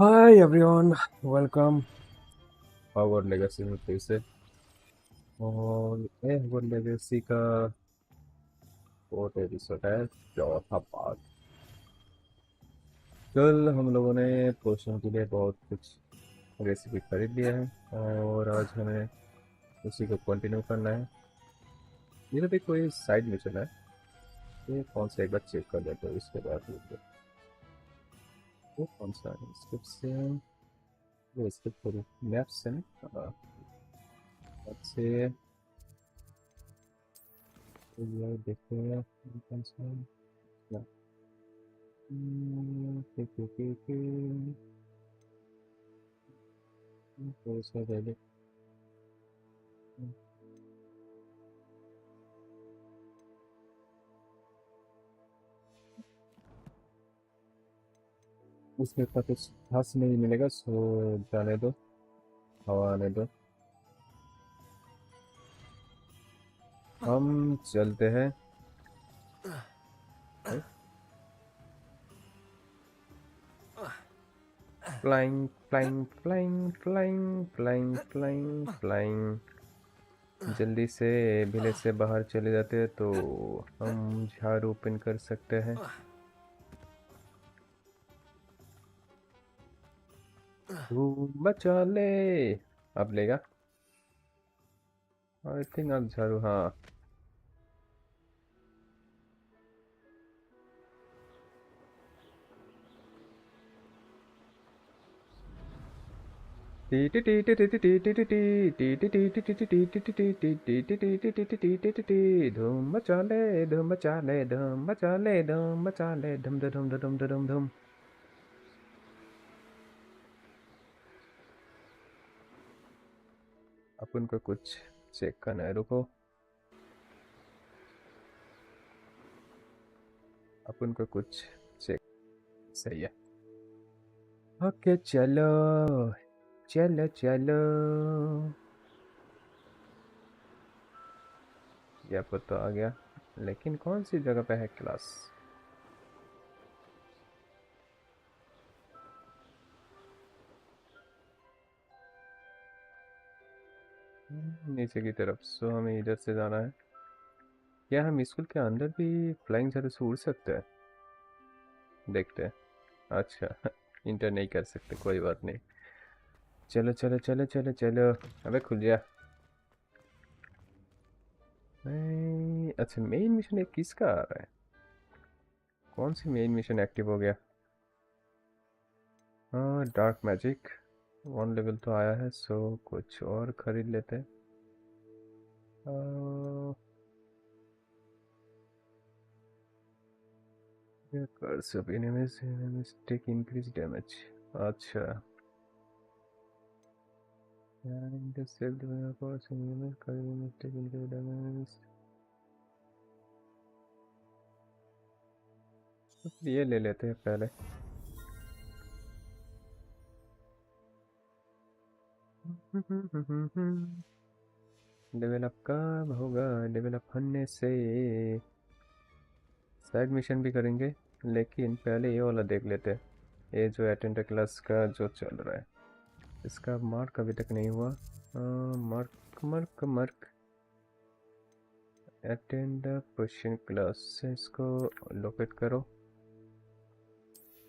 Hi everyone, welcome Hogwarts legacy में फिर से। और ये हॉगवर्ड लेगेसी का फोर्थ एपिसोड है, चौथा पार्ट। कल हम लोगों ने पोशन के लिए बहुत कुछ रेसिपी खरीद लिया है और आज हमें उसी को कंटिन्यू करना है। ये तो भी कोई साइड मिशन है, ये कौन सा एक बार चेक कर लेते हैं इसके बाद। वो कौन सा है स्किप से, वो स्किप करो मैप से ना। हाँ, अच्छे तो ये देखते हैं कौन सा है। तो उसका पहले उसमें इतना कुछ खास नहीं मिलेगा, सो जाने दो, हवा आने दो। हम चलते हैं। Flying flying flying flying flying flying flying. जल्दी से विलेज से बाहर चले जाते हैं तो हम झाड़ ओपन कर सकते हैं। बचा ले। अब लेगा आई थिंक। अब झाड़ू, हाँ। धूम मचा ले, धूम मचा ले, धूम मचा ले, धूम मचा ले, धूम धूम धूम धूम धूम। अपन को कुछ चेक करना है, रुको। अपन को कुछ चेक, सही है। ओके चलो चलो चलो। ये आपको तो आ गया, लेकिन कौन सी जगह पे है क्लास? नीचे की तरफ, सो हमें इधर से जाना है। क्या हम स्कूल के अंदर भी फ्लाइंग झाड़ू से उड़ सकते हैं? देखते हैं। अच्छा इंटर नहीं कर सकते, कोई बात नहीं। चलो चलो चलो चलो चलो। अबे खुल जा। अच्छा, मेन मिशन एक किसका आ रहा है? कौन सी मेन मिशन एक्टिव हो गया? हाँ, डार्क मैजिक 1 लेवल तो आया है, सो कुछ और खरीद लेते हैं। Curse of enemies take increase damage. अच्छा, इंटरसेप्ट टेक इंक्रीज डैमेज। ये ले लेते हैं पहले। लेवल अप कब होगा? लेवल अप होने से साइड मिशन भी करेंगे, लेकिन पहले ये वाला देख लेते हैं। ये जो अटेंडर क्लास का जो चल रहा है, इसका मार्क अभी तक नहीं हुआ। Mark mark mark attender position class से इसको लोकेट करो।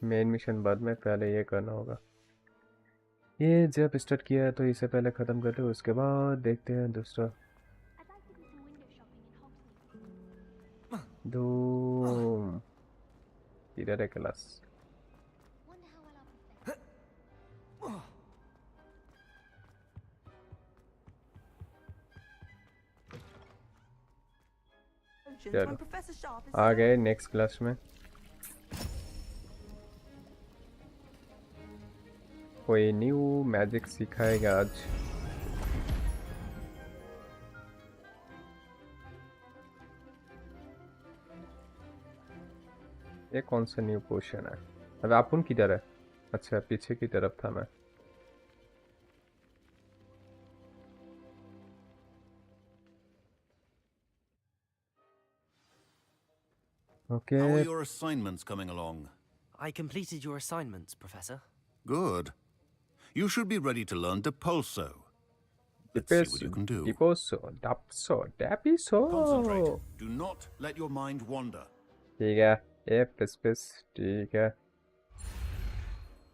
मेन मिशन बाद में, पहले ये करना होगा। ये जब स्टार्ट किया है तो इसे पहले ख़त्म करते हैं, उसके बाद देखते हैं दूसरा। धूम इधर है क्लास। चलो आ गए नेक्स्ट क्लास में। कोई न्यू मैजिक सिखाएगा आज। ये कौन सा न्यू पोशन है? अब अपन किधर है? अच्छा, पीछे की तरफ था मैं। Okay. How are your assignments coming along? I completed your assignments, Professor. Good. You should be ready to learn Depulso. Let's see what you can do. Diposo, Dapso, Dapiso. Concentrate. Do not let your mind wander. ठीक है, ए plus plus, ठीक है।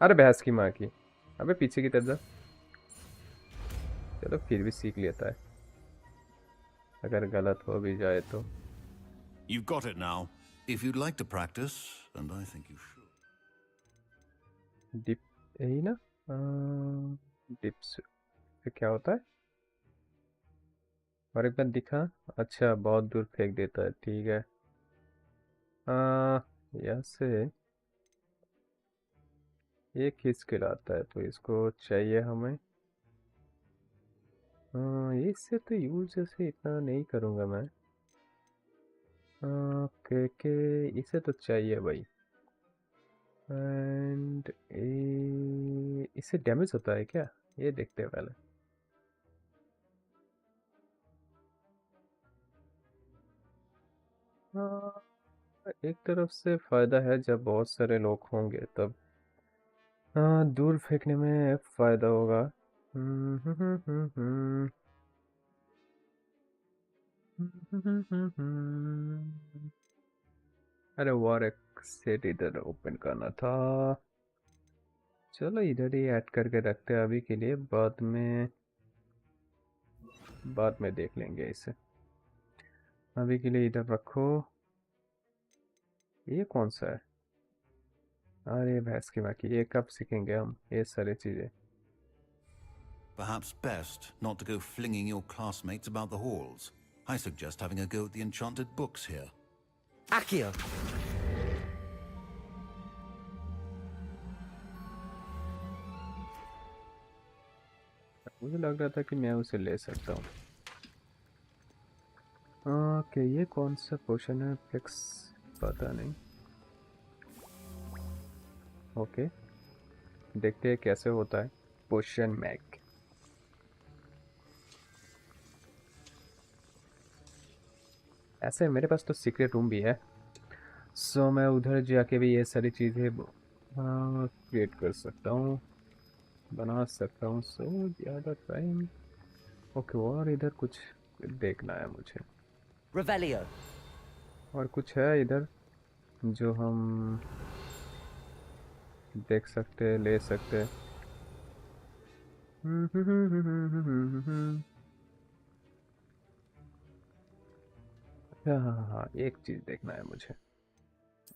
अरे भैंस की माँ की, अबे पीछे की तरफ जा। चलो फिर भी सीख लेता है, अगर गलत हो भी जाए तो। You've got it now. If you'd like to practice, and I think you should. Dip यही ना, डिप्स फिर क्या होता है? और एक बार दिखा। अच्छा, बहुत दूर फेंक देता है, ठीक है। यहाँ से एक ही स्किल आता है, तो इसको चाहिए हमें। इससे तो यूज जैसे इतना नहीं करूँगा मैं। के इसे तो चाहिए भाई। एंड इससे डैमेज होता है क्या, ये देखते हैं पहले। हाँ, एक तरफ से फ़ायदा है, जब बहुत सारे लोग होंगे तब दूर फेंकने में फ़ायदा होगा। अरे वॉर एक्सेट इधर ओपन करना था। चलो इधर ही ऐड करके रखते हैं अभी के लिए, बाद में देख लेंगे इसे। अभी के लिए इधर रखो। ये कौन सा है? अरे भैंस की बाकी, ये कब सीखेंगे हम ये सारी चीज़ें? Perhaps best not to go flinging your classmates about the halls. I suggest having a go at the enchanted books here. Accio! मुझे लग रहा था कि मैं उसे ले सकता हूँ। ओके, ये कौन सा पोशन है? फ्लेक्स, पता नहीं। ओके, देखते हैं कैसे होता है पोशन मैग। ऐसे मेरे पास तो सीक्रेट रूम भी है, सो मैं उधर जाके भी ये सारी चीज़ें क्रिएट कर सकता हूँ, बना सकता हूँ। सो ज़्यादा टाइम। ओके, और इधर कुछ देखना है मुझे। Revelio. और कुछ है इधर जो हम देख सकते हैं, ले सकते हैं। हाँ हाँ हाँ, एक चीज़ देखना है मुझे।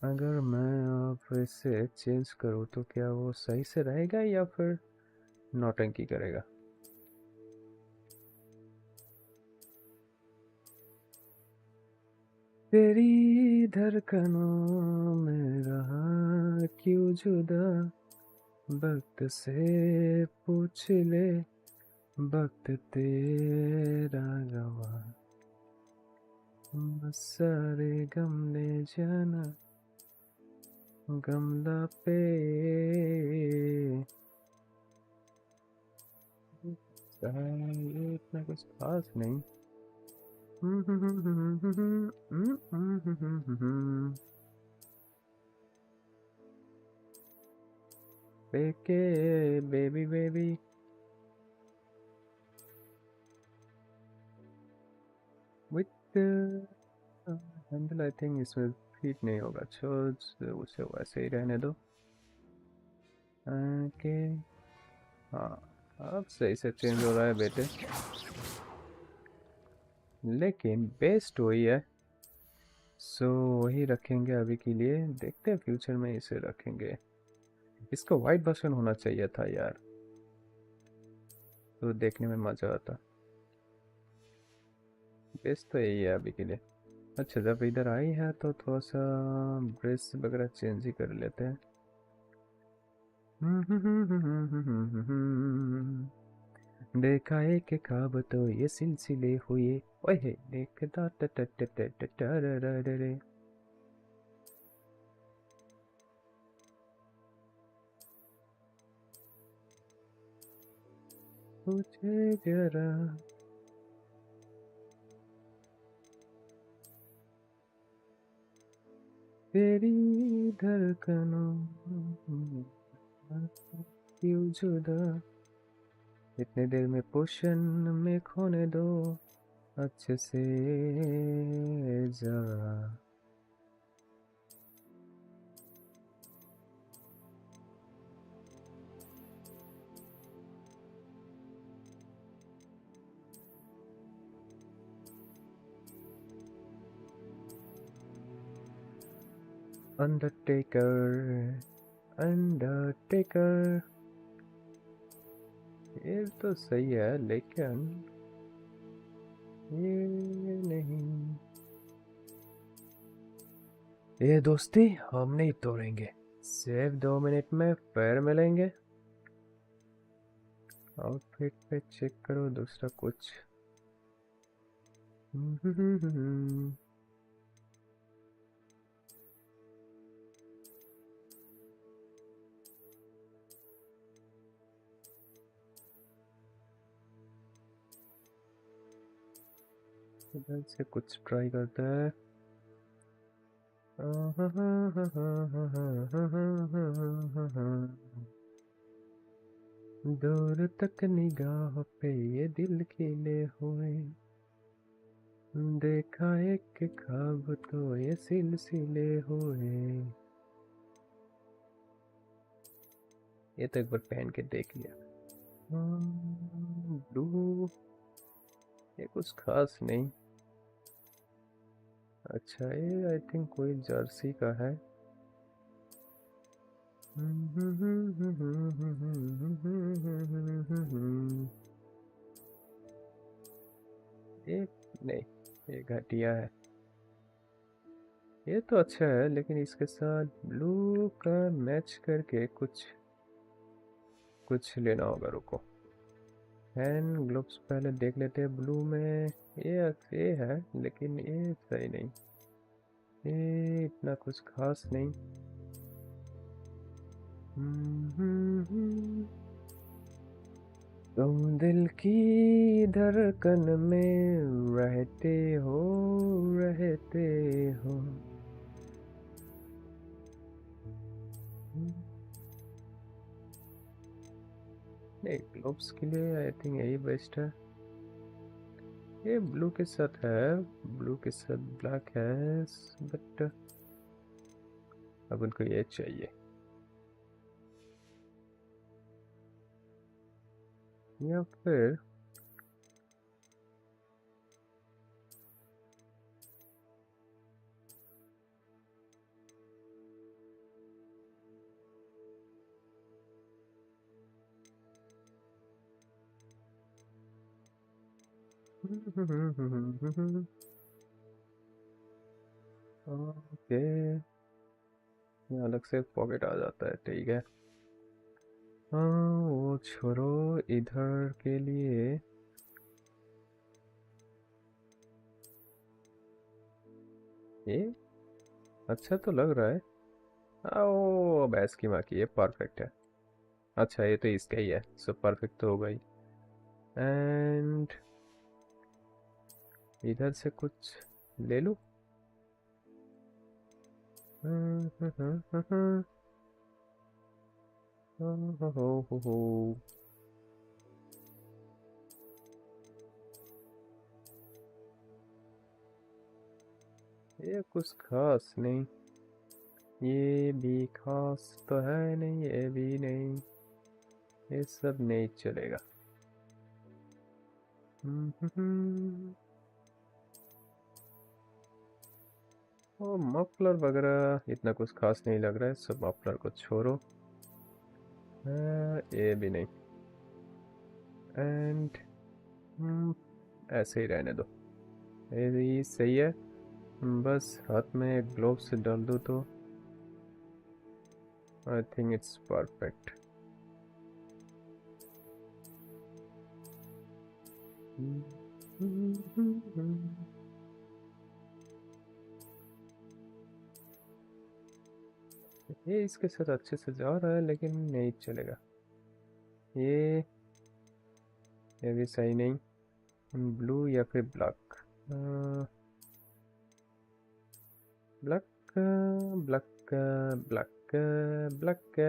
अगर मैं अब इसे चेंज करूँ तो क्या वो सही से रहेगा या फिर नौटंकी करेगा? तेरी धड़कनों में रहा क्यों जुदा, वक्त से पूछ ले, वक्त तेरा गवाह, सारे गमले जाना, गमला पे ये इतना कुछ खास नहीं। बेके baby baby, with handle I think इसमें फिट नहीं होगा, छोड़ उसे वैसे ही रहने दो। ओके, हाँ अब सही से चेंज हो रहा है बेटे, लेकिन बेस्ट वही है। सो वही रखेंगे अभी के लिए, देखते हैं फ्यूचर में इसे रखेंगे। इसका वाइट वर्जन होना चाहिए था यार, तो देखने में मज़ा आता। बेस्ट तो यही है अभी के लिए। अच्छा, जब इधर आई है तो थोड़ा सा ड्रेस वगैरह चेंज ही कर लेते हैं। देखा एक ख्वाब तो ये सिलसिले हुए, ओए देखता रे। मुझे जरा तेरी धड़कनों क्यों जुदा, इतने देर में पोशन में खोने दो अच्छे से जा। अंडरटेकर अंडरटेकर, ये तो सही है लेकिन ये नहीं, ये दोस्ती हम नहीं तोड़ेंगे। सिर्फ 2 मिनट में फिर मिलेंगे। आउटफिट पे चेक करो दूसरा कुछ। इधर से कुछ ट्राई करता है। दूर तक निगाह पे ये दिल खिले हुए, देखा एक ख्वाब तो ये सिलसिले हुए। ये तो एक बार पहन के देख लिया। ब्लू, ये कुछ खास नहीं। अच्छा, ये आई थिंक कोई जर्सी का है। ये नहीं, ये घटिया है। ये तो अच्छा है लेकिन इसके साथ ब्लू का मैच करके कुछ कुछ लेना होगा। रुको, हैंड ग्लोव्स पहले देख लेते हैं ब्लू में। ये है लेकिन ये सही नहीं, ये इतना कुछ खास नहीं। तुम दिल की धड़कन में रहते हो, रहते हो। नहीं, ग्लोव्स के लिए आई थिंक यही बेस्ट है। ये ब्लू के साथ है, ब्लू के साथ ब्लैक है, बट अब उनको ये चाहिए। या फिर ओके, ये अलग से पॉकेट आ जाता है, ठीक है। हाँ, वो छोड़ो, इधर के लिए ये अच्छा तो लग रहा है। ओ भैंस की माँ की, ये परफेक्ट है। अच्छा, ये तो इसका ही है, सो परफेक्ट तो होगा ही। एंड इधर से कुछ ले लूँ। ये कुछ खास नहीं, ये भी खास तो है नहीं, ये भी नहीं, ये सब नहीं चलेगा। और मफलर वगैरह इतना कुछ खास नहीं लग रहा है, सब मफलर को छोड़ो। ये भी नहीं। एंड ऐसे ही रहने दो, ये भी सही है। बस हाथ में ग्लोव्स डाल दो तो आई थिंक इट्स परफेक्ट। ये इसके साथ अच्छे से जा रहा है लेकिन नहीं चलेगा। ये ये भी सही नहीं। ब्लू या फिर black, black black black black.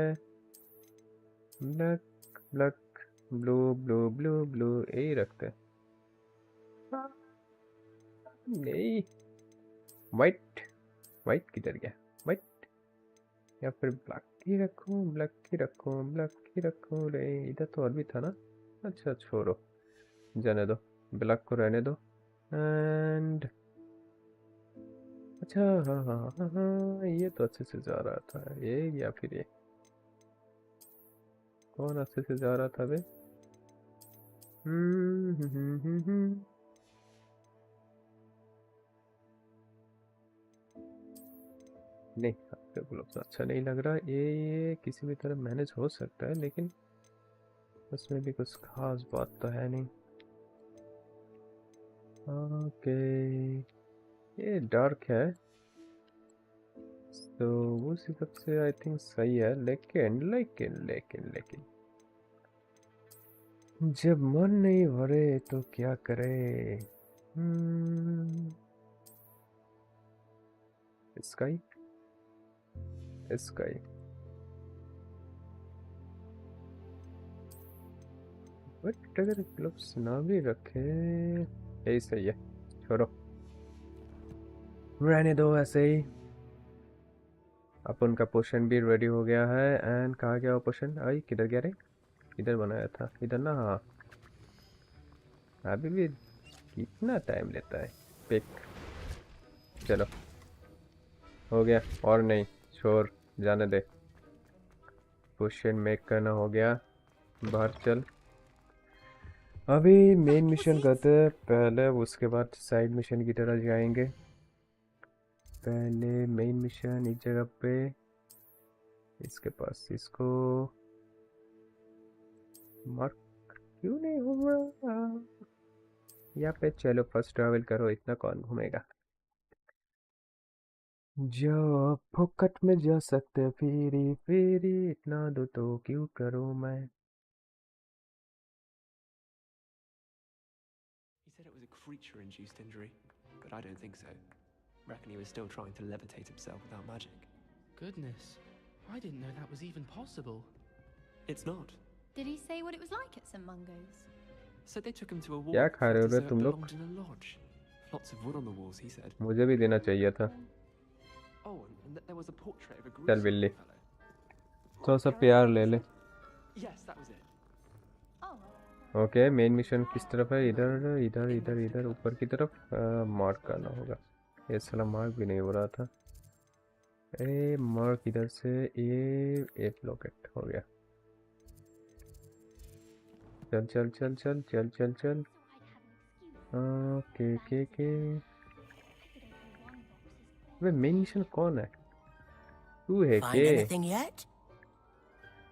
Black black blue blue blue blue यही रखते हैं। नहीं, वाइट वाइट किधर गया? वाइट या फिर ब्लैक ही रखूं? ब्लैक ही रखूं? ब्लैक ही रखूं? रे इधर तो और भी था ना। अच्छा छोड़ो, जाने दो, ब्लैक को रहने दो। एंड अच्छा हाँ हाँ हाँ हाँ, ये तो अच्छे से जा रहा था, ये या फिर ये कौन अच्छे से जा रहा था बे? हम्म। नहीं, आपके ग्लोव्स अच्छा नहीं लग रहा। ये किसी भी तरह मैनेज हो सकता है, लेकिन उसमें भी कुछ खास बात तो है नहीं। ओके, ये डार्क है तो उस हिसाब से आई थिंक सही है, लेकिन लेकिन लेकिन लेकिन जब मन नहीं भरे तो क्या करे? स्काई स्काई बट अगर ग्लव्स ना भी रखे यही सही है, छोड़ो, रहने दो ऐसे ही। अपन का पोशन भी रेडी हो गया है। एंड कहाँ गया वो पोशन? आई किधर गया रे? इधर बनाया था, इधर ना। हाँ, अभी भी कितना टाइम लेता है पिक। चलो हो गया, और नहीं छोड़, जाने दे। पोशन मेक करना हो गया, बाहर चल। अभी मेन मिशन करते हैं पहले, उसके बाद साइड मिशन की तरह जाएंगे। पहले मेन मिशन इस जगह पे, इसके पास इसको मार्क क्यों नहीं हो रहा यहाँ पे? चलो फर्स्ट ट्रैवल करो, इतना कौन घूमेगा? जो फोकट में जा सकते फिरी फिरी, इतना दो तो क्यों करूँ मैं? He said it was a creature-induced injury, but I don't think so. Reckon he was still trying to levitate himself without magic. Goodness, I didn't know that was even possible. It's not. Did he say what it was like at St. Mungo's? Said they took him to a क्या wall खा रहे हो felt रे as though तुम it लोग? belonged in a lodge. Lots of wood on the walls, he said. मुझे भी देना चाहिए था। Oh, and there was a portrait of a चल gruesome बिल्ली, fellow. थोड़ा सा प्यार ले ले। Yes, that was it. Oh. Okay, main mission किस तरफ है? इधर इधर इधर इधर ऊपर की तरफ मार्क करना होगा। ये साला मार्क भी नहीं हो रहा था। ए मार्क इधर से, ये एक लॉकेट हो गया। चल चल चल चल चल चल चल। के वे मेन मिशन कौन है? तू है Find के? anything yet?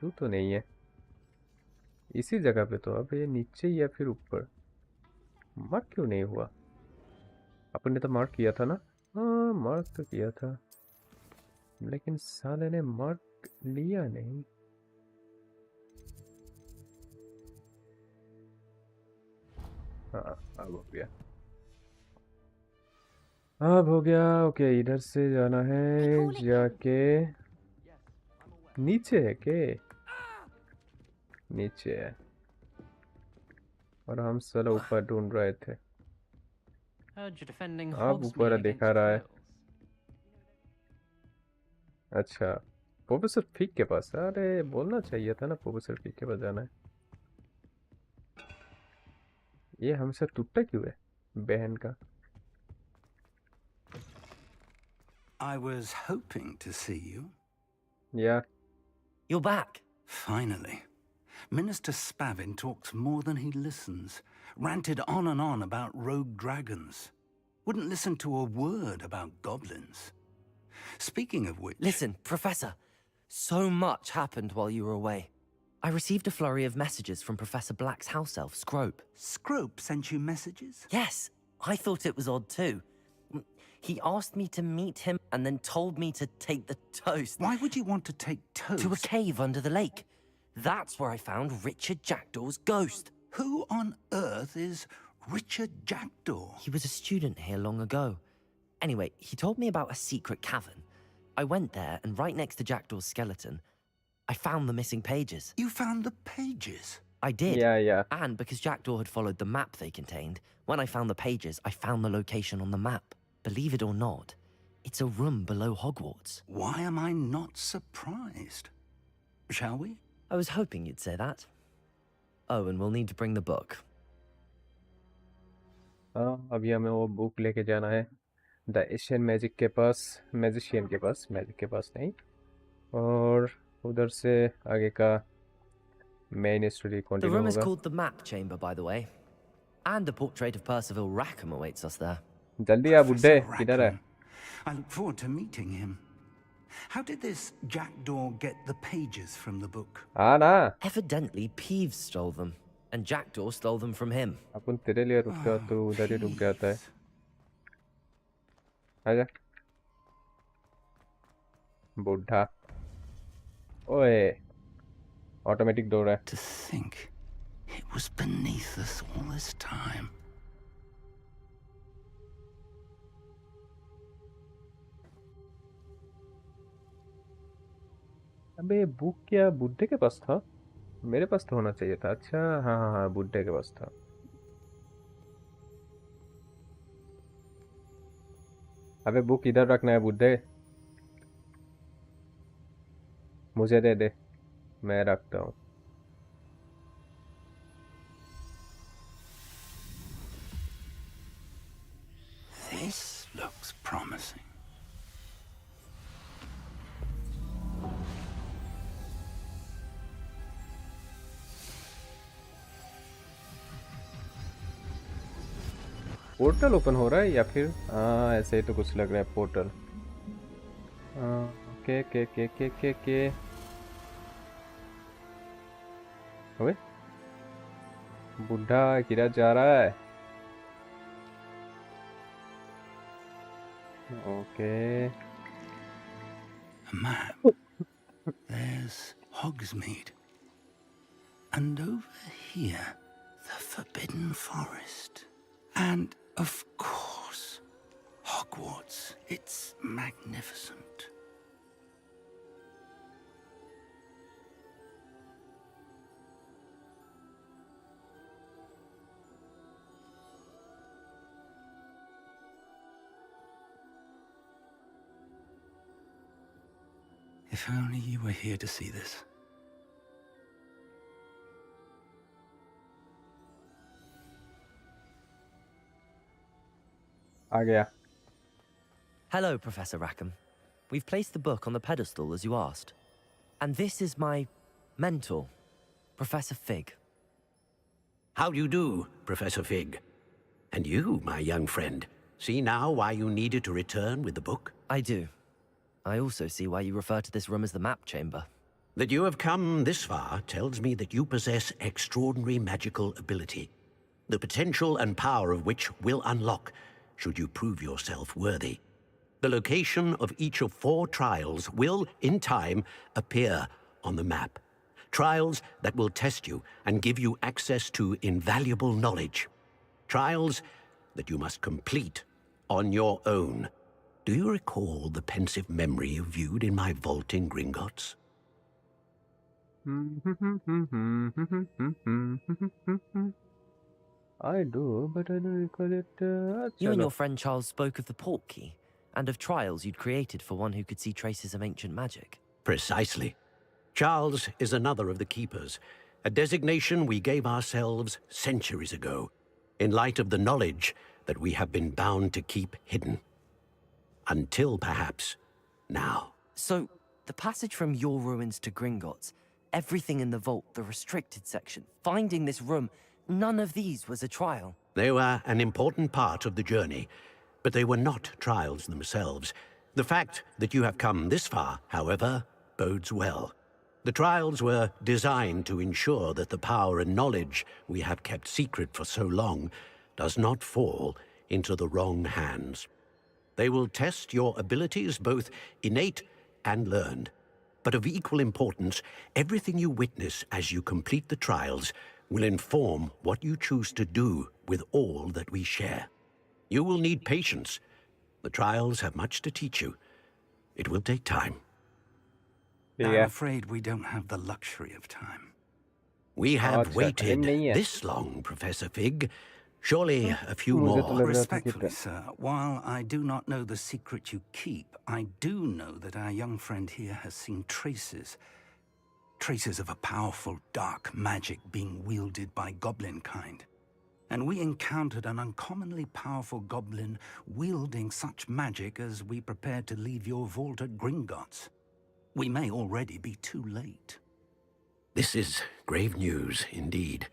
तू तो नहीं है इसी जगह पे तो। अब ये नीचे या फिर ऊपर? मार्क क्यों नहीं हुआ? अपन ने तो मार्क किया था ना। हाँ मार्क तो किया था, लेकिन साले ने मार्क लिया नहीं। हाँ अब हो गया, अब हो गया। ओके, इधर से जाना है, जाके नीचे है के? नीचे है, और हम साला ऊपर ढूंढ रहे थे। Heard you're defending अब ऊपर Hogsmeade दिखा against रहा है। Wales. अच्छा, प्रोफेसर फिक के पास? अरे बोलना चाहिए था ना प्रोफेसर फिक के पास जाना है। ये हमेशा टूटता क्यों है बहन का? I was hoping to see you. यार You're back. Finally. Minister Spavin talks more than he listens. Ranted on and on about rogue dragons. Wouldn't listen to a word about goblins. Speaking of which... Listen, Professor. So much happened while you were away. I received a flurry of messages from Professor Black's house elf, Scrope. Scrope sent you messages? Yes, I thought it was odd too. He asked me to meet him and then told me to take the toast. Why would you want to take toast? To a cave under the lake. That's where I found Richard Jackdaw's ghost. Who on earth is Richard Jackdaw? He was a student here long ago. Anyway, he told me about a secret cavern. I went there, and right next to Jackdaw's skeleton, I found the missing pages. You found the pages? I did. Yeah. And because Jackdaw had followed the map they contained, when I found the pages, I found the location on the map. Believe it or not, it's a room below Hogwarts. Why am I not surprised? Shall we? I was hoping you'd say that. Oh, and we'll need to bring the book. अभी हमें वो book लेके जाना है the Asian magic के पास, magician के पास, magic के पास नहीं, और उधर से आगे का main story The continue room is होगा. called the Map Chamber, by the way. And a portrait of Percival Rackham awaits us there. जल्दी आ बुड्ढे, Professor किधर है? Rackham. I look forward to meeting him. How did this Jackdaw get the pages from the book? आ ना, Evidently, Peeves stole them, and Jackdaw stole them from him. अपन तेरे लिए रुक जा, तू उधर ही रुक जाता है. आजा बुड्ढा. ओए, ऑटोमेटिक डोर है. To think it was beneath us all this time. अबे बुक क्या बुड्ढे के पास था? मेरे पास तो होना चाहिए था. अच्छा हाँ, बुड्ढे के पास था. अबे बुक इधर रखना है बुड्ढे. मुझे दे दे, मैं रखता हूँ. This looks promising. Portal open हो रहा है या फिर ऐसे ही तो कुछ लग रहा है. पोर्टल. के अबे बुढ़ा किधर जा रहा है? Okay. A map. There's Hogsmeade. And over here, the Forbidden Forest. And, of course, Hogwarts. It's magnificent. If only you were here to see this. आ गया. Hello, Professor Rackham. We've placed the book on the pedestal as you asked. And this is my mentor, Professor Fig. How do you do, Professor Fig? And you, my young friend, see now why you needed to return with the book? I do. I also see why you refer to this room as the Map Chamber. That you have come this far tells me that you possess extraordinary magical ability, the potential and power of which will unlock should you prove yourself worthy. The location of each of 4 trials will, in time, appear on the map. Trials that will test you and give you access to invaluable knowledge. Trials that you must complete on your own. Do you recall the pensive memory you viewed in my vault in Gringotts? I do, but I don't recall it. You and your friend Charles spoke of the Portkey, and of trials you'd created for one who could see traces of ancient magic. Precisely. Charles is another of the Keepers, a designation we gave ourselves centuries ago, in light of the knowledge that we have been bound to keep hidden. Until, perhaps, now. So, the passage from your ruins to Gringotts, everything in the vault, the restricted section, finding this room, none of these was a trial. They were an important part of the journey, but they were not trials themselves. The fact that you have come this far, however, bodes well. The trials were designed to ensure that the power and knowledge we have kept secret for so long does not fall into the wrong hands. They will test your abilities, both innate and learned. But of equal importance, everything you witness as you complete the trials will inform what you choose to do with all that we share. You will need patience. The trials have much to teach you. It will take time. ठीक I'm है। afraid we don't have the luxury of time. We have अच्छा, time waited नहीं है। this long, Professor Fig. Surely a few मुझे तो more. लग रहा था कि Respectfully, sir, while I do not know the secret you keep, I do know that our young friend here has seen traces of a powerful dark magic being wielded by goblin kind. And we encountered an uncommonly powerful goblin wielding such magic as we prepared to leave your vault at Gringotts. We may already be too late. This is grave news indeed.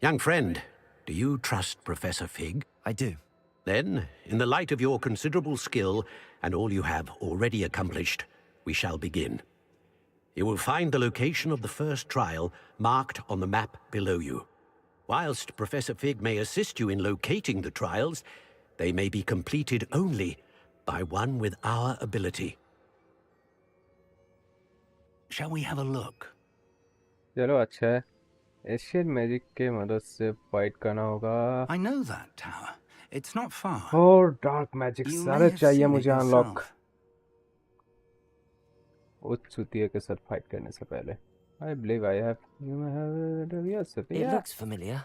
Young friend, do you trust Professor Fig? I do. Then, in the light of your considerable skill and all you have already accomplished, we shall begin. You will find the location of the first trial marked on the map below you. Whilst Professor Fig may assist you in locating the trials, they may be completed only by one with our ability. Shall we have a look? चलो अच्छा है। Asian magic के मदद से fight करना होगा। I know that tower. It's not far. और dark magic You may सारे have चाहिए seen it मुझे अनलॉक। yourself. उस चुतिया के साथ फाइट करने से पहले। I believe I have. You may have. Yes, It yeah. looks familiar.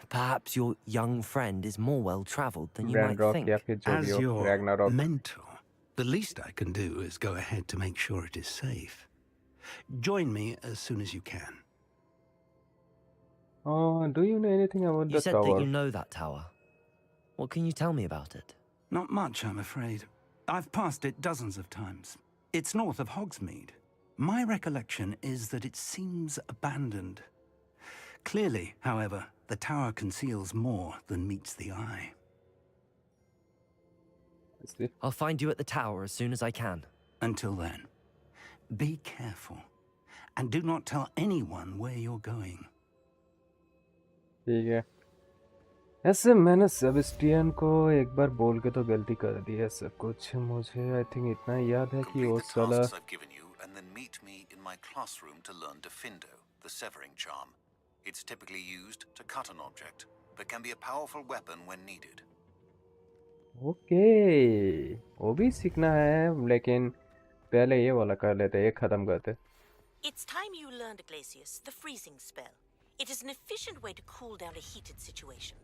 Perhaps your young friend is more well traveled than you brand might rock think. या फिर जो भी As हो, your Ragnarok. mentor, the least I can do is go ahead to make sure it is safe. Join me as soon as you can. Do you know anything about You the said that tower? you know that tower. What can you tell me about it? Not much, I'm afraid. I've passed it dozens of times. It's north of Hogsmeade. My recollection is that it seems abandoned. Clearly, however, the tower conceals more than meets the eye. Is it? I'll find you at the tower as soon as I can. Until then, be careful. And do not tell anyone where you're going. ठीक है। ऐसे मैंने Sebastian को एक बार बोल के तो गलती कर दी है सब कुछ। मुझे आई थिंक इतना याद है कि वो Complete the साला tasks I've given you, and then meet me in my classroom to learn Defindo, the severing charm. It's typically used to cut an object, but can be a powerful weapon when needed. Okay, वो भी सीखना है, लेकिन पहले ये वाला कर लेते, ये खत्म करते। It's time you learned, Glacius, the freezing spell. It is an efficient way to cool down a heated situation.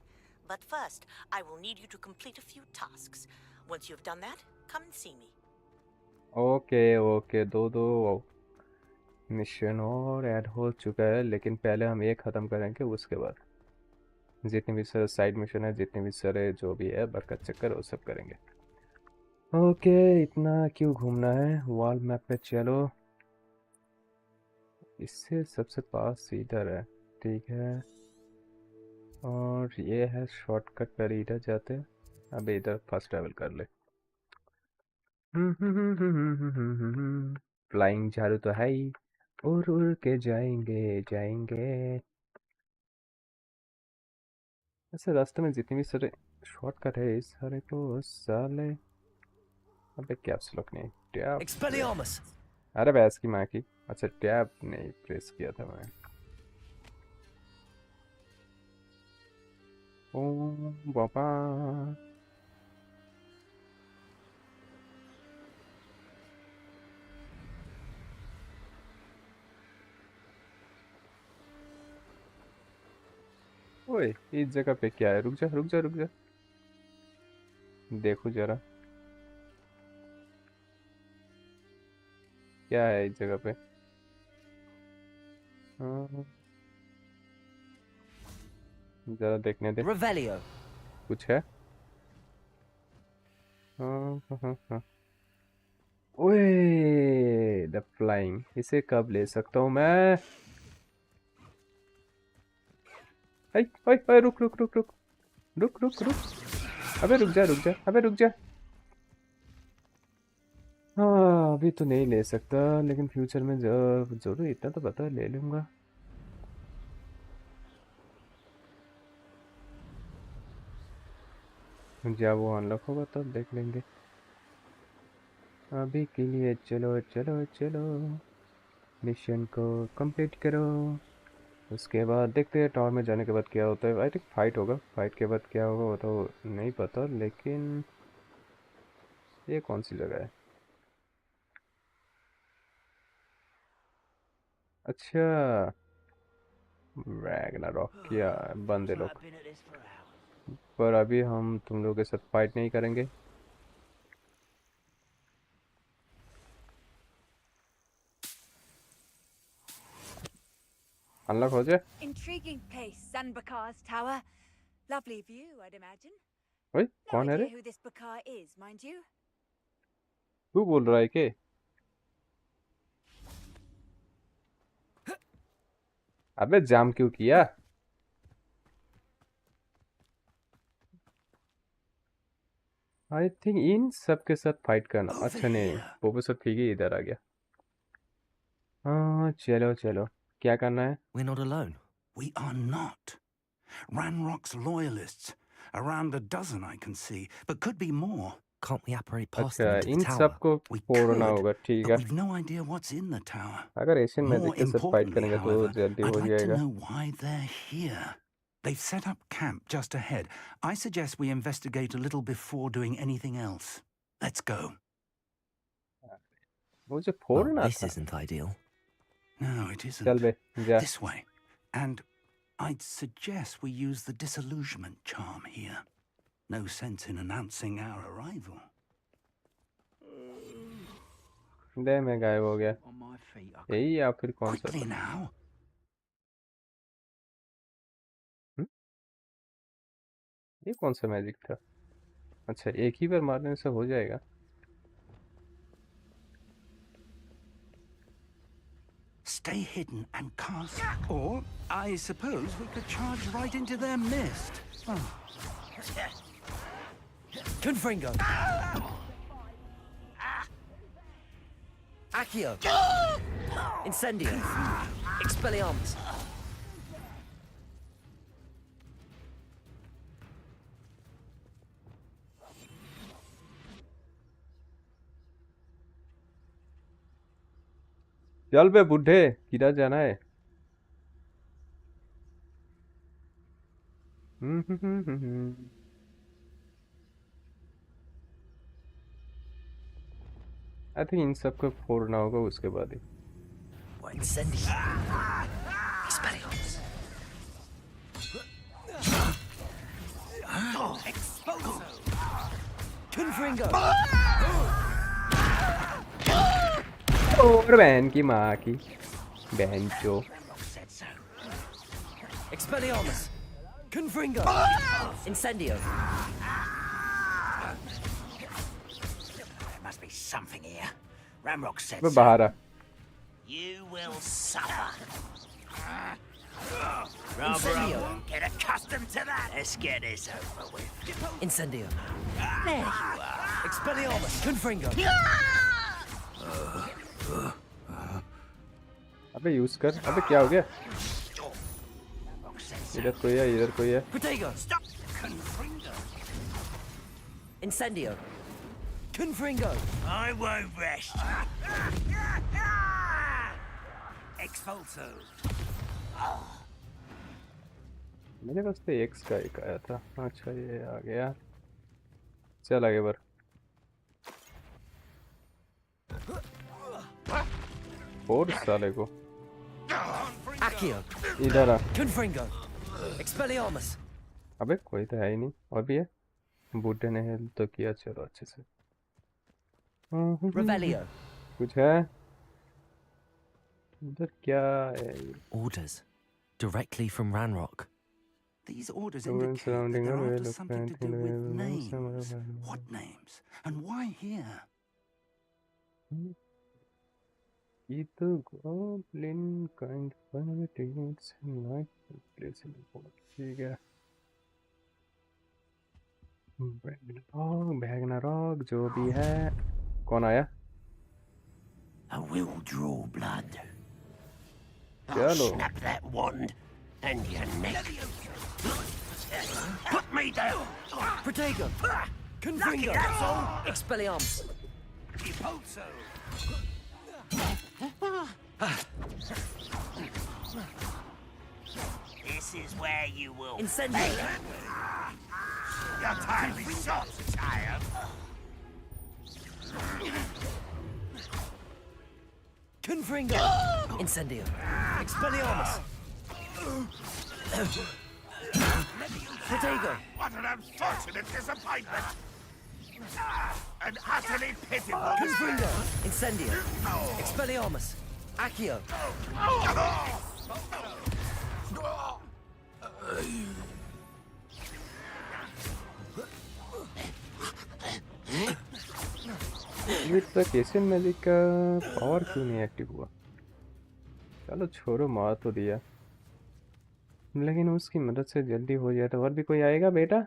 But first, I will need you to complete a few tasks. Once you've done that, come and see me. Okay, दो mission और add हो चुका है, लेकिन पहले हम ये ख़त्म करेंगे, उसके बाद जितने भी सारे साइड मिशन है, जितने भी सारे जो भी है बरकत चक्कर, वो सब करेंगे। ओके, इतना क्यों घूमना है? वॉल मैप पे चलो। इससे सबसे पास इधर है, ठीक है। और ये है शॉर्टकट, पहले इधर जाते हैं। अब इधर फास्ट ट्रैवल कर ले। फ्लाइंग झाड़ू तो है ही, उड़ के जाएंगे। ऐसे रास्ते में जितने भी सारे शॉर्टकट है, इस सारे को साले। अबे कैप्स लॉक नहीं, टैब। Expelliarmus! अरे बहस की माँ की। अच्छा, टैब नहीं प्रेस किया था मैं। ओ बाबा, ओए इस जगह पे क्या है? रुक जा। देखो जरा क्या है इस जगह पे। हाँ, जरा देखने दे, Revelio! कुछ है। हाँ। ओए द फ्लाइंग, इसे कब ले सकता हूँ मैं? रुक। अबे रुक जा। हाँ, अभी तो नहीं ले सकता, लेकिन फ्यूचर में जब जरूर इतना तो पता है, ले लूंगा। जब वो अनलॉक होगा तब देख लेंगे। अभी के लिए चलो मिशन को कंप्लीट करो। उसके बाद देखते हैं टावर में जाने के बाद क्या होता है। आई थिंक फाइट होगा, फाइट के बाद क्या होगा वो तो नहीं पता, लेकिन ये कौन सी जगह है? अच्छा, रैग्नारॉक किया बंदे लोग। पर अभी हम तुम लोगों के साथ फाइट नहीं करेंगे। अनलॉक हो जाए। Intriguing place, Zanbakar's tower. Lovely view, I'd imagine. ओए No कौन है रे? idea who this Bakar is, mind you. तू बोल रहा है के? अबे जाम क्यों किया? आई थिंक इन सब के साथ फाइट करना अच्छा नहीं। प्रोफेसर ठीक ही इधर आ गया। हाँ चलो चलो, क्या करना है? We're not alone. We are not. Ranrock's loyalists. Around a dozen I can see, but could be more. Can't we apparate past अच्छा them into in the tower? सब को We फोड़ना could, होगा, ठीक but है। we've no idea what's in the tower. अगर Asian More magic के साथ fight importantly, करेंगे तो however, जल्दी I'd हो like to जाएगा। know why they're here. They've set up camp just ahead. I suggest we investigate a little before doing anything else. Let's go. मुझे Well, फोड़ना this था। isn't ideal. No, it चल isn't. बे जा। This way. And I'd suggest we use the disillusionment charm here. No sense in announcing our arrival. दे मैं गायब हो गया। On my feet. यही या फिर कौन सा Quickly था? now. ये कौन सा मैजिक था? अच्छा एक ही बार मारने से हो जाएगा। Stay hidden and cast. Or, I suppose we could charge right into their mist. Oh. Confringo! Accio! Incendio! Expelliarmus! चल बे बुढ़े, किधर जाना है? आई थिंक इन सबको फोड़ना होगा उसके बाद ही। Incendio! Expelliarmus! Confringo! और बहन की माँ की बहन चो। Expelliarmus! Confringo! Incendio! There must be something here. Ramrock said अबे so. बाहर आ। You will suffer. Incendio! Get accustomed to that. Let's get this over with. Incendio! There you are. Expelliarmus! Confringo! अबे यूज कर। अबे क्या हो गया? इधर कोई है, इधर कोई है। Protego! Incendio! Confringo! I won't rest. Expulso. मेरे पास तो एक्स का एक आया था। अच्छा ये आ गया। चल आगे बढ़। फोड़ साले को। Accio! इधर आ। Confringo! Expelliarmus! अबे कोई तो है ही नहीं। और भी है? बूढ़े ने हेल्प तो किया, चलो अच्छे से। Revelio! कुछ है? उधर क्या है? Orders. Directly from Ranrock. These orders The wind indicate that surrounding they're the after well something to of do with names. names. What names? And why here? Either goblin kind fanatics and night place in the board. ठीक है। Ragnarok जो भी है। कौन आया? I will draw blood. I'll चलो। snap that wand and your neck. Put me down. Protego! Confringo! That's all. Expelliarmus! Expulso. This is where you will. Incendio! Your time is short, child. Confringo! Incendio! Expelliarmus! Protego! What an unfortunate disappointment! An utterly pitiful Confringo! Incendio! Expelliarmus! Accio! अभी तक Asian magic का power क्यों नहीं active हुआ? चलो छोड़ो, मार तो दिया, लेकिन उसकी मदद से जल्दी हो जाए तो। और भी कोई आएगा बेटा?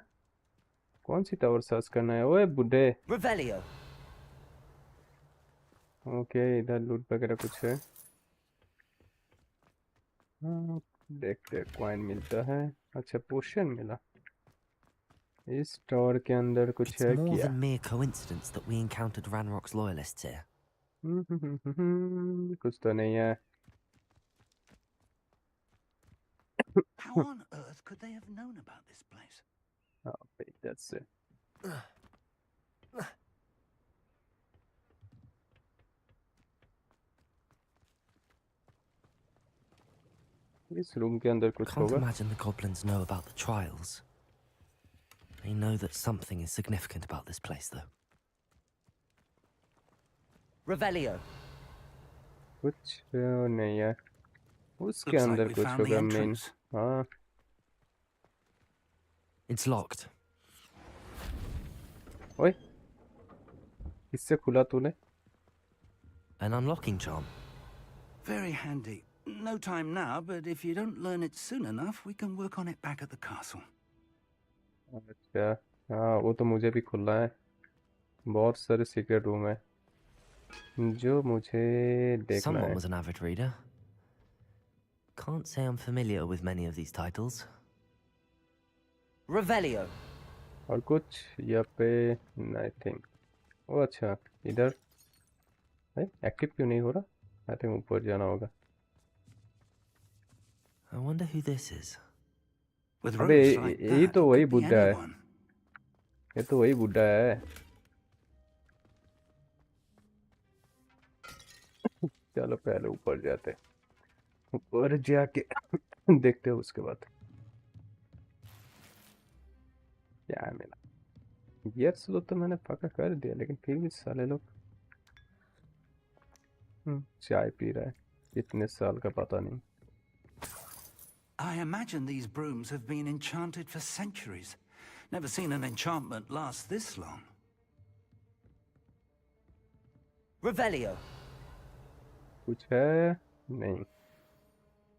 कौन सी टावर सर्च करना है? ओए बुड्ढे। Revelio! ओके, इधर लूट वगैरह कुछ है। हाँ, देखते कॉइन मिलता है। अच्छा, पोशन मिला। इस टावर के अंदर कुछ It's है more क्या? than mere coincidence that we encountered Ranrock's loyalists here. कुछ तो नहीं है। How on earth could they have known about this place? Oh, wait, that's it. इस रूम के अंदर कुछ Can't होगा। imagine the goblins know about the trials. They know that something is significant about this place, though. Revelio! कुछ नहीं है। उसके Looks like अंदर we कुछ found the होगा मेन। entrance. हाँ, It's locked. ओए, किससे खुला तूने? An unlocking charm. Very handy. No time now, but if you don't learn it soon enough, we can work on it back at the castle. अच्छा, हाँ, वो तो मुझे भी खुला है। बहुत सारे सीक्रेट रूम है जो मुझे देखना Someone है। was an avid reader. Can't say I'm familiar with many of these titles. Revelio! और कुछ यहाँ पे नथिंग। ओ अच्छा, इधर एक्टिव क्यों नहीं हो रहा? आई थिंक ऊपर जाना होगा। I wonder who this is. With अबे rogues like यही that, तो it वही could be बुड्ढा है। anyone. ये तो वही बुड्ढा है। चलो पहले ऊपर जाते, ऊपर जाके देखते हैं उसके बाद क्या मिला। गियर स्लो तो मैंने पक्का कर दिया, लेकिन फिर भी साले लोग चाय पी रहा है। कितने साल का पता नहीं। I imagine these brooms have been enchanted for centuries. Never seen an enchantment last this long. Revelio! कुछ है नहीं।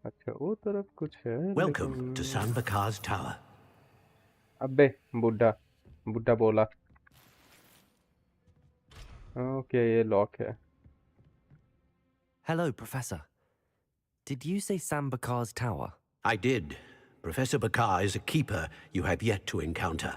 अच्छा, वो तरफ कुछ है Welcome लेकिन... to San Bakar's Tower. अबे बुड्ढा, बुड्ढा बोला। ओके, ये लॉक है। Hello, Professor. Did you say Sam Bakar's tower? I did. Professor Bakar is a keeper you have yet to encounter.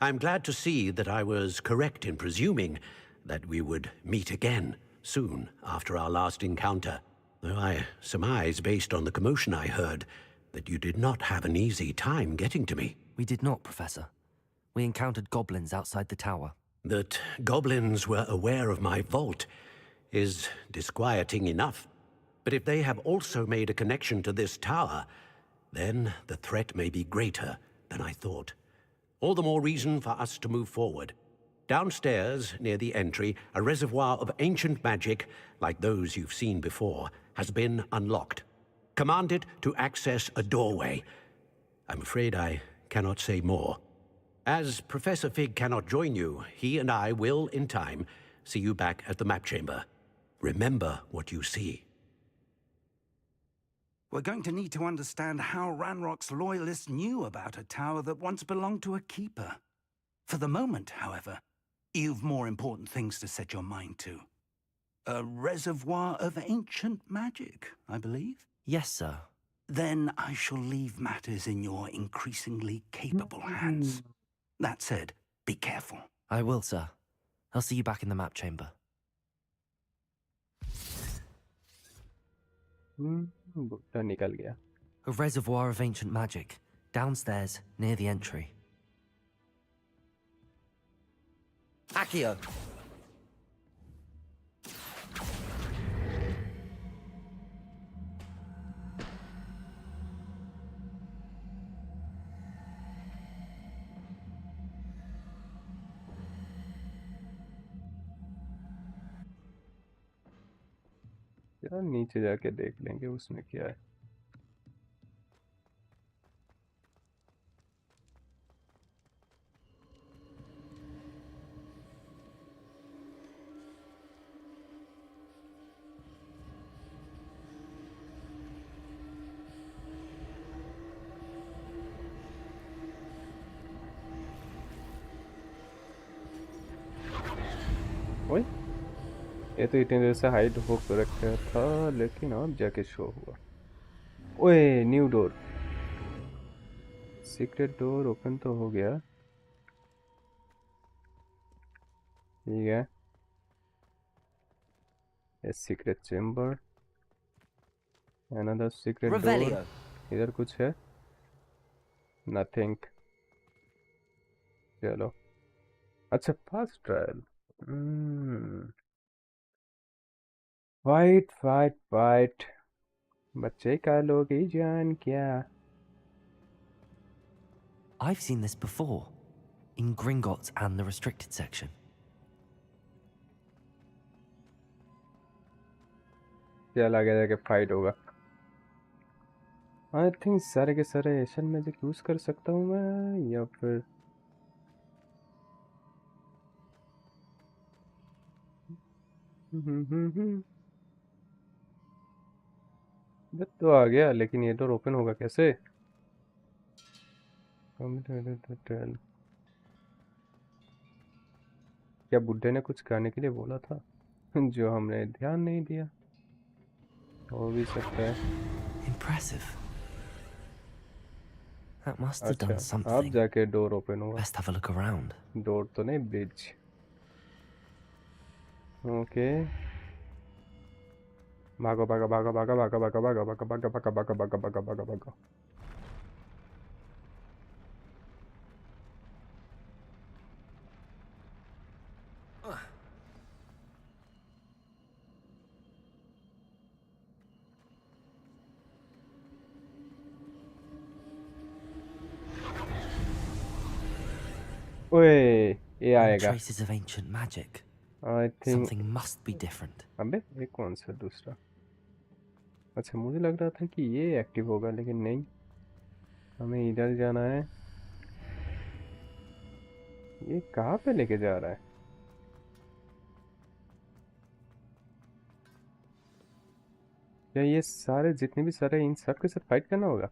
I'm glad to see that I was correct in presuming that we would meet again soon after our last encounter. Though I surmise, based on the commotion I heard, that you did not have an easy time getting to me. We did not, Professor. We encountered goblins outside the tower. That goblins were aware of my vault is disquieting enough. But if they have also made a connection to this tower, then the threat may be greater than I thought. All the more reason for us to move forward. Downstairs, near the entry, a reservoir of ancient magic, like those you've seen before, has been unlocked. Command it to access a doorway. I'm afraid I cannot say more. As Professor Fig cannot join you, he and I will, in time, see you back at the map chamber. Remember what you see. We're going to need to understand how Ranrock's loyalists knew about a tower that once belonged to a keeper. For the moment, however, you've more important things to set your mind to. A reservoir of ancient magic, I believe? Yes, sir. Then I shall leave matters in your increasingly capable hands. That said, be careful. I will, sir. I'll see you back in the map chamber. बुड्ढा निकल गया। A reservoir of ancient magic, downstairs, near the entry. Accio! यार नीचे जाके देख लेंगे उसमें क्या है। ओए, ये तो इतनी देर से हाइड हो कर रखा था, लेकिन अब जाके शो हुआ। ओए, new door, secret door open तो हो गया। ठीक है, a secret chamber, another secret door. Revelio. इधर कुछ है? नथिंग। चलो, अच्छा fast trial. Fight fight fight, बच्चे का लोगे जान क्या। I've seen this before, in Gringotts and the restricted section. चल आगे जाके फाइट होगा। आई थिंक सारे के सारे एशियन मैजिक यूज कर सकता हूँ मैं, या फिर ये तो आ गया, लेकिन ये डोर ओपन होगा कैसे? क्या बुड्ढे ने कुछ करने के लिए बोला था जो हमने ध्यान नहीं दिया? हो भी सकता है। Impressive. That must have अच्छा, done अब something. जाके डोर ओपन हुआ। Best have a look around. Door तो नहीं, ब्रिज। ओके, भागो भागो भागो भागो भागो भागो भागो भागो भागो भागो भागो भागो भागो भागो भागो। ओए, ये No आएगा। traces of ancient magic. I think, Something must be different. अबे ये कौन सा दूसरा? अच्छा, मुझे लग रहा था कि ये एक्टिव होगा, लेकिन नहीं, हमें इधर जाना है। ये कहाँ पे लेके जा रहा है? क्या ये सारे जितने भी सारे, इन सब के साथ फाइट करना होगा?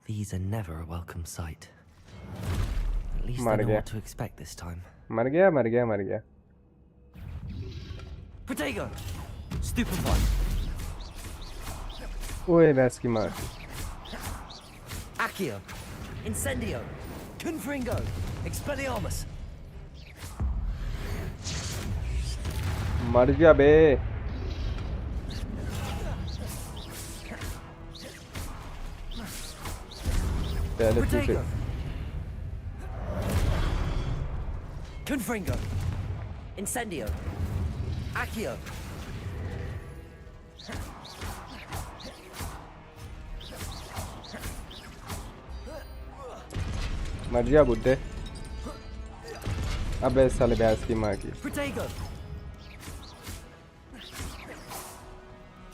These are never a welcome sight. At least I मर know गया, what to expect this time. मर गया, मर गया, मर गया। Protego! Stupefy! ओए भैंस की मार। Accio! Incendio! Confringo! Expelliarmus! मर जा बे। पहले पीछे। Protego! Confringo! Incendio! Accio! मर जा बुड्ढे। अबे साले भैंस की माँ की। Protego!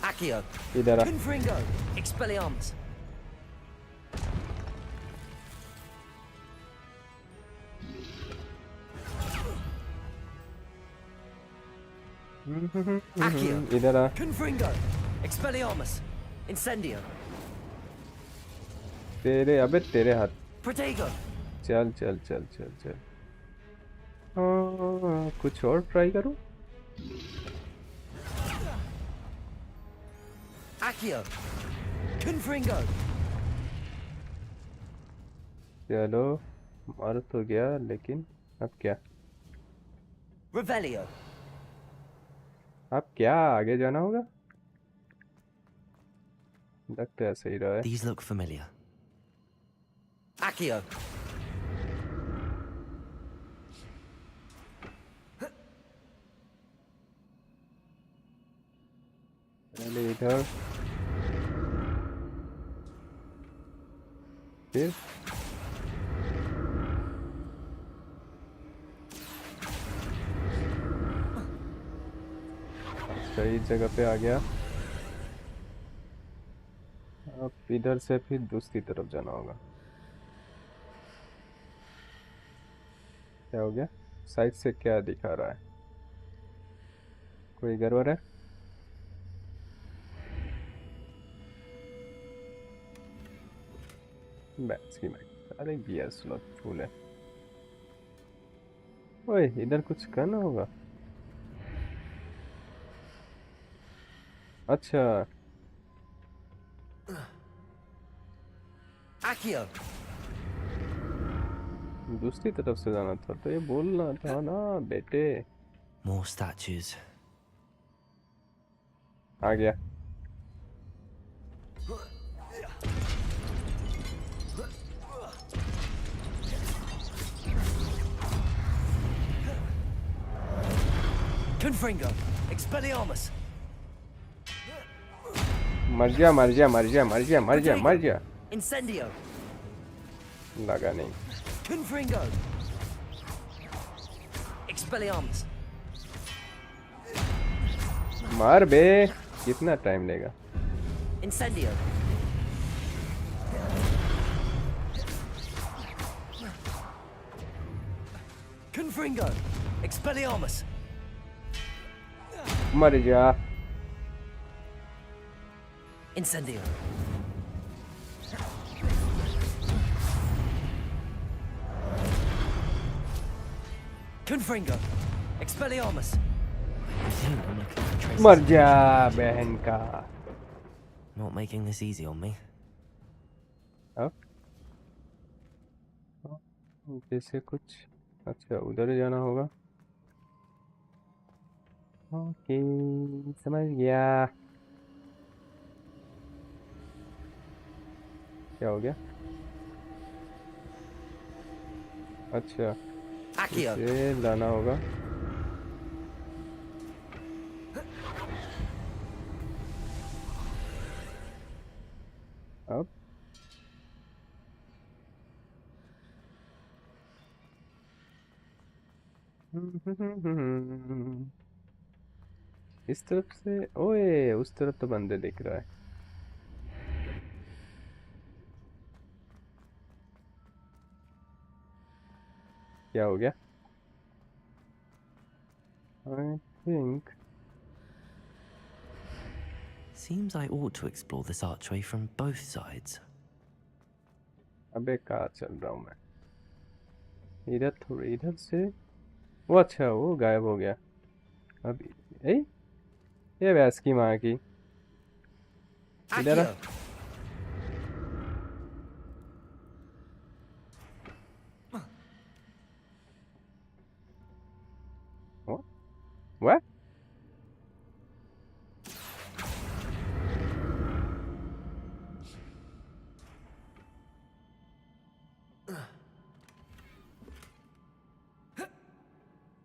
Accio! इधर आ। Confringo! Expelliarmus! Accio! इधर आ। Confringo! Expelliarmus! Incendio! तेरे, अबे तेरे हाथ। Protego! चल चल चल चल चल। कुछ और ट्राई करूं? Accio! Confringo! चलो, मर तो गया, लेकिन अब क्या? Revelio! अब क्या आगे जाना होगा? लगता है सही रहा है। These look familiar. Accio! पहले इधर, फिर सही जगह पे आ गया। अब इधर से फिर दूसरी तरफ जाना होगा। क्या हो गया? साइड से क्या दिखा रहा है? कोई गड़बड़ है? बैट्स की माइक, अरे गियर स्लॉट फुल है। ओए इधर कुछ करना होगा। अच्छा Accio! दूसरी तरफ से जाना था तो ये बोलना था ना बेटे। More statues. आ गया। Confringo! Expelliarmus! मर जा मर जा मर जा मर जा मर जा मर जा। Incendio! लगा नहीं। Confringo! Expelliarmus! मार बे, कितना टाइम लेगा? Incendio! Confringo! Expelliarmus! मर जा। Incendio! Confringo! Expelliarmus! मर जा बहन का। Not making this easy on me. अब जैसे कुछ, अच्छा उधर जाना होगा। ओके समझ गया। क्या हो गया? अच्छा Accio! इसे लाना होगा। अब इस तरफ से, ओए उस तरफ तो बंदे दिख रहा है। क्या हो गया? I think Seems I ought to explore this archway from both sides. अबे कहाँ चल रहा हूँ मैं? इधर थोड़ी, इधर से। वो अच्छा वो गायब हो गया। अब ए ये भैंस की माँ की। इधर आ। Accio! What?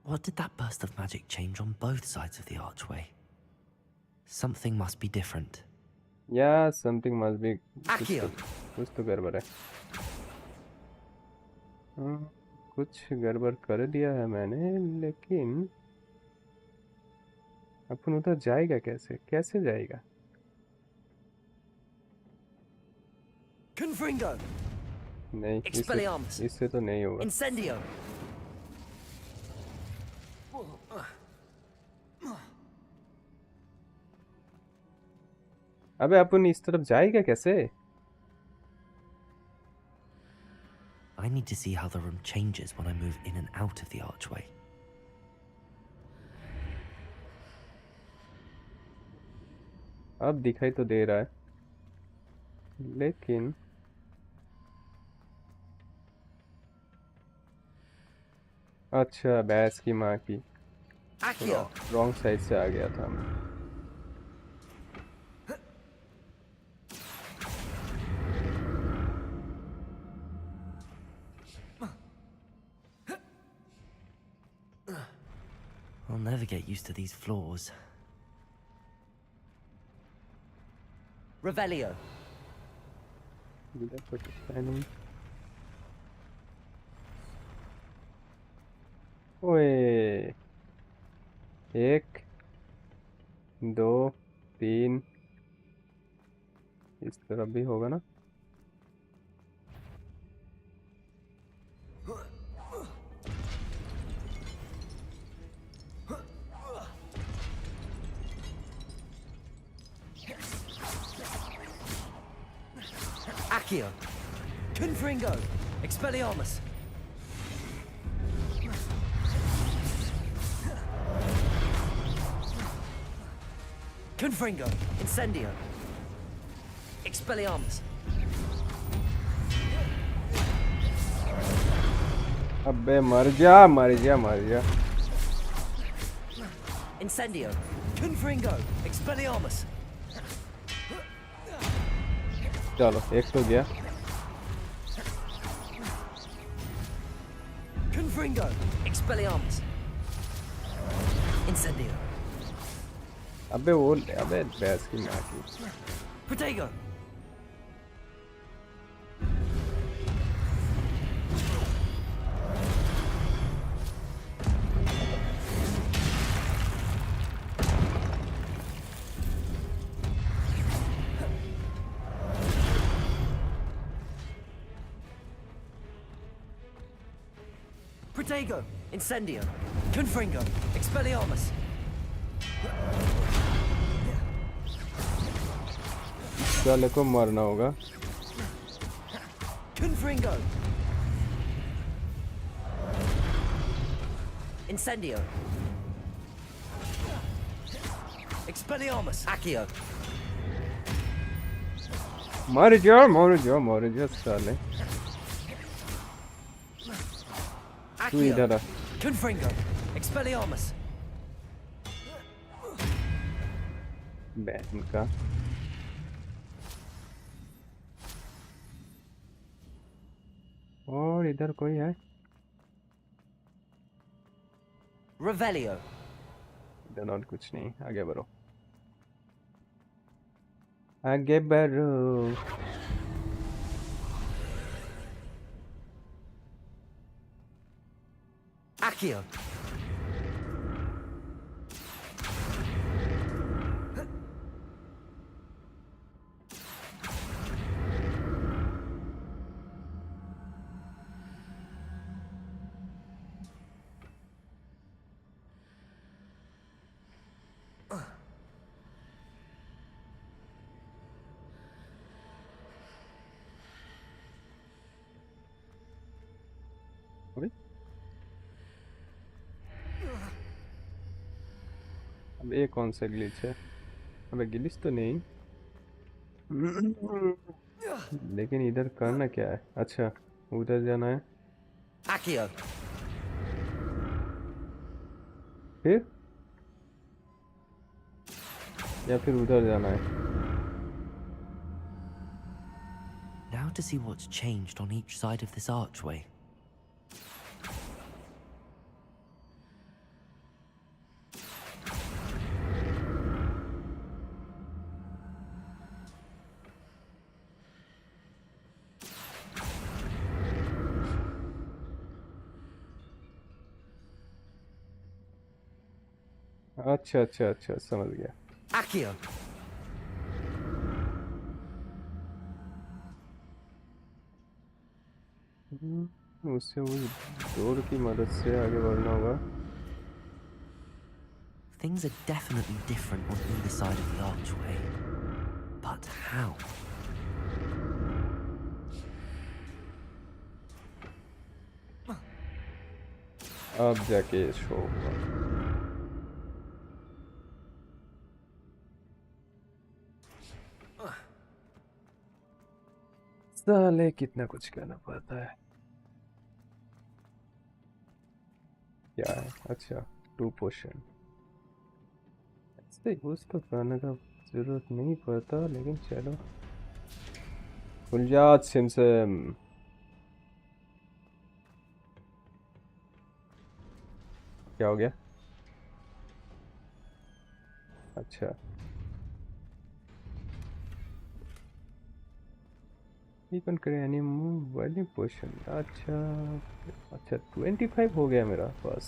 What did that burst of magic change on both sides of the archway? Something must be different. Yeah, something must be। Accio! कुछ तो गड़बड़ है। कुछ गड़बड़ कर दिया है मैंने, लेकिन अपन उधर जाएगा कैसे? कैसे जाएगा? Confringo! नहीं, Expelliarmus! इससे तो नहीं होगा। Incendio! अबे अपन इस तरफ जाएगा कैसे? I need to see how the room changes when I move in and out of the archway. अब दिखाई तो दे रहा है, लेकिन अच्छा भैंस की माँ की। Accio! रॉन्ग साइड से आ गया था मैं। I'll never get used to these floors. Revelio! इधर कुछ है नहीं। ओए एक 2 3 इस तरफ भी होगा ना। Accio, Confringo, Expelliarmus. Confringo, Incendio, Expelliarmus. अबे मर जा मर जा मर जा। Incendio, Confringo, Expelliarmus. चलो एक तो गया। Confringo, Expelliarmus. Incendio. अबे वो अबे बैस की माँ की। Protego. Protego, Incendio, Confringo, Expelliarmus. साले को मरना होगा। Confringo. Incendio. Expelliarmus. Accio. मर जा मर जा मर जा साले। तू इधर आ। Confringo. Expelliarmus. बैन का और इधर कोई है? Revelio. इधर और कुछ नहीं। आगे बढ़ो आगे बढ़ो। Accio. अब ये कौन सा ग्लिच है? अबे ग्लिच तो नहीं। लेकिन इधर करना क्या है? अच्छा उधर जाना है। Accio. फिर या फिर उधर जाना है? Now to see what's changed on each side of this archway. अच्छा अच्छा अच्छा समझ गया। Accio. उससे उस डोर की मदद से आगे बढ़ना होगा। Things are definitely different on either side of the archway. But how? अब जाके शो होगा। साले कितना कुछ करना पड़ता है। क्या है? अच्छा 2 पोशन। ऐसे यूज तो करने का जरूरत नहीं पड़ता लेकिन चलो। खुल जा सिमसिम। क्या हो गया? अच्छा you can create any move value potion। अच्छा अच्छा 25 हो गया मेरा बस।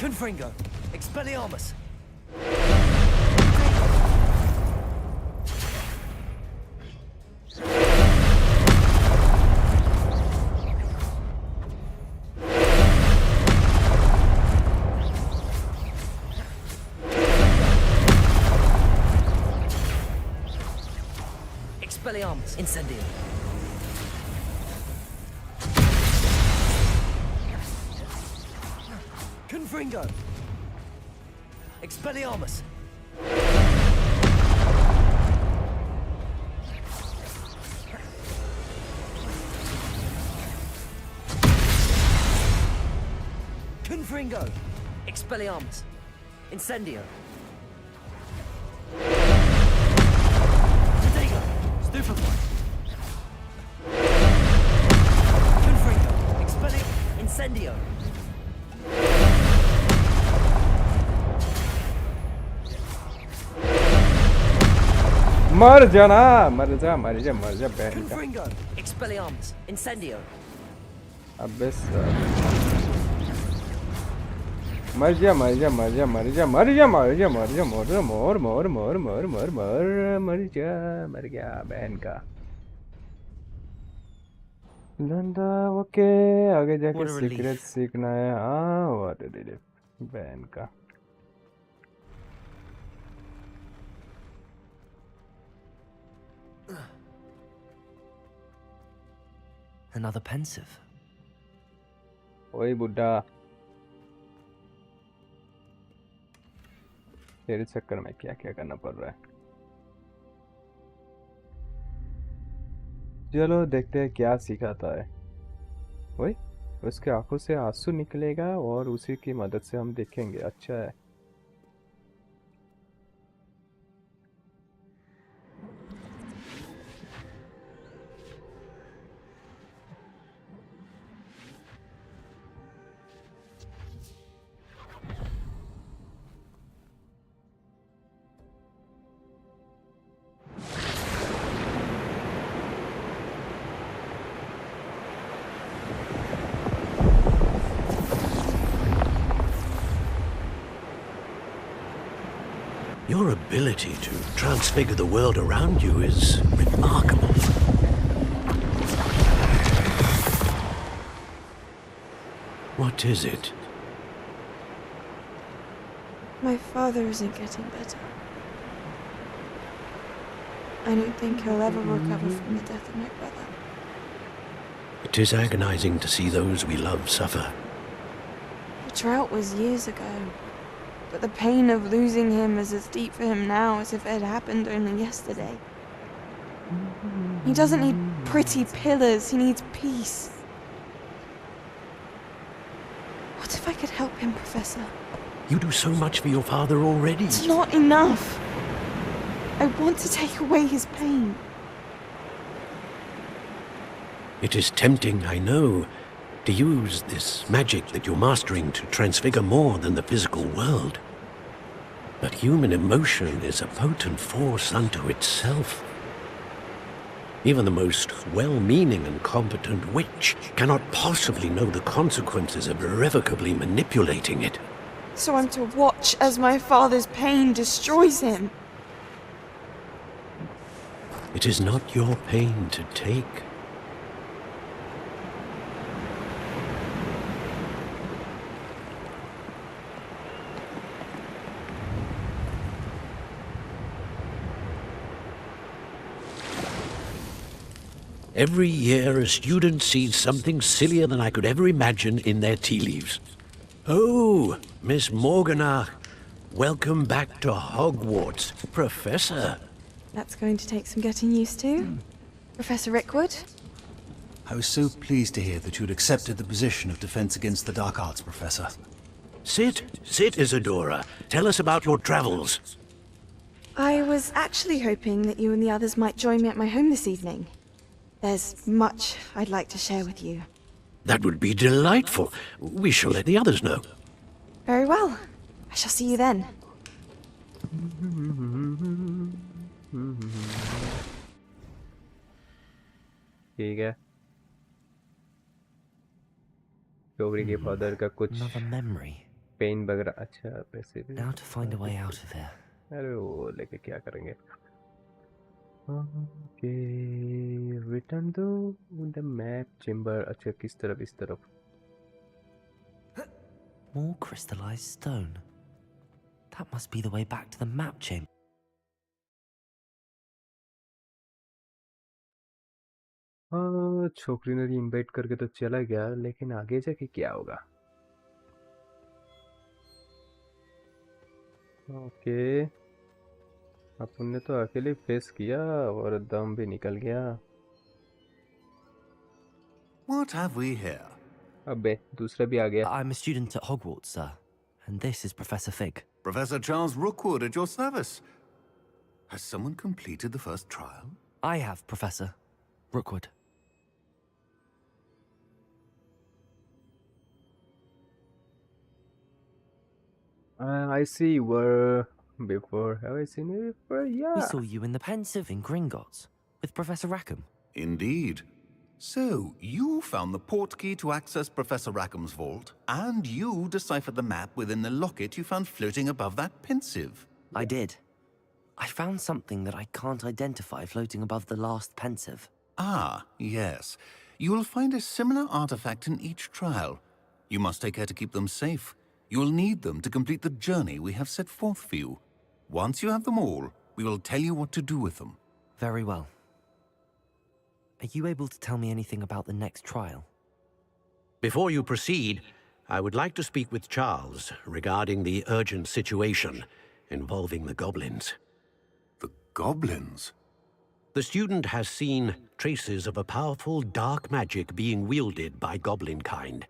Confringo! Expelliarmus! Expelliarmus! Incendio! Confringo! Expelliarmus! Confringo! Expelliarmus! Incendio! Protego! Stupefy! Confringo! Expelliarmus! Incendio! मर जाना, मर जा मर जा मर जा बहन का। Confringo! Expelliarmus! Incendio! अबे मर जा मर जा मर जा मर जा मर जा मर जा मर जा मोर मोर मोर मोर मोर मोर मोर मर जा मर गया बहन का। लंदा ओके आगे जाके सीक्रेट सीखना है। हाँ और बहन का। Another pensive. ओए बुड्ढा, तेरे चक्कर में क्या क्या करना पड़ रहा है। चलो देखते हैं क्या सिखाता है। ओए उसके आंखों से आंसू निकलेगा और उसी की मदद से हम देखेंगे। अच्छा है। Your ability to transfigure the world around you is remarkable. What is it? My father isn't getting better. I don't think he'll ever recover from the death of my brother. It is agonizing to see those we love suffer. The drought was years ago, but the pain of losing him is as deep for him now as if it had happened only yesterday. He doesn't need pretty pillars, he needs peace. What if I could help him, Professor? You do so much for your father already. It's not enough. I want to take away his pain. It is tempting, I know, to use this magic that you're mastering to transfigure more than the physical world. But human emotion is a potent force unto itself. Even the most well-meaning and competent witch cannot possibly know the consequences of irrevocably manipulating it. So I'm to watch as my father's pain destroys him. It is not your pain to take. Every year, a student sees something sillier than I could ever imagine in their tea leaves. Oh, Miss Morganach, welcome back to Hogwarts, Professor. That's going to take some getting used to. Professor Rickwood? I was so pleased to hear that you'd accepted the position of Defense Against the Dark Arts, Professor. Sit, Isadora. Tell us about your travels. I was actually hoping that you and the others might join me at my home this evening. There's much I'd like to share with you. That would be delightful. We shall let the others know. Very well. I shall see you then. ठीक है। चोरी के father का कुछ Another memory. Pen वगैरह। अच्छा पैसे भी। Now to find a way out of here. अरे वो लेके क्या करेंगे? ओके, रिटर्न दो द मैप चेम्बर। अच्छा किस तरफ? इस तरफ। More crystallized stone. That must be the way back to the map chamber. हाँ, छोकरी ने इनवाइट करके तो चला गया, लेकिन आगे जाके क्या होगा? ओके, अपन ने तो अकेले फेस किया और दम भी निकल गया। What have we here? अबे दूसरा भी आ गया। I'm a student at Hogwarts, sir, and this is Professor Fig. Professor Charles Rookwood at your service. Has someone completed the first trial? I have, Professor Rookwood. I see you were before. Have I seen you before? Yeah. We saw you in the Pensive in Gringotts with Professor Rackham. Indeed. So, you found the portkey to access Professor Rackham's vault, and you deciphered the map within the locket you found floating above that Pensive. I did. I found something that I can't identify floating above the last Pensive. Ah, yes. You will find a similar artifact in each trial. You must take care to keep them safe. You will need them to complete the journey we have set forth for you. Once you have them all, we will tell you what to do with them. Very well. Are you able to tell me anything about the next trial? Before you proceed, I would like to speak with Charles regarding the urgent situation involving the goblins. The goblins? The student has seen traces of a powerful dark magic being wielded by goblin kind.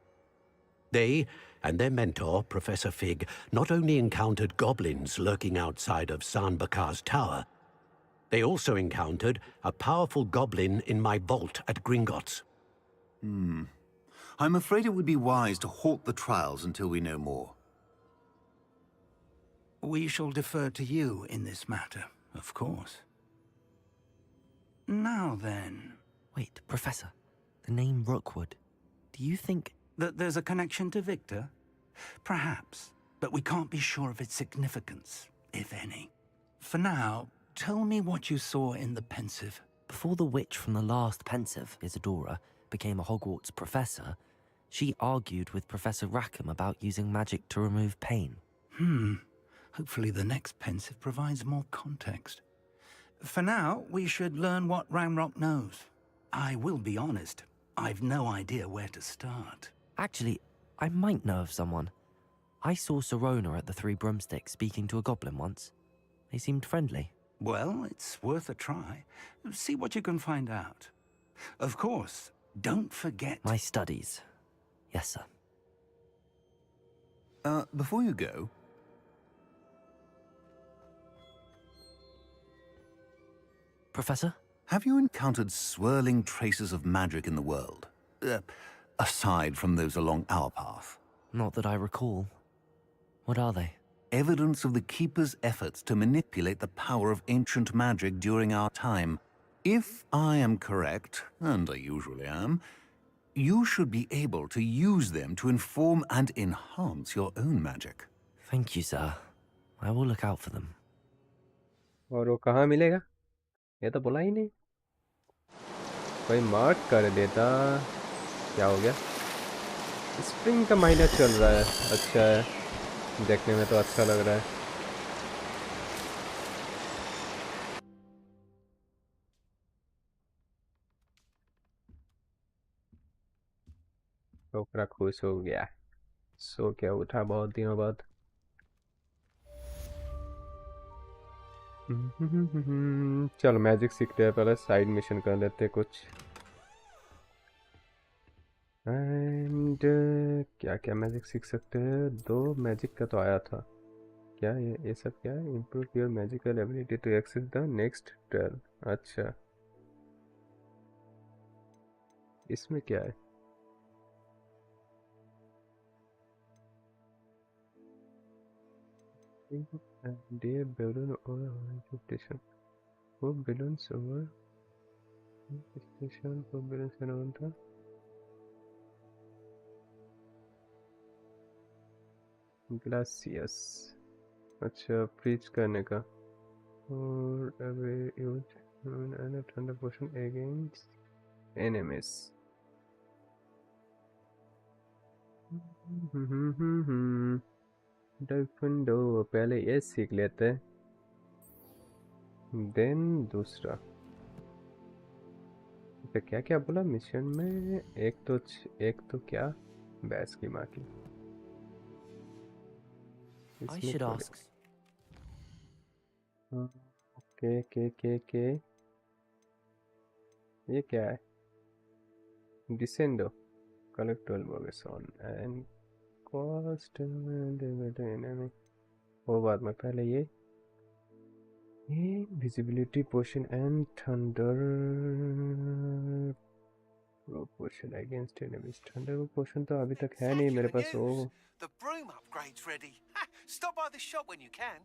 They and their mentor, Professor Fig, not only encountered goblins lurking outside of Sanbakar's tower, they also encountered a powerful goblin in my vault at Gringotts. I'm afraid it would be wise to halt the trials until we know more. We shall defer to you in this matter, of course. Now then... Wait, Professor. The name Rookwood. Do you think... that there's a connection to Victor? Perhaps, but we can't be sure of its significance, if any. For now, tell me what you saw in the Pensive. Before the witch from the last Pensive, Isadora, became a Hogwarts professor, she argued with Professor Rackham about using magic to remove pain. Hopefully the next Pensive provides more context. For now, we should learn what Ranrock knows. I will be honest, I've no idea where to start. Actually, I might know of someone. I saw Serona at the Three Broomsticks speaking to a goblin once. They seemed friendly. Well, it's worth a try. See what you can find out. Of course, don't forget... My studies. Yes, sir. Before you go... Professor? Have you encountered swirling traces of magic in the world? Aside from those along our path? Not that I recall. What are they? Evidence of the Keeper's efforts to manipulate the power of ancient magic during our time. If I am correct, and I usually am, you should be able to use them to inform and enhance your own magic. Thank you, sir. I will look out for them. और वो कहाँ मिलेगा? ये तो बोला ही नहीं। कोई mark कर देता। क्या हो गया? स्प्रिंग का महीना चल रहा है। अच्छा है, देखने में तो अच्छा लग रहा है। छोकरा खुश हो गया। सो क्या उठा बहुत दिनों बाद। चलो मैजिक सीखते हैं, पहले साइड मिशन कर लेते हैं कुछ। एंड क्या क्या मैजिक सीख सकते हैं? 2 मैजिक का तो आया था। क्या ये सब क्या है? Improve your magical ability to access the next trail. अच्छा, इसमें क्या है? Dear balloon over station. Four balloons over station. 4 balloons around the ग्लासियस, अच्छा फ्रीज करने का। और अभी यूज ठंडा पोशन अगेंस्ट एनिमीज। डो पहले ये सीख लेते हैं, देन दूसरा। तो क्या क्या बोला मिशन में? एक तो क्या बैस की माँ की। I इसमें should थोड़े ask. के ये क्या है? डिसेंडो collect 12 box on and cost enemy. वो बाद में, पहले ये visibility potion and thunder potion against enemies. Thunder potion तो अभी तक है नहीं मेरे पास। ओ The broom upgrade's ready. Ha! Stop by the shop when you can.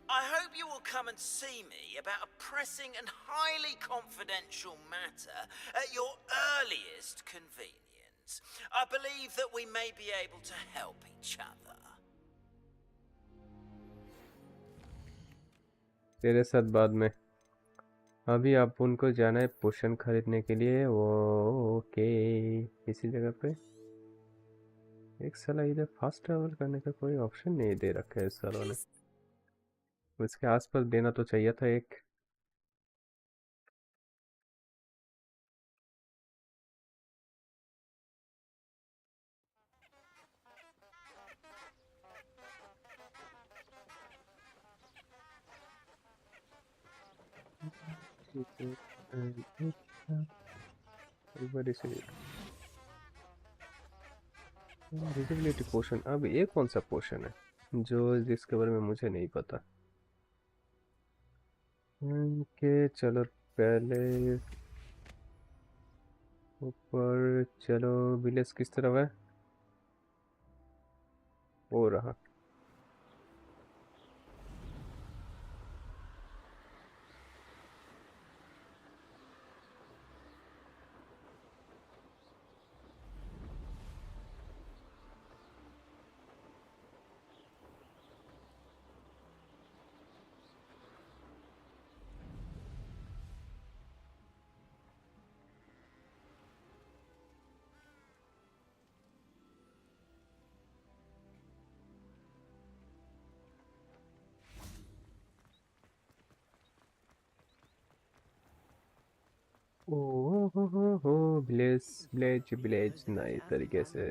I hope you will come and see me about a pressing and highly confidential matter at your earliest convenience. I believe that we may be able to help each other. तेरे साथ बाद में। अभी आप उनको जाना है पोशन खरीदने के लिए। ओके, इसी जगह पे एक साला इधर फास्ट ट्रैवल करने का कोई ऑप्शन नहीं दे रखा है इस सालों ने। इसके आसपास देना तो चाहिए था एक। विजिबिलिटी पोशन। अब ये कौन सा पोशन है जो जिसके बारे में मुझे नहीं पता? ओके चलो, पहले ऊपर चलो। विलेज किस तरफ है? वो रहा। ओ विलेज विलेज विलेज नए तरीके से।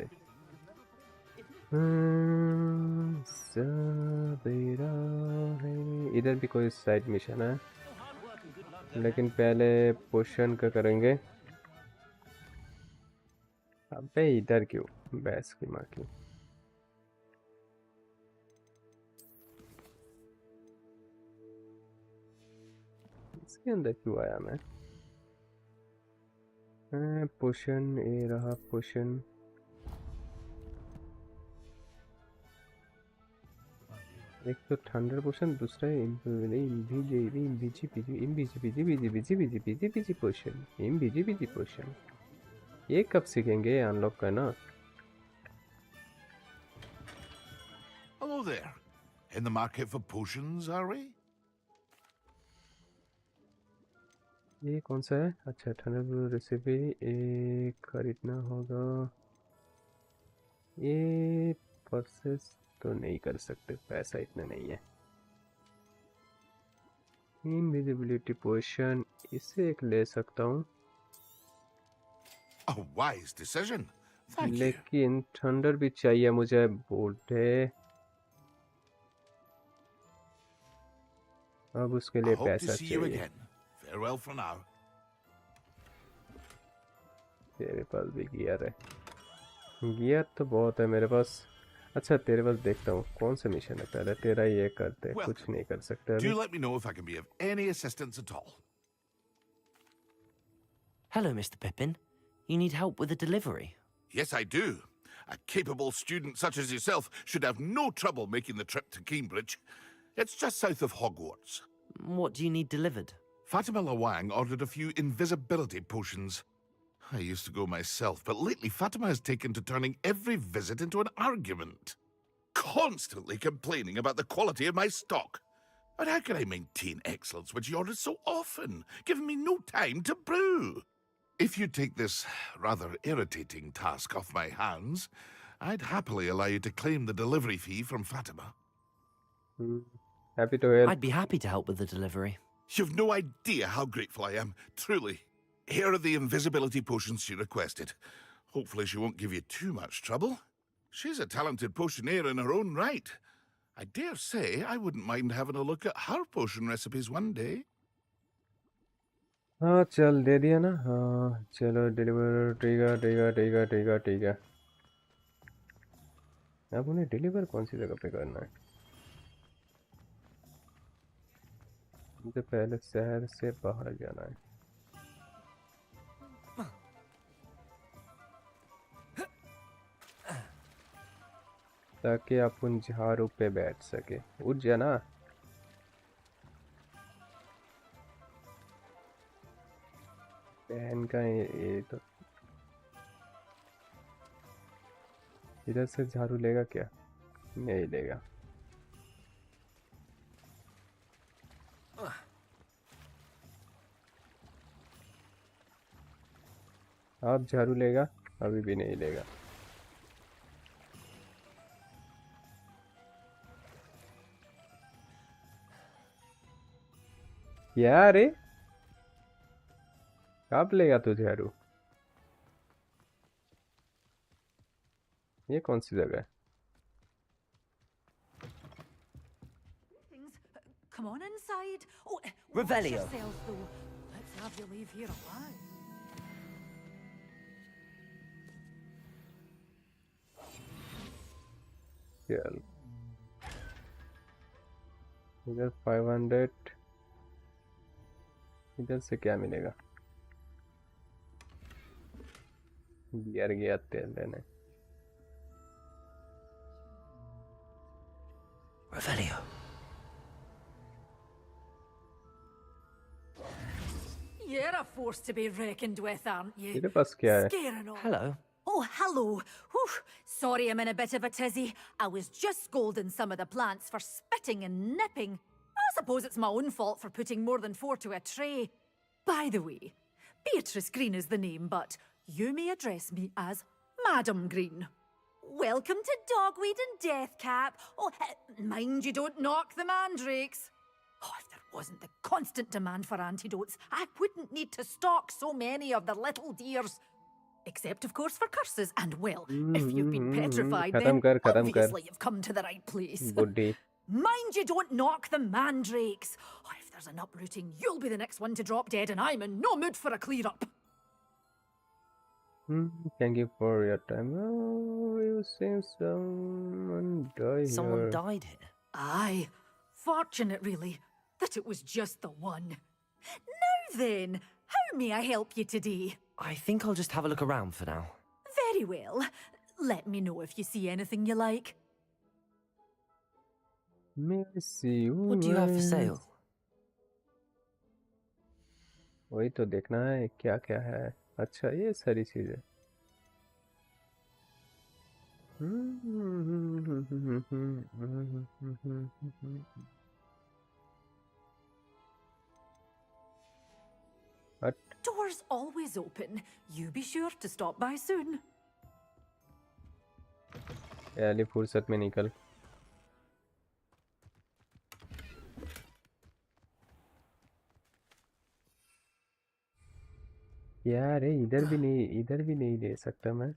सवेरा है। इधर भी कोई साइड मिशन है, लेकिन पहले पोशन का करेंगे। अबे इधर क्यों? बैस की माँ की। इसके अंदर क्यों आया मैं? पोशन, ये रहा पोशन। एक तो थंडर पोशन, दूसरा है इनविजिबिलिटी पोशन। इनविजिबिलिटी पोशन ये कब सीखेंगे अनलॉक करना? Hello there. In the market for potions, are we? ये कौन सा है? अच्छा, थंडर रेसिपी एक खरीदना होगा। ये परचेस तो नहीं कर सकते, पैसा इतना नहीं है। इनविजिबिलिटी पोशन इसे एक ले सकता हूँ, A wise decision. Thank you. लेकिन थंडर भी चाहिए मुझे। बूढ़े अब उसके लिए I hope to पैसा see you चाहिए। again. Farewell for now. तेरे पास भी गियर है? गियर तो बहुत है मेरे पास। अच्छा तेरे पास देखता हूँ कौन सा मिशन है, पहले तेरा ये करते। कुछ नहीं कर सकते अभी। Do let me know if I can be of any assistance at all. Hello, Mr. Pippin. You need help with a delivery? Yes, I do. A capable student such as yourself should have no trouble making the trip to Cambridge. It's just south of Hogwarts. What do you need delivered? Fatima Lawang ordered a few invisibility potions. I used to go myself, but lately Fatima has taken to turning every visit into an argument. Constantly complaining about the quality of my stock. But how can I maintain excellence when she orders so often, giving me no time to brew? If you take this rather irritating task off my hands, I'd happily allow you to claim the delivery fee from Fatima. Happy to help. I'd be happy to help with the delivery. You've no idea how grateful I am, truly. Here are the invisibility potions she requested. Hopefully she won't give you too much trouble. She's a talented potioneer in her own right. I dare say I wouldn't mind having a look at her potion recipes one day. हाँ चल दे दिया ना हाँ चलो deliver ठीक है अब उन्हें डिलीवर कौन सी जगह पे करना है मुझे पहले शहर से बाहर जाना है ताकि अपन झाड़ू पे बैठ सके उठ जा ना बहन का ये तो इधर से झाड़ू लेगा क्या नहीं लेगा आप झाड़ू लेगा अभी भी नहीं लेगा क्या रे कब लेगा तू झाड़ू ये कौन सी जगह है Come on inside. Oh, Revelio. watch yourself, though. Let's have you leave here alive. चल इधर 500 इधर से क्या मिलेगा गिर गया तेल लेने Revelio. You're a force to be reckoned with, aren't you? तेरे पास क्या है Scaring all. Hello. Oh, hello. Whew. Sorry I'm in a bit of a tizzy. I was just scolding some of the plants for spitting and nipping. I suppose it's my own fault for putting more than 4 to a tray. By the way, Beatrice Green is the name, but you may address me as Madam Green. Welcome to Dogweed and Deathcap. Oh, mind you don't knock the mandrakes. Oh, if there wasn't the constant demand for antidotes, I wouldn't need to stock so many of the little dears. Except, of course, for curses. And, well, if you've been petrified, then obviously you've come to the right place. बुड्ढी Mind you don't knock the mandrakes. Oh, if there's an uprooting, you'll be the next one to drop dead, and I'm in no mood for a clear-up. Thank you for your time. Oh, you seen someone die here. Someone died here. Aye. Fortunate, really, that it was just the one. Now then, how may I help you today? I think I'll just have a look around for now. Very well. Let me know if you see anything you like. May I see you? What do you have for sale? वही तो देखना है क्या क्या है अच्छा ये सारी चीजें Doors always open. You be sure to stop by soon. याली फुर्सत में निकल यार इधर भी नहीं ले सकता मैं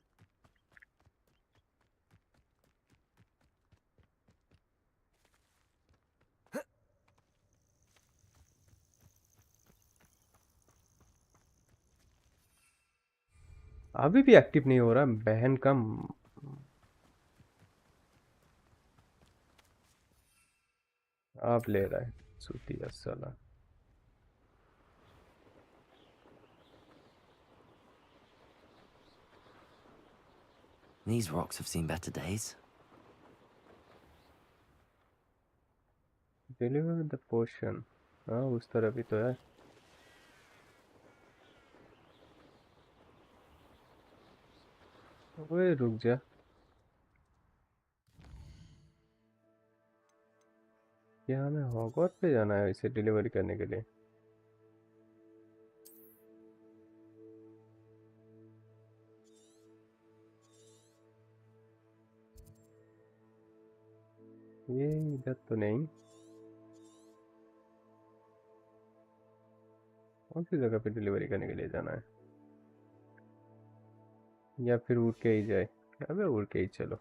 अभी भी एक्टिव नहीं हो रहा बहन का आप ले रहा है सूतिया साला These rocks have seen better days. Deliver the potion. हाँ उस तरह भी तो है ओए रुक जा। क्या हमें हॉगवर्ट्स पे जाना है इसे डिलीवरी करने के लिए? ये इधर तो नहीं। कौन सी जगह पे डिलीवरी करने के लिए जाना है? या फिर उड़ के ही जाए? अबे उड़ के ही चलो।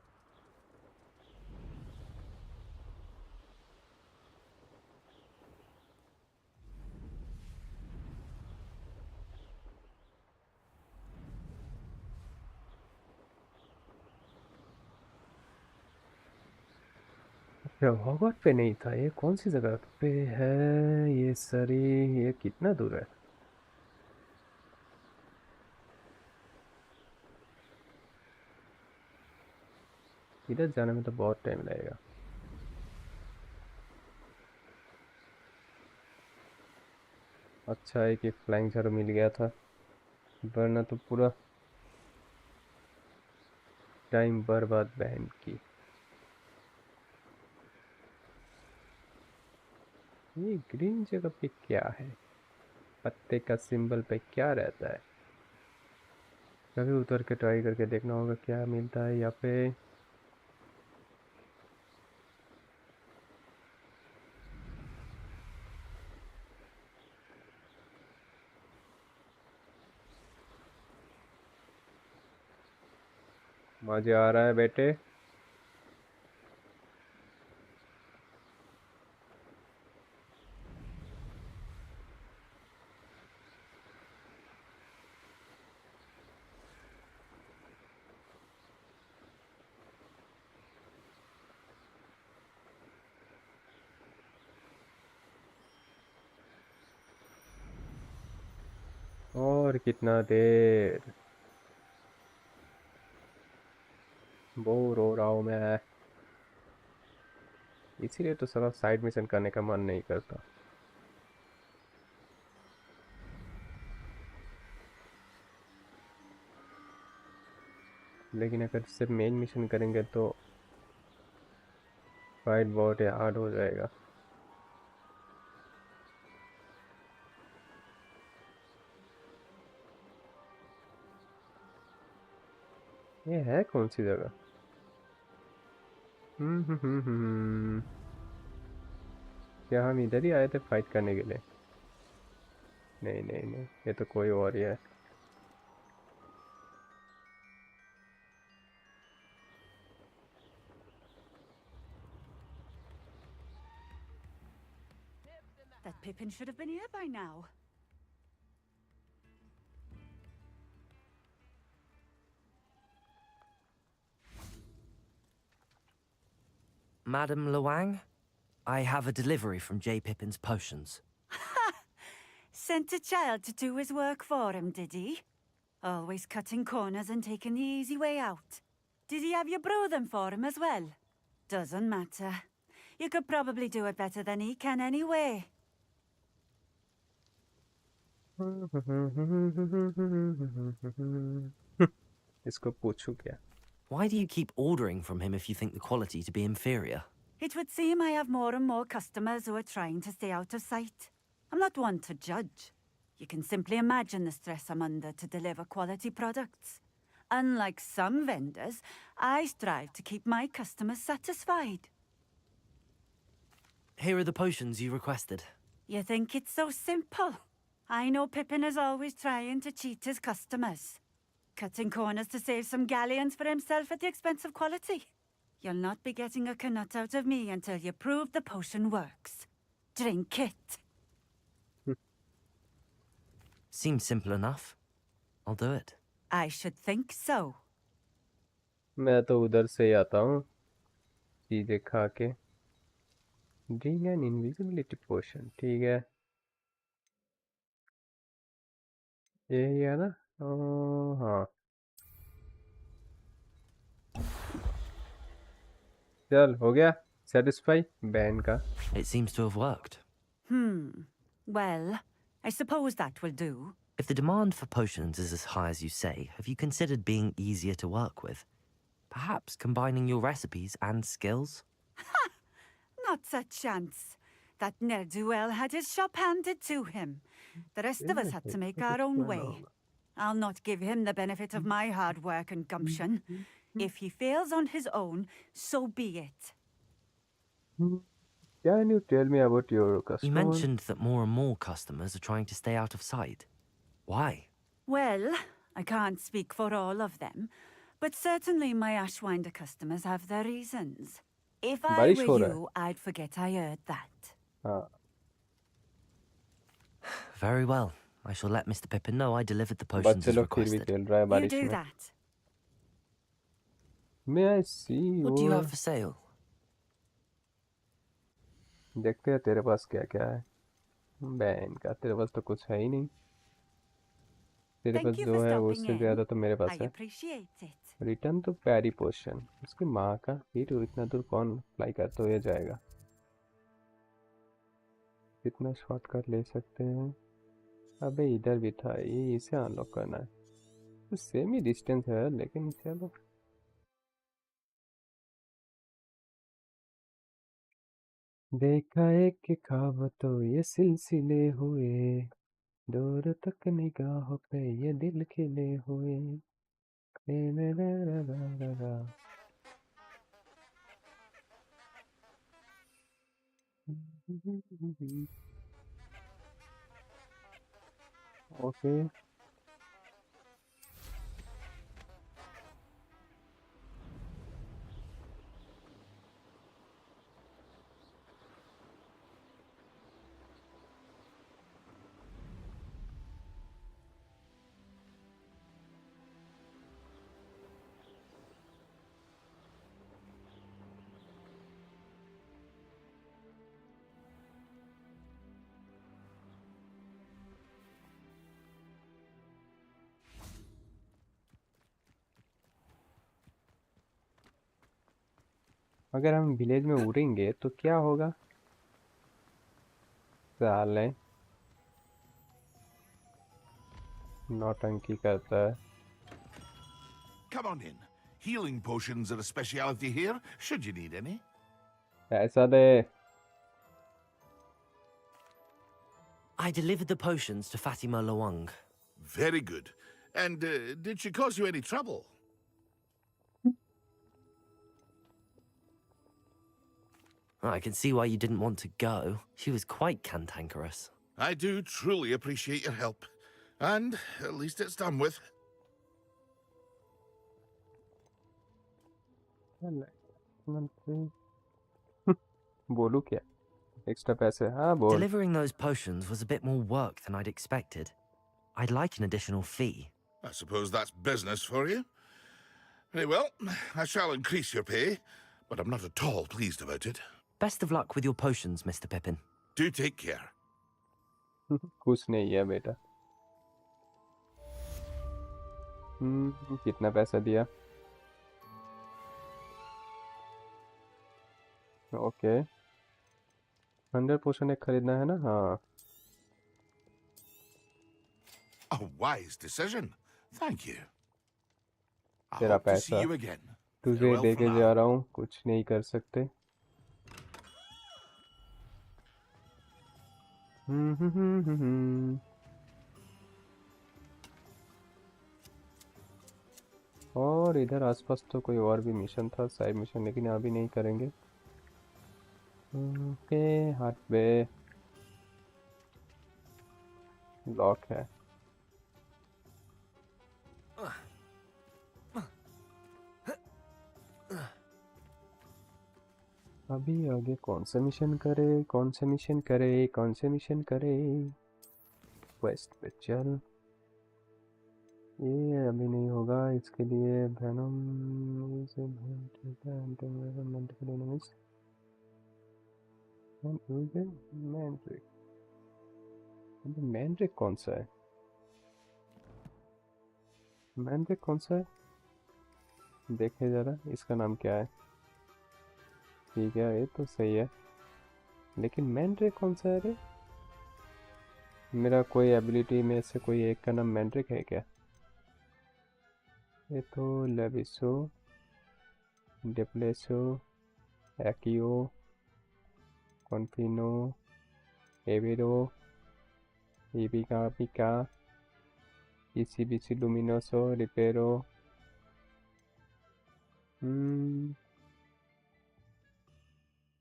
अच्छा हॉगवर्ट्स पे नहीं था, ये कौन सी जगह पे है? ये सारी, ये कितना दूर है? इधर जाने में तो बहुत टाइम लगेगा। अच्छा है कि फ्लाइंग झाड़ू मिल गया था, वरना तो पूरा टाइम बर्बाद बहन की। ये ग्रीन जगह पे क्या है? पत्ते का सिंबल पे क्या रहता है? कभी उतर के ट्राई करके देखना होगा क्या मिलता है यहाँ पे। मजा आ रहा है बेटे? और कितना देर? बोर हो रहा हूँ मैं, इसीलिए तो सारा साइड मिशन करने का मन नहीं करता। लेकिन अगर सिर्फ मेन मिशन करेंगे तो फाइट बहुत हार्ड हो जाएगा। ये है कौन सी जगह? हम्म। क्या हम इधर ही आए थे फाइट करने के लिए? नहीं नहीं नहीं, ये तो कोई और ही है। That Pippin should have been here by now. Madam Luang, I have a delivery from J. Pippin's potions. Sent a child to do his work for him, did he? Always cutting corners and taking the easy way out. Did he have you brew them for him as well? Doesn't matter. You could probably do it better than he can anyway. इसको पूछूं क्या? Why do you keep ordering from him if you think the quality to be inferior? It would seem I have more and more customers who are trying to stay out of sight. I'm not one to judge. You can simply imagine the stress I'm under to deliver quality products. Unlike some vendors, I strive to keep my customers satisfied. Here are the potions you requested. You think it's so simple? I know Pippin is always trying to cheat his customers. Cutting corners to save some galleons for himself at the expense of quality. You'll not be getting a canut out of me until you prove the potion works. Drink it. Seems simple enough. I'll do it. I should think so. मैं तो उधर से ही आता हूँ चीजें खा के। Drink N invisibility पोशन, ठीक है। यही है ना? हाँ चल हो गया सेटिस्फाई बैन का। It seems to have worked. Well, I suppose that will do. If the demand for potions is as high as you say, have you considered being easier to work with? Perhaps combining your recipes and skills? Not a chance. That ne'er-do-well had his shop handed to him. The rest of us had to make our own way. I'll not give him the benefit of my hard work and gumption. If he fails on his own, so be it. Can you tell me about your customer? You mentioned that more and more customers are trying to stay out of sight. Why? Well, I can't speak for all of them, but certainly my Ashwinder customers have their reasons. If I were you, I'd forget I heard that. Very well. I shall let Mr. Pippin know I delivered the potions as requested. You do that. May I see What do you have for sale? देखते हैं तेरे पास क्या क्या है। Ban का तेरे पास तो कुछ है ही नहीं। तेरे पास जो है वो उससे ज़्यादा तो मेरे पास है। रिटर्न तो पैरी पोशन, उसकी माँ का फिर इतना दूर कौन फ्लाई करते हुए जाएगा। कितना शॉर्टकट ले सकते हैं? अबे इधर भी था, ये इसे अनलॉक करना है। तो सेम ही डिस्टेंस है लेकिन चलो। देखा एक ख्वाब तो ये सिलसिले हुए, दूर तक निगाहों पे ये दिल खिले हुए। ओके अगर हम विलेज में उड़ेंगे तो क्या होगा? साले नौटंकी करता है। Come on in. Healing potions are a speciality here, should you need any. ऐसा दे। I delivered the potions to Fatima Lawang. Very good. And did she cause you any trouble? I can see why you didn't want to go. She was quite cantankerous. I do truly appreciate your help. And at least it's done with. बोलू क्या? Extra पैसे? हाँ बोल। Delivering those potions was a bit more work than I'd expected. I'd like an additional fee. I suppose that's business for you. Very well, I shall increase your pay, but I'm not at all pleased about it. Best of luck with your potions, Mr. Pippin. Do take care. कुछ नहीं है बेटा। कितना पैसा दिया? Okay 100 पोशन एक खरीदना है ना? हाँ। A wise decision. Thank you. I तेरा hope to see पैसा you again. तुझे Farewell दे for के now. जा रहा हूँ, कुछ नहीं कर सकते। और इधर आसपास तो कोई और भी मिशन था, साइड मिशन, लेकिन अभी नहीं करेंगे। ओके हाथ पे लॉक है। अभी आगे कौन सा मिशन करे, कौन सा मिशन करे, कौन सा मिशन करे? क्वेस्ट पे चल। ये अभी नहीं होगा, इसके लिए वेनम मैंड्रिक। मैंड्रिक कौन सा है? मैंड्रिक कौन सा है? देखे जरा इसका नाम क्या है। ठीक है ये तो सही है, लेकिन मैंड्रिक कौन सा है रे? मेरा कोई एबिलिटी में से कोई एक का नाम मैंड्रिक है क्या? ये तो लेविसो, डिप्लेसो, एक्ियो, कॉन्फिनो, एविरो, इबिका, इसीबीसी, लुमिनोसो, रिपेरो।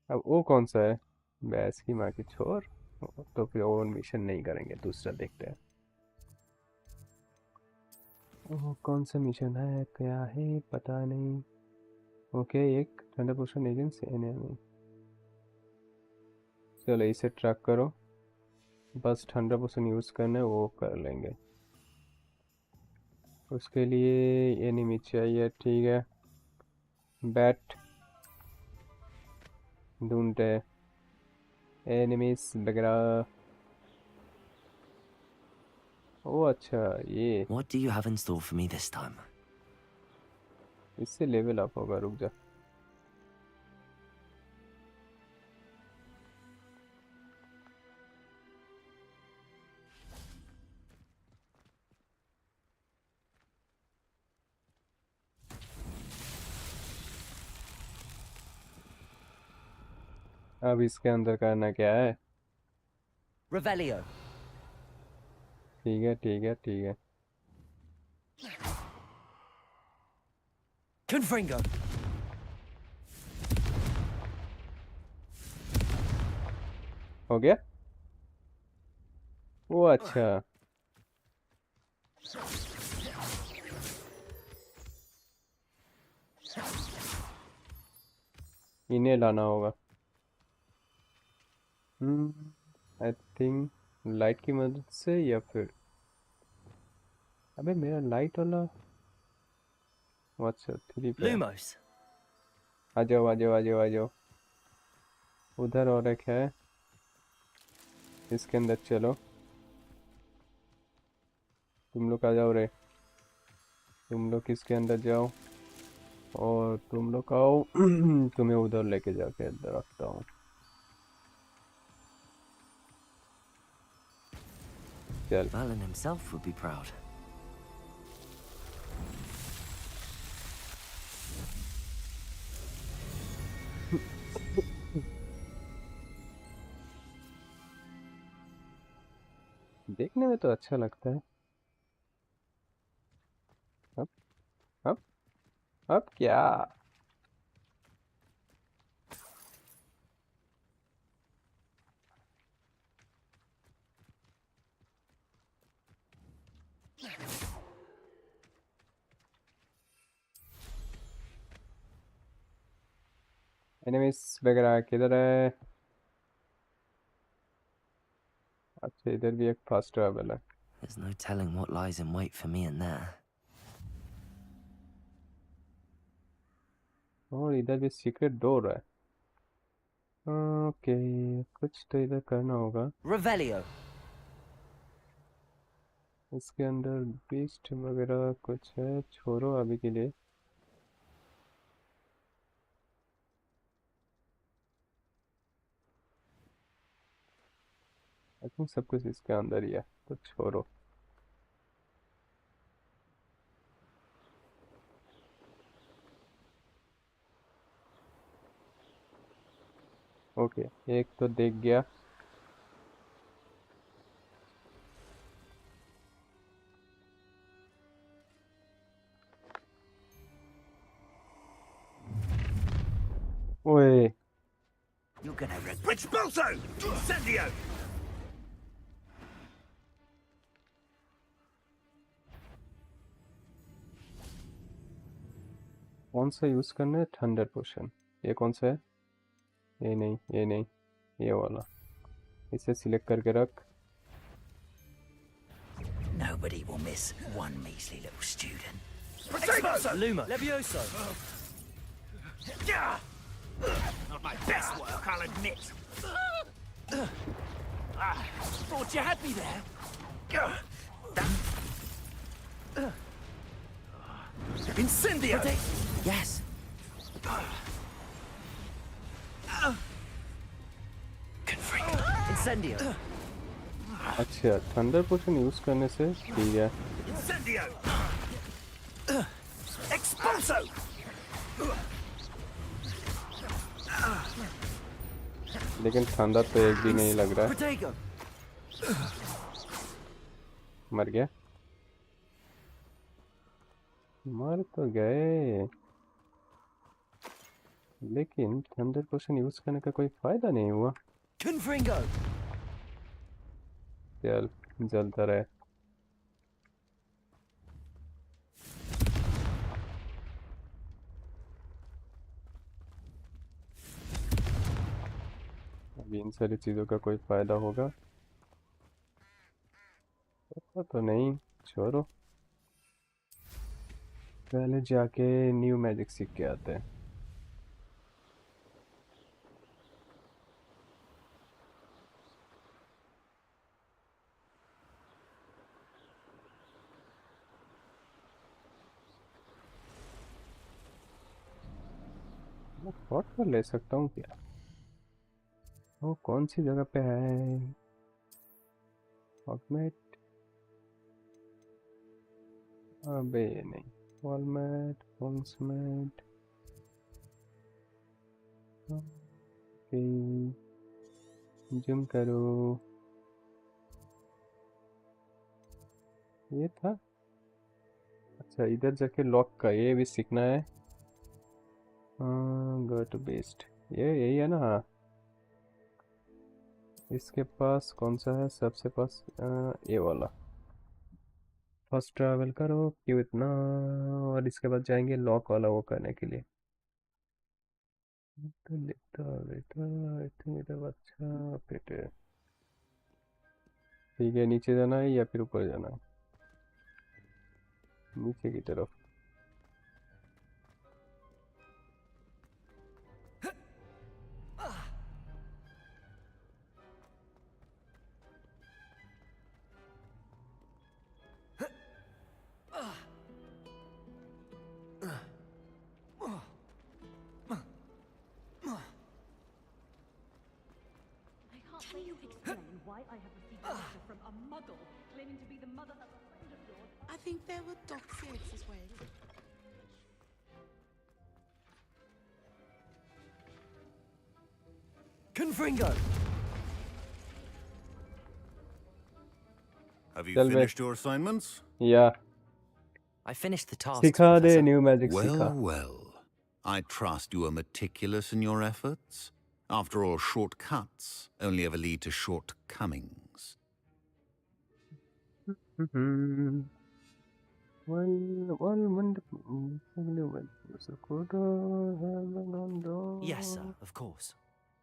अब वो कौन सा है? बैस की माँ की छोर। तो फिर और मिशन नहीं करेंगे, दूसरा देखते हैं। ओह, कौन सा मिशन है, क्या है पता नहीं। ओके, एक 100% एजेंट्स एनिमी। चलो इसे ट्रैक करो, बस 100% यूज़ करना है, वो कर लेंगे। उसके लिए एनिमी चाहिए, ठीक है। बैट ढूंढते एनिमीज वगैरह। ओ अच्छा, ये What do you have in store for me this time? इससे लेवल अप होगा, रुक जा। अब इसके अंदर करना क्या है? Revelio. ठीक है ठीक है ठीक है। Confringo. हो गया? वो अच्छा, इन्हें लाना होगा। आई थिंक लाइट की मदद से, या फिर अबे मेरा लाइट वाला। अच्छा 3 पे। Lumos. आ जाओ आ जाओ आ जाओ आ जाओ। उधर और एक है, इसके अंदर चलो। तुम लोग आ जाओ रे, तुम लोग किसके अंदर जाओ, और तुम लोग आओ। तुम्हें उधर लेके जाके अंदर रखता हूँ। चल। Merlin himself would be proud. देखने में तो अच्छा लगता है। अब अब अब क्या? एनिमीज वगैरह किधर है? अच्छा, इधर भी एक फास्ट ट्रैवल है। There's no telling what lies in wait for me in there. और इधर भी सीक्रेट डोर है। ओके, कुछ तो इधर करना होगा। Revelio. इसके अंदर बीस्ट वगैरह कुछ है, छोड़ो अभी के लिए। आई थिंक सब कुछ इसके अंदर ही है, तो छोड़ो। ओके, एक तो देख गया। ओए, You're gonna regret. Expulso! Incendio! कौन सा यूज करना है? थंडर पोशन। ये कौन सा है? ये नहीं, ये नहीं, ये वाला। इसे सिलेक्ट करके रख। Nobody will miss one measly little student. Expulso! Luma. Levioso. Not my best work, I'll admit. Thought you had me there. Incendio! Yes. Confringo. Incendio. अच्छा, थंडर पोशन यूज करने से ठीक है। लेकिन थंडर तो एक भी नहीं लग रहा है। मर गया, मर तो गए, लेकिन थंडर पोशन यूज करने का कोई फायदा नहीं हुआ। चल जलता रहे। अभी इन सारी चीज़ों का कोई फायदा होगा पता तो नहीं, छोड़ो, पहले जाके न्यू मैजिक सीख के आते हैं। मैं थॉट पर ले सकता हूँ क्या? वो कौन सी जगह पे है? हॉगमेड, अबे ये नहीं, वॉलमेट, होग्समेड, ओके, जिम करो, ये था। अच्छा, इधर जाके लॉक का ये भी सीखना है। गो टू बेस्ट, ये यही है ना? हाँ, इसके पास कौन सा है सबसे पास? ये वाला। फर्स्ट ट्रैवल करो क्यों इतना, और इसके बाद जाएंगे लॉक वाला वो करने के लिए। तो लिखता बेटा इतनी तो अच्छा बेटे। ठीक है, नीचे जाना है या फिर ऊपर जाना है? नीचे की तरफ। Can you explain why I have received a letter from a muggle claiming to be the mother of a friend of yours? I think there were doxiates as well. Confringo! Have you Tell me. finished your assignments? Yeah. I finished the task. सिखा they knew magic Well, सिखा। well. I trust you are meticulous in your efforts. After all, shortcuts only ever lead to shortcomings. Yes, sir, of course.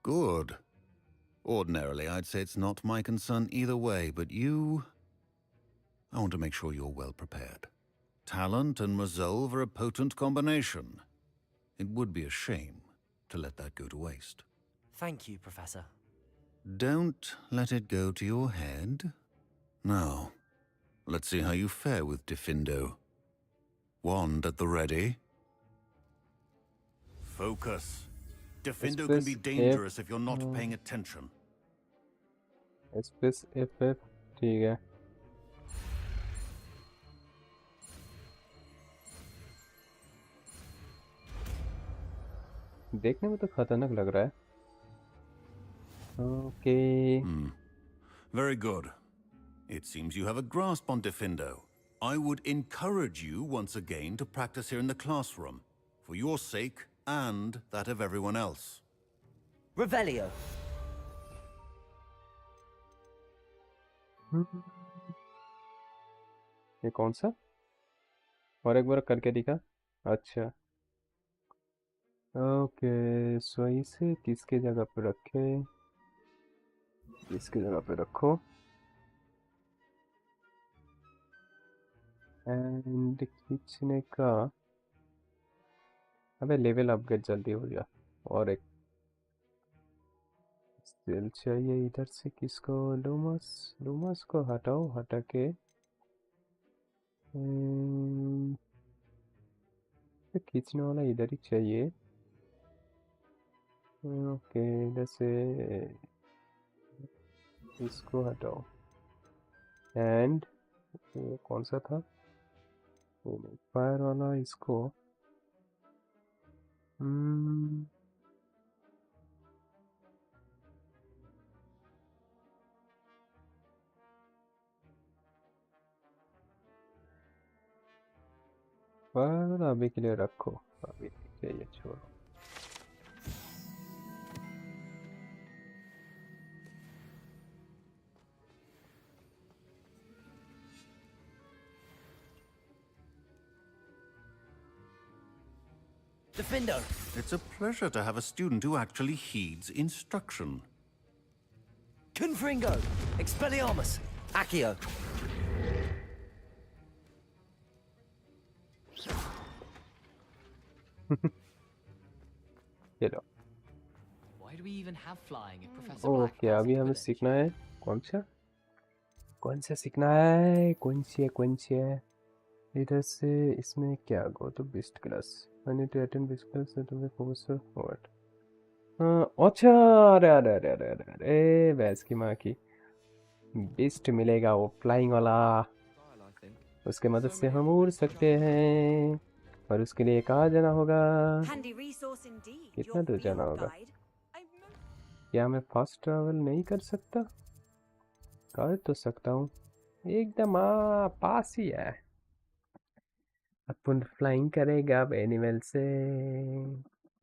Good. Ordinarily, I'd say it's not my concern either way, but you... I want to make sure you're well prepared. Talent and resolve are a potent combination. It would be a shame to let that go to waste. Thank you, Professor. Don't let it go to your head. Now, let's see how you fare with Diffindo. Wand at the ready. Focus. Diffindo can be dangerous if you're not paying attention. Space FF, ठीक है। देखने में तो खतरनाक लग रहा है। Okay. Very good. It seems you have a grasp on Diffindo. I would encourage you once again to practice here in the classroom, for your sake and that of everyone else. Revelio. ये कौन सा? और एक बार करके दिखा। अच्छा, okay, सो इसे किसके जगह पे रखे? इसकी जगह पे रखो। एंड खींचने का, अबे लेवल अपग्रेड जल्दी हो गया। और एक स्किल चाहिए इधर से, किसको? लूमस, लूमस को हटाओ, हटा के खींचने वाला इधर ही चाहिए। ओके, इधर से इसको हटाओ। एंड वो कौन सा था, वो फायर वाला, इसको पर अभी के लिए रखो, अभी के लिए छोड़ो। Defendo! It's a pleasure to have a student who actually heeds instruction. Confringo! Expelliarmus! Accio! चलो Why do we even have flying if Professor Black okay, has अभी it हमें village? सीखना है कौन सा सीखना है, कौन सी है इधर से। इसमें क्या गो तो best class, I need to attend best class तो मैं प्रोफेसर व्हाट। अच्छा, अरे अरे अरे अरे अरे अरे भैंस की माँ की, बेस्ट मिलेगा वो फ्लाइंग वाला, उसके मदद से हम उड़ सकते हैं, और उसके लिए कहाँ जाना होगा, कितना दूर जाना होगा। क्या मैं फास्ट ट्रैवल नहीं कर सकता? कर तो सकता हूँ, एकदम पास ही है। अपन फ्लाइंग करेगा अब एनिमल से,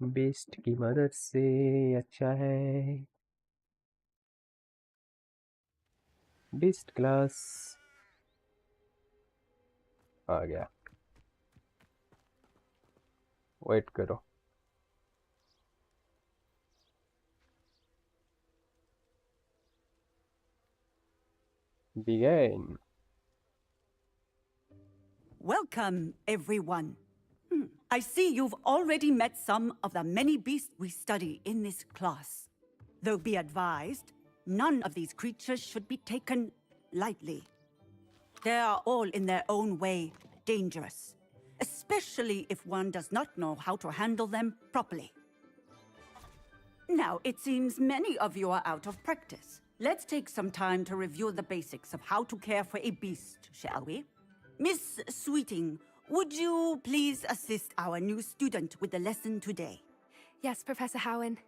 बेस्ट की मदद से, अच्छा है। बेस्ट क्लास आ गया, वेट करो। Begin. Welcome, everyone. I see you've already met some of the many beasts we study in this class. Though be advised, none of these creatures should be taken lightly. They are all in their own way dangerous, especially if one does not know how to handle them properly. Now, it seems many of you are out of practice. Let's take some time to review the basics of how to care for a beast, shall we? Miss Sweeting, would you please assist our new student with the lesson today? Yes, Professor Howen.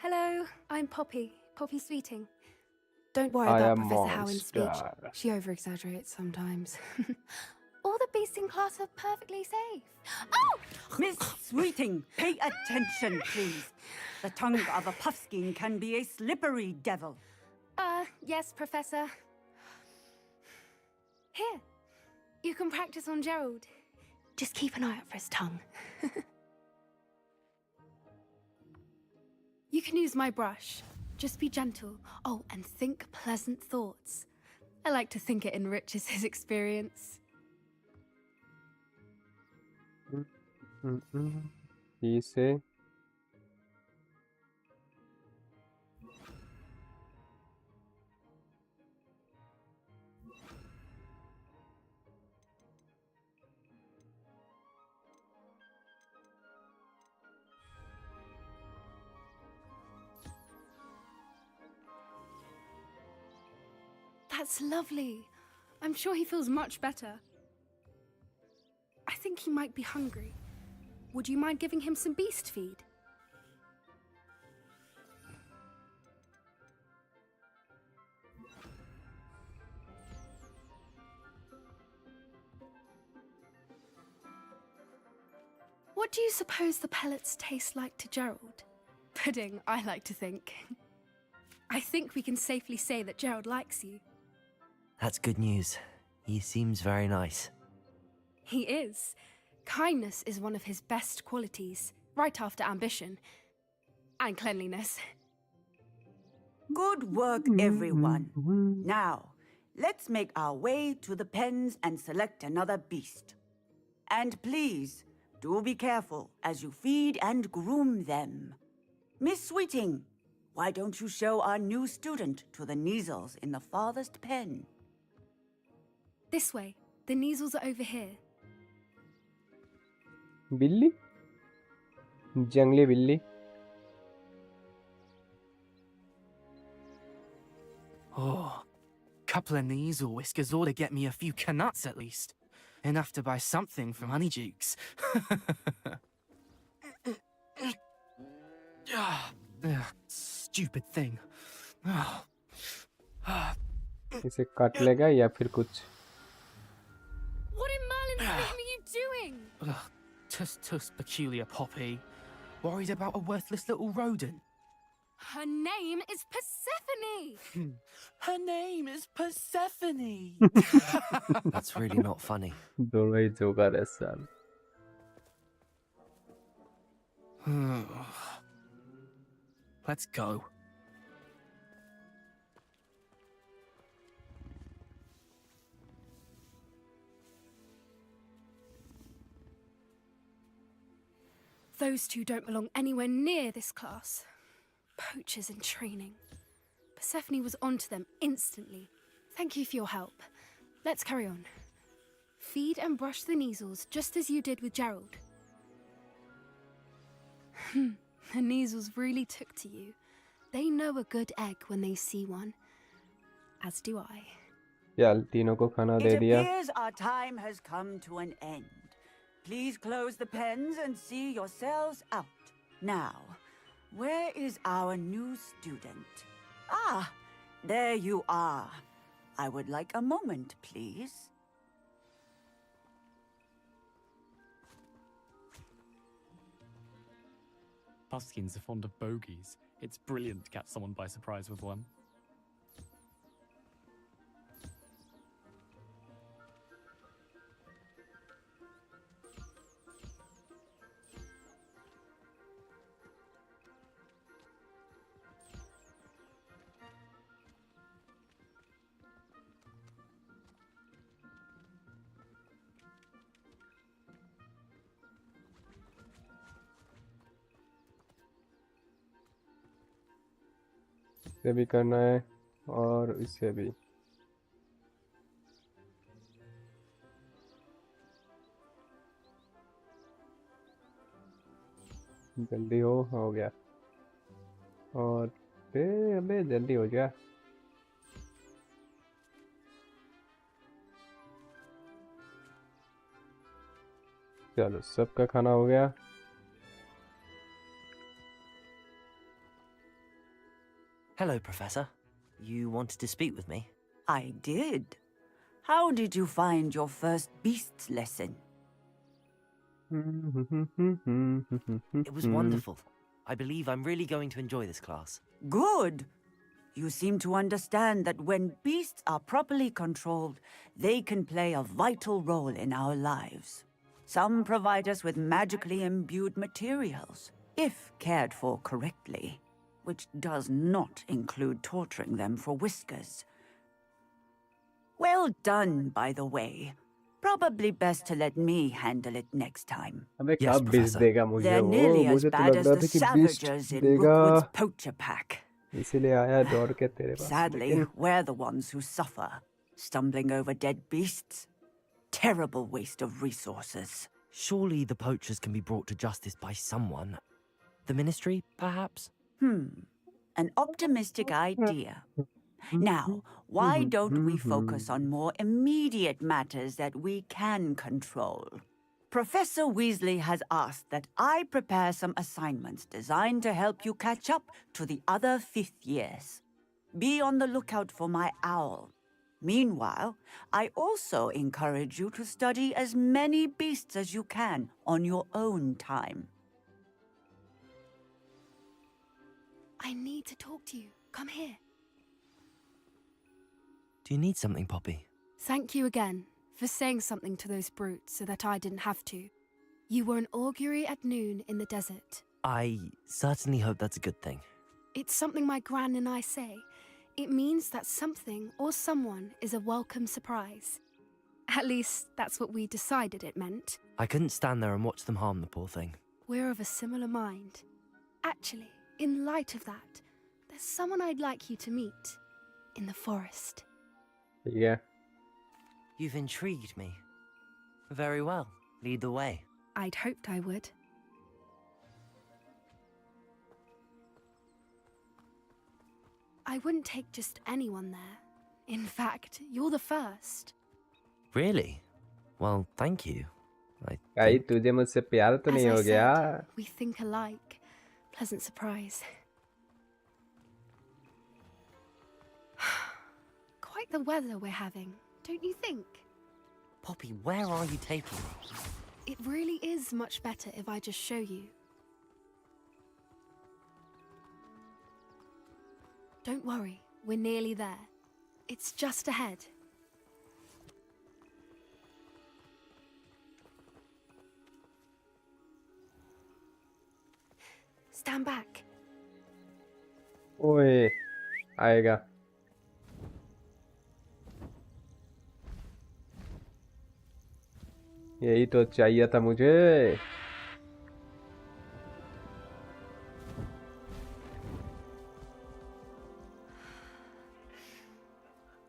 Hello, I'm Poppy Sweeting. Don't worry I about am Professor Howen's speech. monster. She over-exaggerates sometimes. All the beasts in class are perfectly safe. Oh! Miss Sweeting, pay attention, please. The tongue of a puffskein can be a slippery devil. Yes, Professor. Here, you can practice on Gerald. Just keep an eye out for his tongue. You can use my brush. Just be gentle. Oh, and think pleasant thoughts. I like to think it enriches his experience. इसे That's lovely. I'm sure he feels much better. I think he might be hungry. Would you mind giving him some beast feed? What do you suppose the pellets taste like to Gerald? Pudding, I like to think. I think we can safely say that Gerald likes you. That's good news. He seems very nice. He is. Kindness is one of his best qualities, right after ambition. And cleanliness. Good work, everyone. Now, let's make our way to the pens and select another beast. And please, do be careful as you feed and groom them. Miss Sweeting, why don't you show our new student to the Neasels in the farthest pen? This way. The Neasels are over here. बिल्ली, जंगली बिल्ली। Oh, couple of these or whiskers ought to get me a few canuts at least. Enough to buy something from Honeydukes. Stupid thing. इसे काट लेगा या फिर कुछ? What in Merlin's name are you doing? Tuss peculiar Poppy. Worried about a worthless little rodent? Her name is Persephone! Her name is Persephone! That's really not funny. दोनों ही joker है साल. Let's go. Those two don't belong anywhere near this class. Poachers in training. Persephone was onto them instantly. Thank you for your help. Let's carry on. Feed and brush the Neasels just as you did with Gerald. The Neasels really took to you. They know a good egg when they see one. As do I. चल तीनों को खाना दे It दिया. appears our time has come to an end. Please close the pens and see yourselves out. Now, where is our new student? Ah, there you are. I would like a moment, please. Puskins are fond of bogies. It's brilliant to catch someone by surprise with one. इसे भी करना है और इसे भी. जल्दी हो गया. और अबे जल्दी हो गया. चलो सबका खाना हो गया. Hello, Professor. You wanted to speak with me? I did. How did you find your first beasts lesson? It was wonderful. I believe I'm really going to enjoy this class. Good. You seem to understand that when beasts are properly controlled, they can play a vital role in our lives. Some provide us with magically imbued materials, if cared for correctly, which does not include torturing them for whiskers. Well done, by the way. Probably best to let me handle it next time. Yes, Professor. They're nearly as bad as the savages in Rookwood's poacher pack. इसीलिए आया दौड़ के तेरे पास. Sadly, we're the ones who suffer, stumbling over dead beasts. Terrible waste of resources. Surely the poachers can be brought to justice by someone. The Ministry, perhaps? An optimistic idea. Now, why don't we focus on more immediate matters that we can control? Professor Weasley has asked that I prepare some assignments designed to help you catch up to the other 5th years. Be on the lookout for my owl. Meanwhile, I also encourage you to study as many beasts as you can on your own time. I need to talk to you. Come here. Do you need something, Poppy? Thank you again for saying something to those brutes so that I didn't have to. You were an augury at noon in the desert. I certainly hope that's a good thing. It's something my gran and I say. It means that something or someone is a welcome surprise. At least, that's what we decided it meant. I couldn't stand there and watch them harm the poor thing. We're of a similar mind. Actually, in light of that, there's someone I'd like you to meet. In the forest. Yeah. You've intrigued me. Very well. Lead the way. I'd hoped I would. I wouldn't take just anyone there. In fact, you're the first. Really? Well, thank you. भाई तुझे मुझसे प्यार तो As नहीं I हो गया? said, we think alike. Pleasant surprise. Quite the weather we're having, don't you think? Poppy, where are you taking me? It really is much better if I just show you. Don't worry, we're nearly there. It's just ahead. Stand back. ओए आएगा. यही तो चाहिए था मुझे.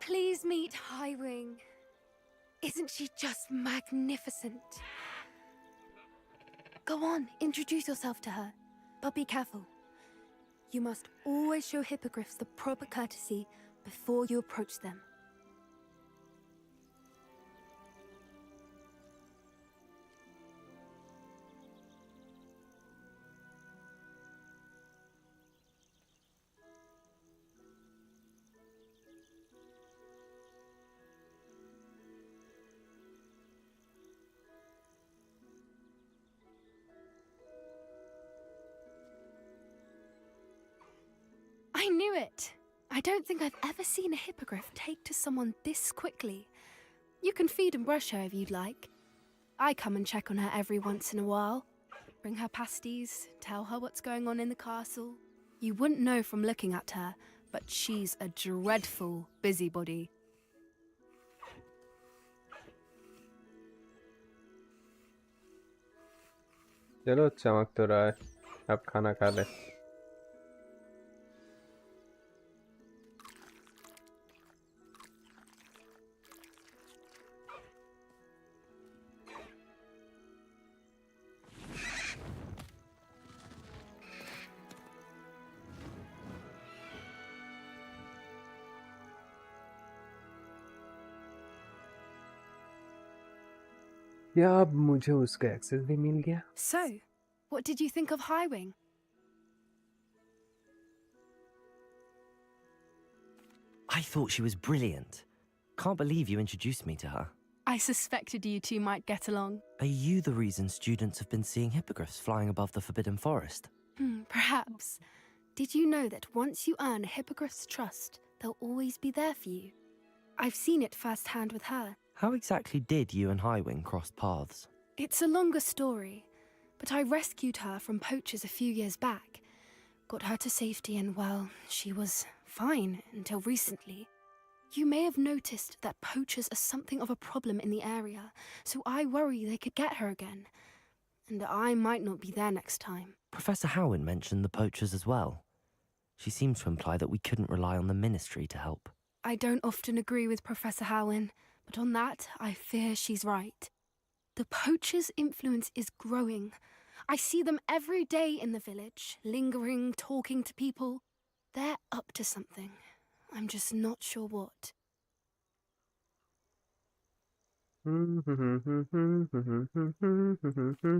Please meet Highwing. Isn't she just magnificent? Go on, introduce yourself to her. But be careful. You must always show hippogriffs the proper courtesy before you approach them. I knew it! I don't think I've ever seen a hippogriff take to someone this quickly. You can feed and brush her if you'd like. I come and check on her every once in a while. Bring her pasties, tell her what's going on in the castle. You wouldn't know from looking at her, but she's a dreadful busybody. चलो चमक तो रहा है. अब खाना खा ले. या अब मुझे उसका एक्सेस भी मिल गया. So, what did you think of Highwing? I thought she was brilliant. Can't believe you introduced me to her. I suspected you two might get along. Are you the reason students have been seeing hippogriffs flying above the Forbidden Forest? Perhaps. Did you know that once you earn a hippogriff's trust, they'll always be there for you? I've seen it firsthand with her. How exactly did you and Highwing cross paths? It's a longer story, but I rescued her from poachers a few years back. Got her to safety and, well, she was fine until recently. You may have noticed that poachers are something of a problem in the area, so I worry they could get her again. And I might not be there next time. Professor Howin mentioned the poachers as well. She seemed to imply that we couldn't rely on the Ministry to help. I don't often agree with Professor Howin, but on that, I fear she's right. The poachers' influence is growing. I see them every day in the village, lingering, talking to people. They're up to something. I'm just not sure what.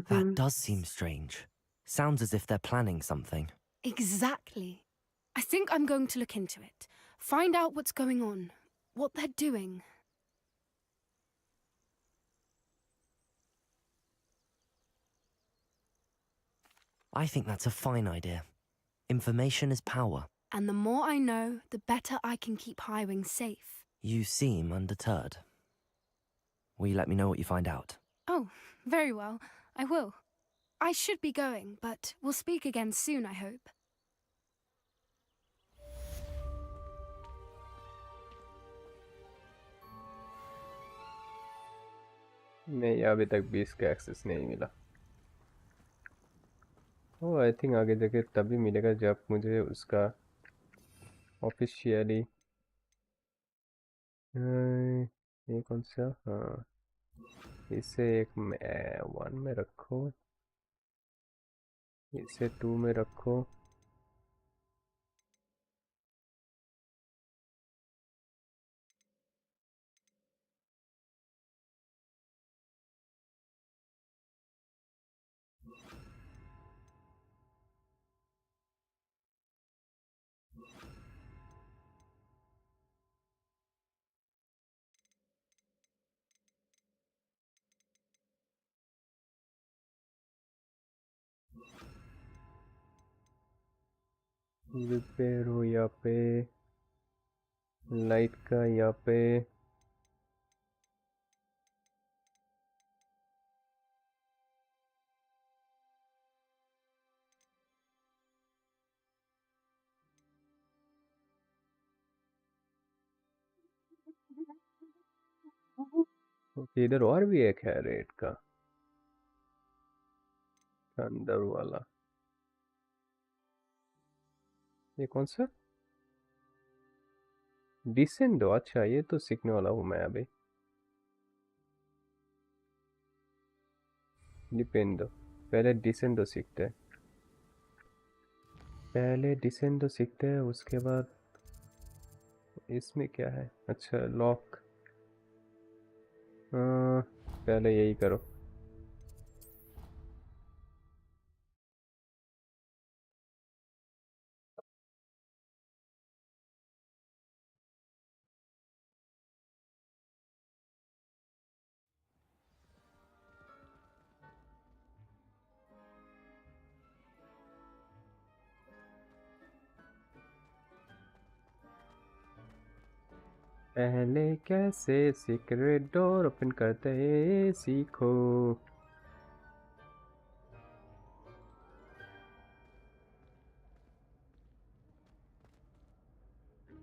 That does seem strange. Sounds as if they're planning something. Exactly. I think I'm going to look into it. Find out what's going on, what they're doing. I think that's a fine idea. Information is power. And the more I know, the better I can keep Highwing safe. You seem undeterred. Will you let me know what you find out? Oh, very well. I will. I should be going, but we'll speak again soon, I hope. नहीं अभी तक 20 का access नहीं मिला. ओ I think आगे जाके तभी मिलेगा जब मुझे उसका ऑफिशियली ये कौन सा. हाँ इसे एक 1 में रखो, इसे 2 में रखो. रिपेयर हो यहाँ पे, लाइट का यहाँ पे। ओके, इधर और भी एक है रेड का, अंदर वाला। ये कौन सा? डिसेंडो। अच्छा, ये तो सीखने वाला हूँ मैं अभी। डिपेंडो, पहले डिसेंडो सीखते हैं। पहले डिसेंडो सीखते हैं, उसके बाद इसमें क्या है? अच्छा, लॉक। पहले यही करो। पहले कैसे सीक्रेट डोर ओपन करते हैं सीखो।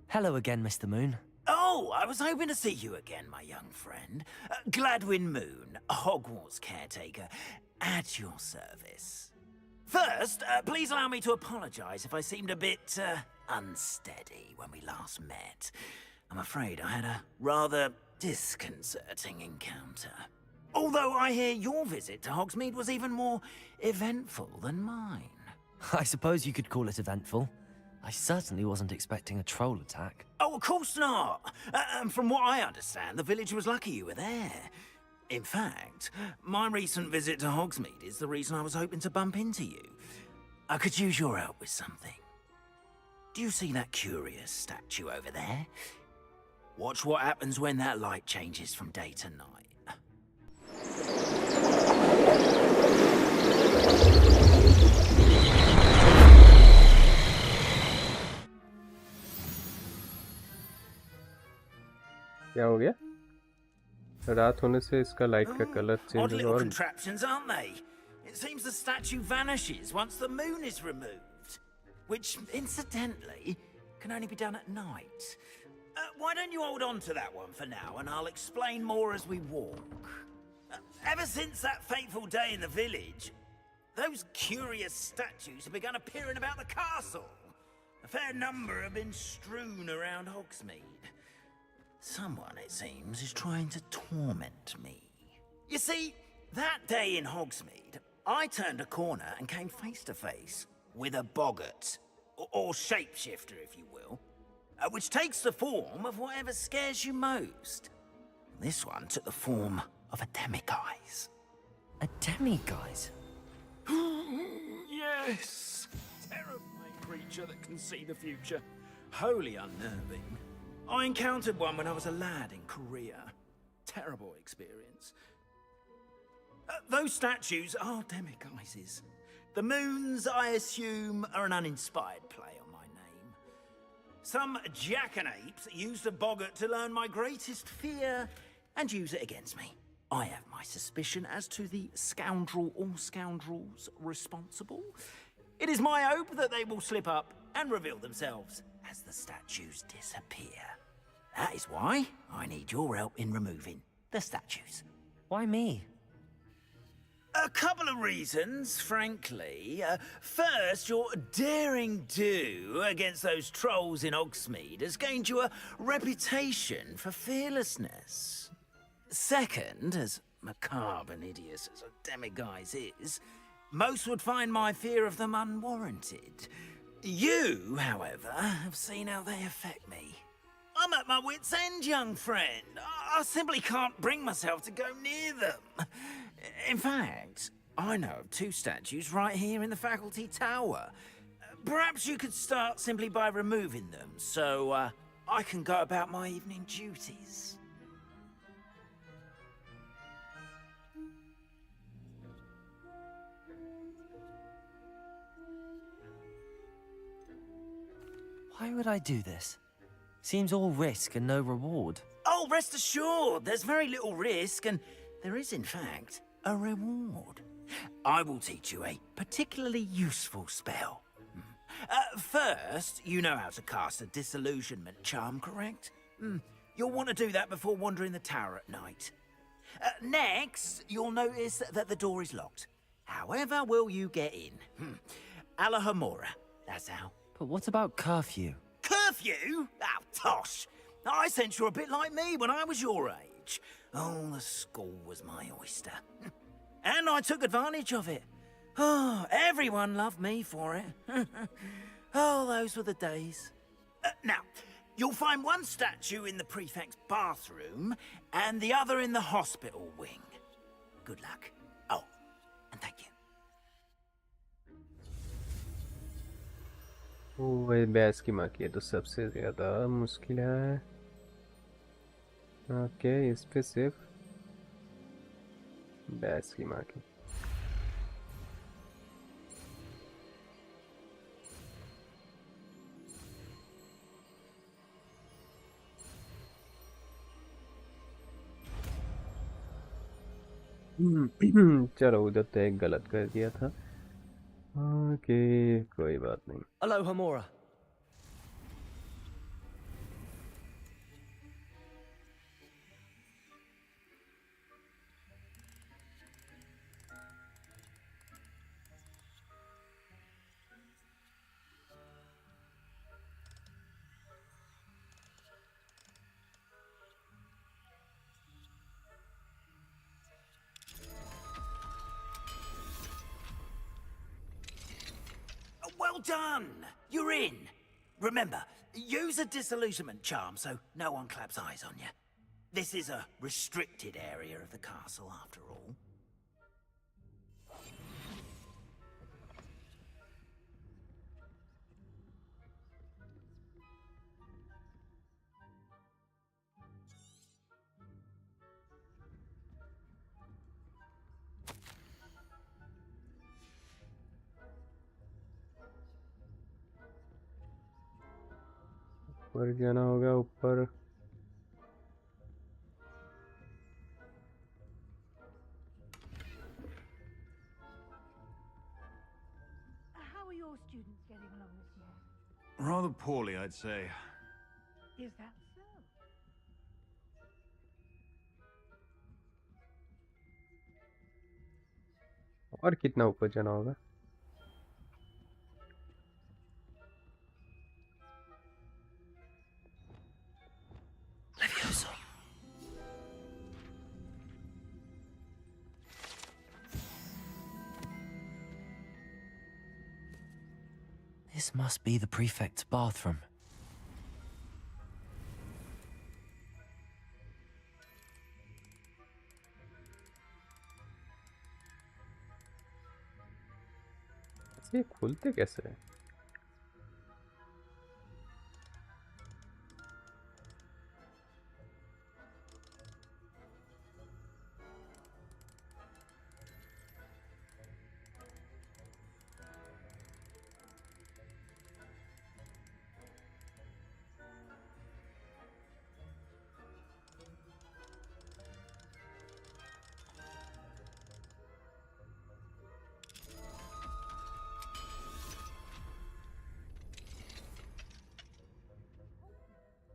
Hello again, Mr. Moon. Oh, I was hoping to see you again, my young friend. Gladwin Moon, Hogwarts caretaker, at your service. First, please allow me to apologize if I seemed a bit unsteady when we last met. I'm afraid I had a rather disconcerting encounter. Although I hear your visit to Hogsmeade was even more eventful than mine. I suppose you could call it eventful. I certainly wasn't expecting a troll attack. Oh, of course not. From what I understand, the village was lucky you were there. In fact, my recent visit to Hogsmeade is the reason I was hoping to bump into you. I could use your help with something. Do you see that curious statue over there? Watch what happens when that light changes from day to night. क्या हो गया? रात होने से इसका light का colour Odd change little और contraptions, aren't they? It seems the statue vanishes once the moon is removed. Which, incidentally, can only be done at night. Why don't you hold on to that one for now, and I'll explain more as we walk. Ever since that fateful day in the village, those curious statues have begun appearing about the castle. A fair number have been strewn around Hogsmeade. Someone, it seems, is trying to torment me. You see, that day in Hogsmeade, I turned a corner and came face to face with a boggart, or shapeshifter, if you will, which takes the form of whatever scares you most. This one took the form of a demiguise. A demiguise? Yes! Terrifying creature that can see the future. Wholly unnerving. I encountered one when I was a lad in Korea. Terrible experience. Those statues are demiguises. The moons, I assume, are an uninspired play on my name. Some jackanapes used a boggart to learn my greatest fear and use it against me. I have my suspicion as to the scoundrel or scoundrels responsible. It is my hope that they will slip up and reveal themselves as the statues disappear. That is why I need your help in removing the statues. Why me? A couple of reasons, frankly. First, your daring do against those trolls in Hogsmeade has gained you a reputation for fearlessness. Second, as macabre and hideous as a demiguise is, most would find my fear of them unwarranted. You, however, have seen how they affect me. I'm at my wit's end, young friend. I simply can't bring myself to go near them. In fact, I know of two statues right here in the faculty tower. Perhaps you could start simply by removing them, so I can go about my evening duties. Why would I do this? Seems all risk and no reward. Oh, rest assured, there's very little risk, and there is, in fact, a reward. I will teach you a particularly useful spell. First, you know how to cast a disillusionment charm, correct? You'll want to do that before wandering the tower at night. Next, you'll notice that the door is locked. However will you get in? Alahomora, that's how. But what about curfew? Curfew? Oh, tosh. I sense you're a bit like me when I was your age. Oh, the school was my oyster. And I took advantage of it. Oh, everyone loved me for it. Oh, those were the days. Now, you'll find one statue in the prefect's bathroom and the other in the hospital wing. Good luck. Oh, and thank you. वो बैस की माँ की है तो सबसे ज़्यादा मुश्किल है। ओके, इस पे सिर्फ बैस की माँ की। चलो, उधर तो एक गलत कर दिया था। ओके, कोई बात नहीं। Alohomora. Well done! You're in. Remember, use a disillusionment charm so no one claps eyes on you. This is a restricted area of the castle, after all. ऊपर जाना होगा, ऊपर। How are your students getting along this year? Rather poorly, I'd say. Is that so? और कितना ऊपर जाना होगा? This must be the prefect's bathroom. ये खुलते कैसे हैं?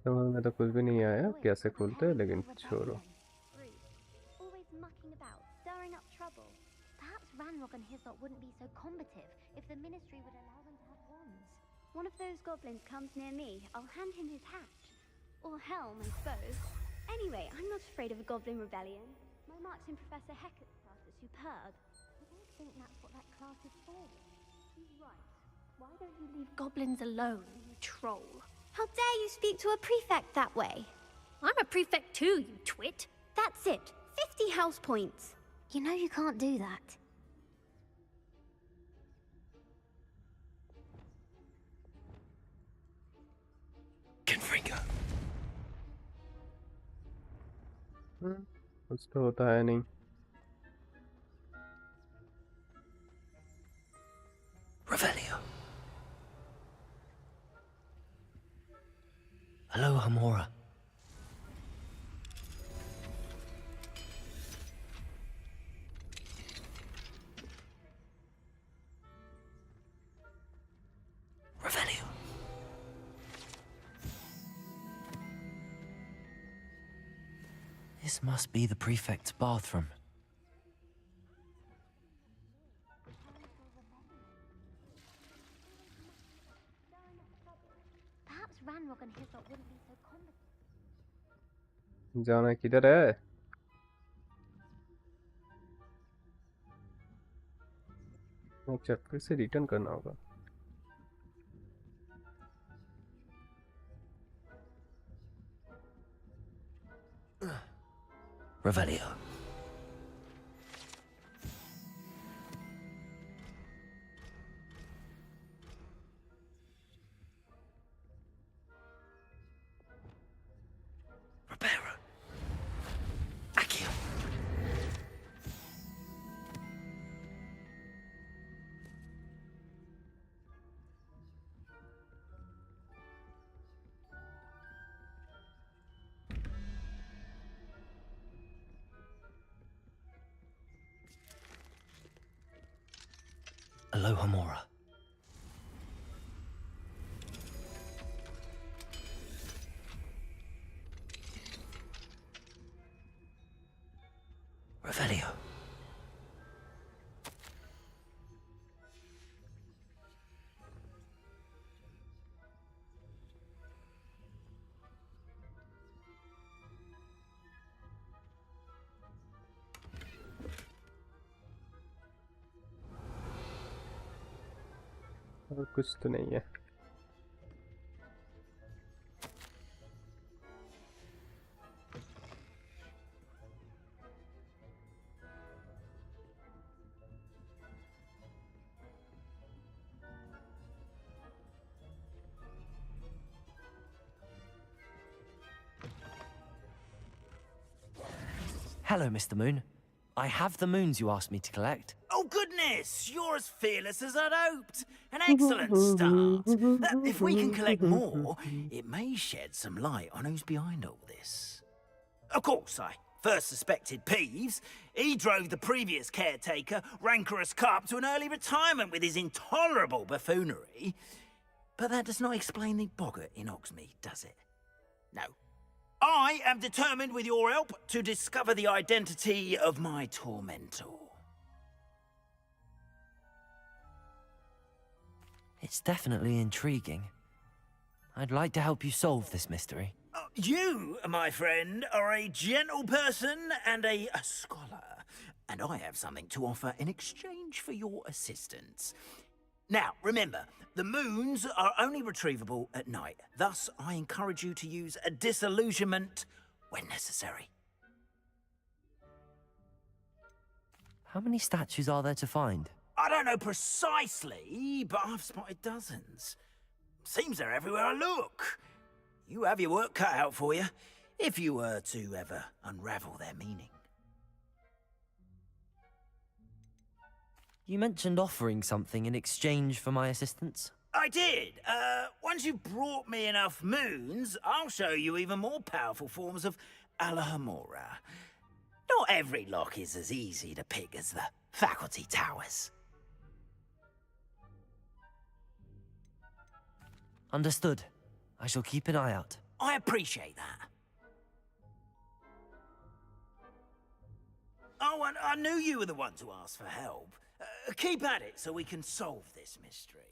समझ में तो कुछ भी नहीं आया कैसे खुलते हैं, लेकिन छोड़ो। Always mucking about, stirring up trouble. Perhaps Ranrock and his lot wouldn't be so combative if the ministry would allow them to have wands. One of those goblins comes near me, I'll hand him his hatch. Or helm, I suppose. Anyway, I'm not afraid of a goblin rebellion. My marks in Professor Hecat's class are superb. I don't think that's what that class is for. He's right. Why don't you leave goblins alone, you troll? How dare you speak to a prefect that way? I'm a prefect too, you twit. That's it. 50 house points. You know you can't do that. Confringo. कुछ तो होता है नहीं। Revelio. Hello, Hamora. Revelio. This must be the prefect's bathroom. Perhaps Ranrock and his lot wouldn't be so competent. जाना किधर है? अच्छा, फिर से रिटर्न करना होगा. Revelio. Reparo. Accio. Hello, Hamora. Revelio. और कुछ तो नहीं है. Hello, Mr. Moon. I have the moons you asked me to collect. Oh, goodness! You're as fearless as I'd hoped. An excellent start. If we can collect more, it may shed some light on who's behind all this. Of course, I first suspected Peeves. He drove the previous caretaker, Rancorous Carp, to an early retirement with his intolerable buffoonery. But that does not explain the boggart in Hogsmeade, does it? No. I am determined, with your help, to discover the identity of my tormentor. It's definitely intriguing. I'd like to help you solve this mystery. You, my friend, are a gentle person and a scholar, and I have something to offer in exchange for your assistance. Now, remember, the moons are only retrievable at night. Thus, I encourage you to use a disillusionment when necessary. How many statues are there to find? I don't know precisely, but I've spotted dozens. Seems they're everywhere I look. You have your work cut out for you, if you were to ever unravel their meaning. You mentioned offering something in exchange for my assistance. I did. Once you've brought me enough moons, I'll show you even more powerful forms of Alahamora. Not every lock is as easy to pick as the faculty towers. Understood. I shall keep an eye out. I appreciate that. Oh, and I knew you were the one to ask for help. Keep at it so we can solve this mystery.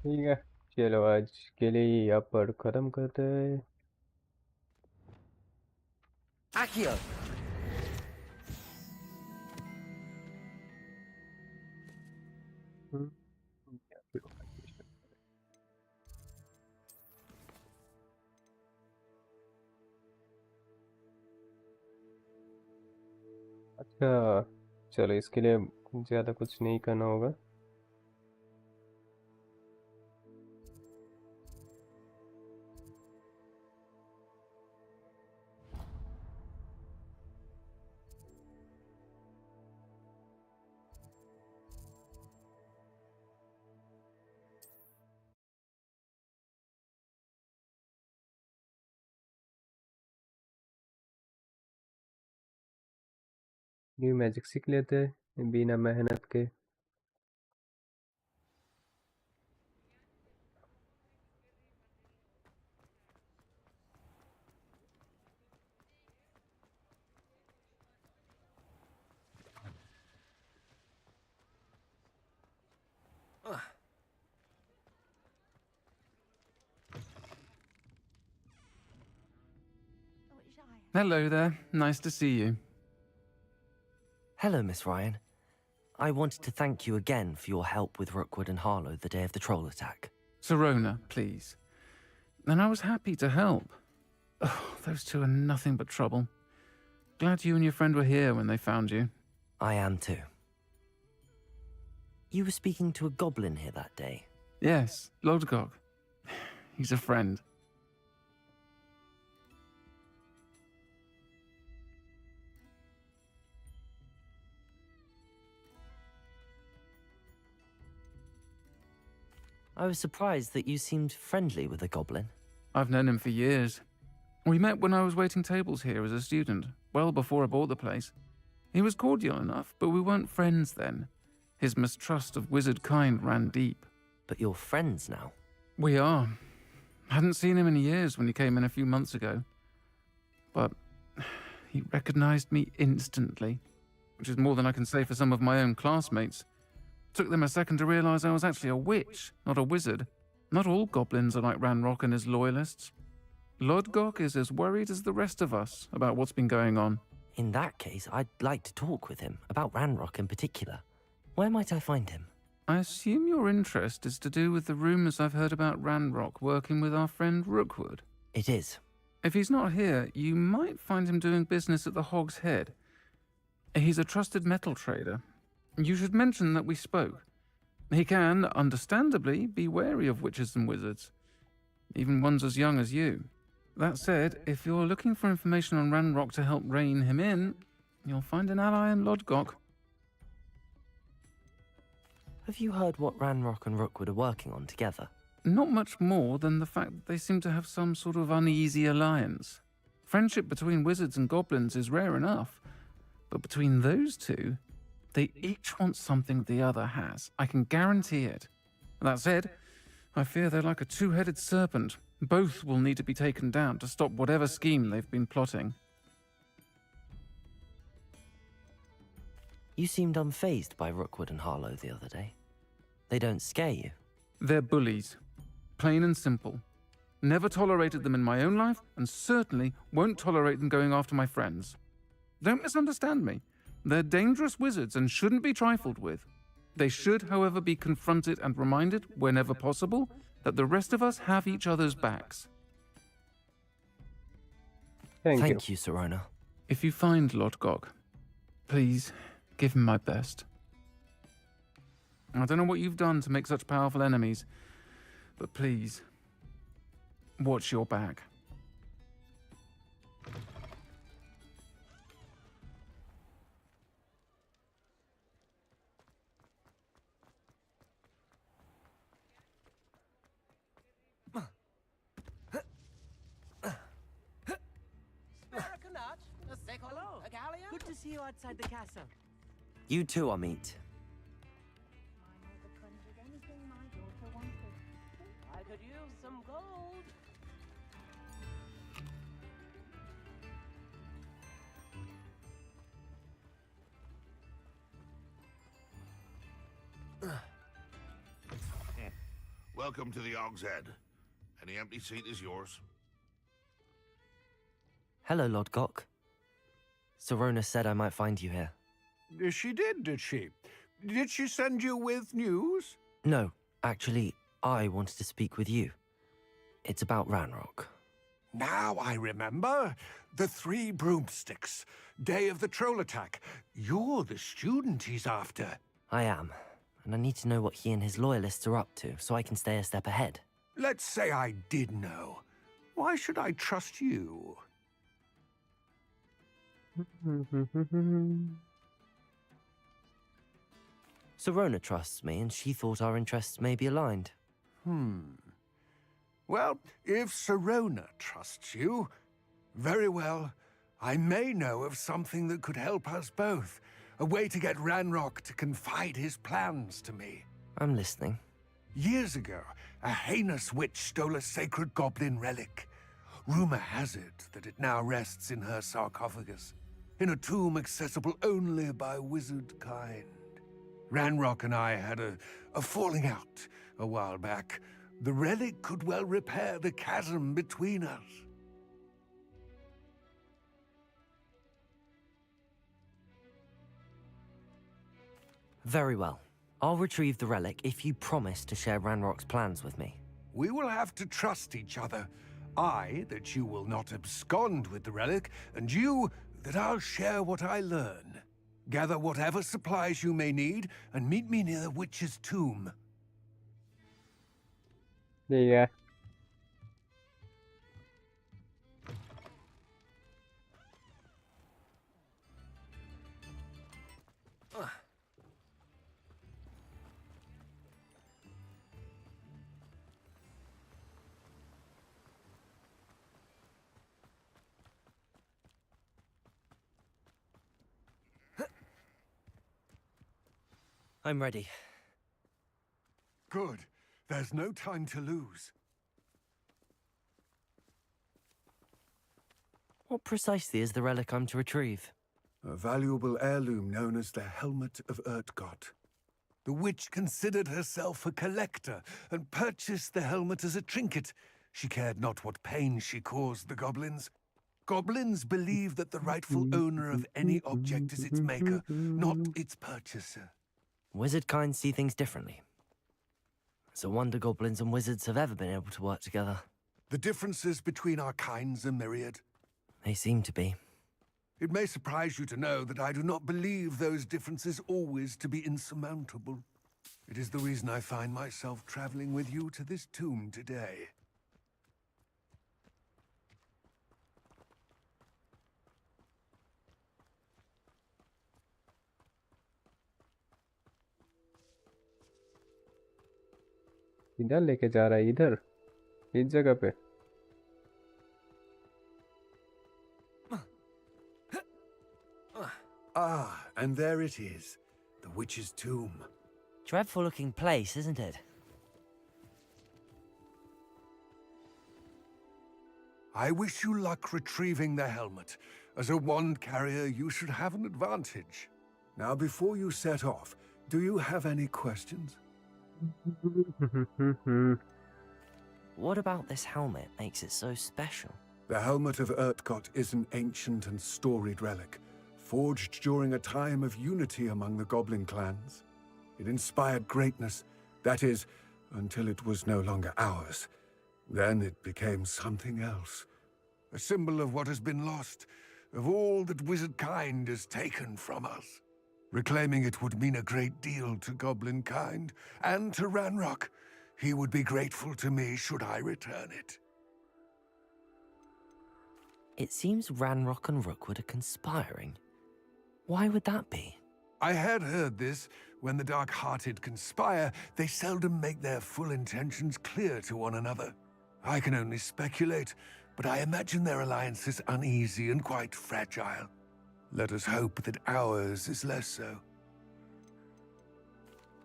ठीक है, चलो आज के लिए यहाँ पर ख़त्म करते हैं. Accio! हाँ, चलो इसके लिए ज़्यादा कुछ नहीं करना होगा। न्यू मैजिक सीख लेते हैं बिना मेहनत के। Hello there. Nice to see you. Hello, Miss Ryan. I wanted to thank you again for your help with Rookwood and Harlow the day of the troll attack. Sirona, please. And I was happy to help. Oh, those two are nothing but trouble. Glad you and your friend were here when they found you. I am too. You were speaking to a goblin here that day. Yes, Lodgok. He's a friend. I was surprised that you seemed friendly with a goblin. I've known him for years. We met when I was waiting tables here as a student, well before I bought the place. He was cordial enough, but we weren't friends then. His mistrust of wizard kind ran deep. But you're friends now? We are. Hadn't seen him in years when he came in a few months ago. But he recognized me instantly, which is more than I can say for some of my own classmates. Took them a second to realize I was actually a witch, not a wizard. Not all goblins are like Ranrock and his loyalists. Lodgok is as worried as the rest of us about what's been going on. In that case, I'd like to talk with him, about Ranrock in particular. Where might I find him? I assume your interest is to do with the rumors I've heard about Ranrock working with our friend Rookwood. It is. If he's not here, you might find him doing business at the Hog's Head. He's a trusted metal trader. You should mention that we spoke. He can, understandably, be wary of witches and wizards, even ones as young as you. That said, if you're looking for information on Ranrock to help rein him in, you'll find an ally in Lodgok. Have you heard what Ranrock and Rookwood are working on together? Not much more than the fact that they seem to have some sort of uneasy alliance. Friendship between wizards and goblins is rare enough, but between those two, they each want something the other has. I can guarantee it. That said, I fear they're like a two-headed serpent. Both will need to be taken down to stop whatever scheme they've been plotting. You seemed unfazed by Rookwood and Harlow the other day. They don't scare you? They're bullies. Plain and simple. Never tolerated them in my own life, and certainly won't tolerate them going after my friends. Don't misunderstand me. They're dangerous wizards and shouldn't be trifled with. They should, however, be confronted and reminded, whenever possible, that the rest of us have each other's backs. Thank you, Sirona. If you find Lodgok, please give him my best. I don't know what you've done to make such powerful enemies, but please, watch your back. Good to see you outside the castle. You too, Amit. I could use some gold. Welcome to the Hog's Head. Any empty seat is yours. Hello, Lodgok. Sirona said I might find you here. She did she? Did she send you with news? No, actually, I wanted to speak with you. It's about Ranrock. Now I remember. The 3 broomsticks. Day of the troll attack. You're the student he's after. I am, and I need to know what he and his loyalists are up to so I can stay a step ahead. Let's say I did know. Why should I trust you? Serona trusts me, and she thought our interests may be aligned. Well, if Serona trusts you, very well. I may know of something that could help us both. A way to get Ranrock to confide his plans to me. I'm listening. Years ago, a heinous witch stole a sacred goblin relic. Rumor has it that it now rests in her sarcophagus, in a tomb accessible only by wizard kind. Ranrock and I had a falling out a while back. The relic could well repair the chasm between us. Very well. I'll retrieve the relic if you promise to share Ranrock's plans with me. We will have to trust each other. I, that you will not abscond with the relic, and you, that I'll share what I learn. Gather whatever supplies you may need, and meet me near the witch's tomb. Yeah. I'm ready. Good. There's no time to lose. What precisely is the relic I'm to retrieve? A valuable heirloom known as the Helmet of Urtkot. The witch considered herself a collector and purchased the helmet as a trinket. She cared not what pain she caused the goblins. Goblins believe that the rightful owner of any object is its maker, not its purchaser. Wizard kind see things differently. It's a wonder goblins and wizards have ever been able to work together. The differences between our kinds are myriad. They seem to be. It may surprise you to know that I do not believe those differences always to be insurmountable. It is the reason I find myself traveling with you to this tomb today. इधर लेके जा रहा है, इधर इस जगह पे। Ah, and there it is, the witch's tomb. Dreadful looking place, isn't it? I wish you luck retrieving the helmet. As a wand carrier, you should have an advantage. Now, before you set off, do you have any questions? What about this helmet makes it so special? The Helmet of Urtkot is an ancient and storied relic, forged during a time of unity among the goblin clans. It inspired greatness, that is, until it was no longer ours. Then it became something else. A symbol of what has been lost, of all that wizard kind has taken from us. Reclaiming it would mean a great deal to goblin kind, and to Ranrock. He would be grateful to me should I return it. It seems Ranrock and Rookwood are conspiring. Why would that be? I had heard this. When the dark-hearted conspire, they seldom make their full intentions clear to one another. I can only speculate, but I imagine their alliance is uneasy and quite fragile. Let us hope that ours is less so.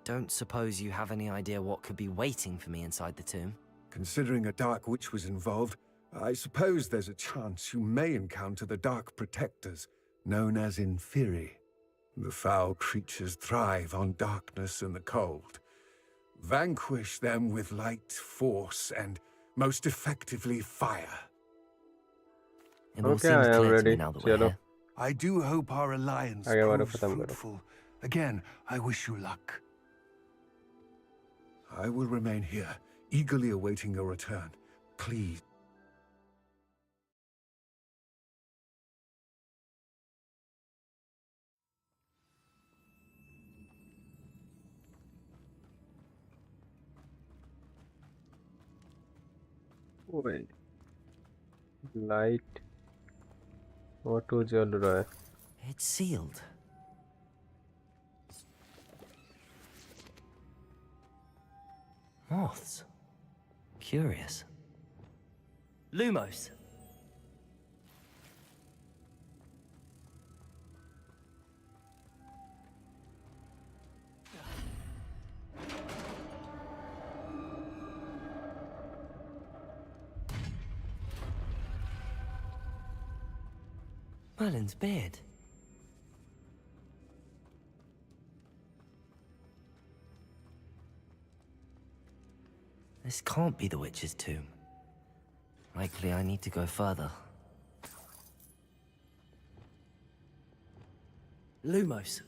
Don't suppose you have any idea what could be waiting for me inside the tomb? Considering a dark witch was involved, I suppose there's a chance you may encounter the Dark Protectors, known as Inferi. The foul creatures thrive on darkness and the cold. Vanquish them with light, force, and most effectively fire. It all seems clear to me now that we're here. I do hope our alliance proves fruitful. Again, I wish you luck. I will remain here, eagerly awaiting your return. Please ओए, light auto जल रहा है। It's sealed. Moths. Curious. Lumos. Merlin's beard. This can't be the witch's tomb. Likely I need to go further. Lumos.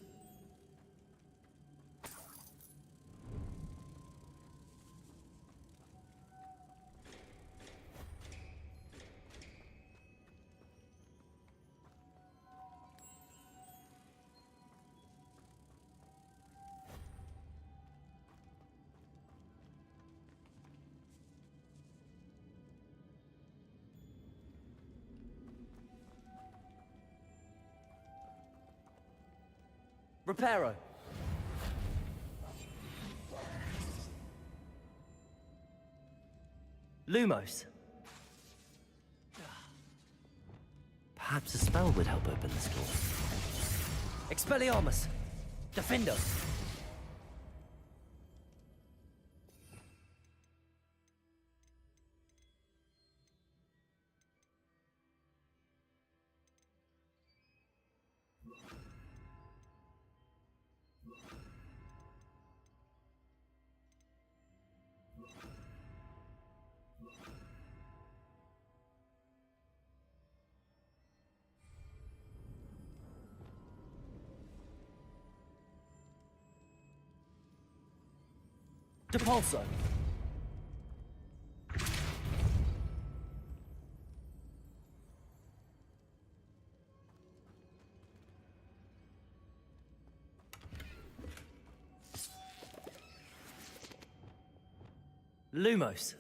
Reparo. Lumos. Perhaps a spell would help open this door. Expelliarmus. Defendo. Depulso. Lumos.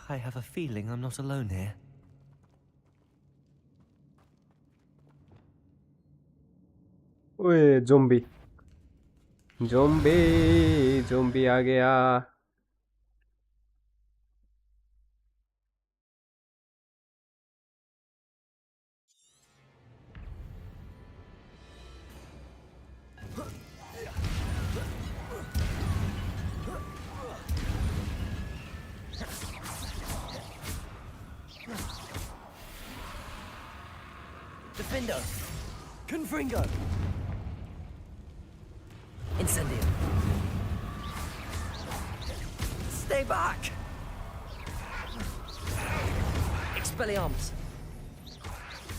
I have a feeling I'm not alone here. ओए zombie zombie zombie आ गया। Defendo. Confringo. Incendio. Stay back. Expelliarmus.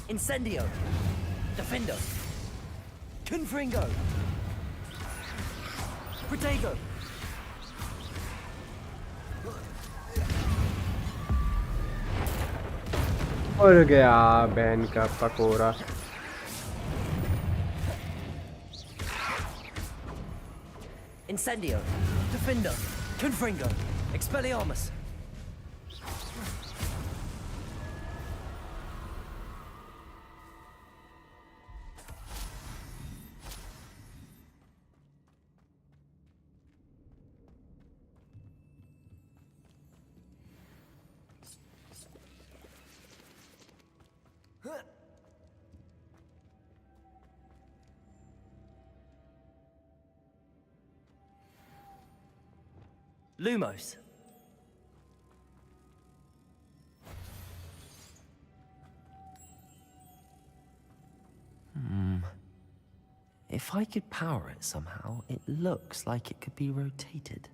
Incendio. Defendo. Confringo. Protego. और गया बहन का pakora. Incendio. Defendo. Confringo. Expelliarmus. Lumos. If I could power it somehow, it looks like it could be rotated.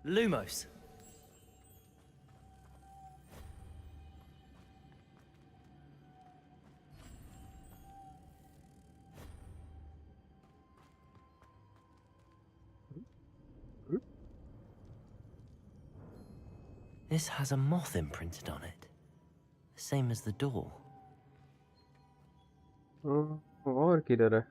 Lumos. This has a moth imprinted on it. The same as the door. और किधर है?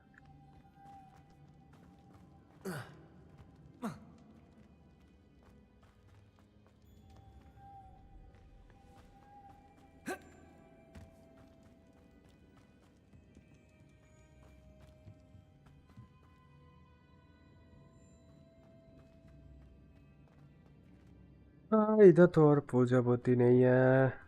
इधर तो और पूजा होती नहीं है.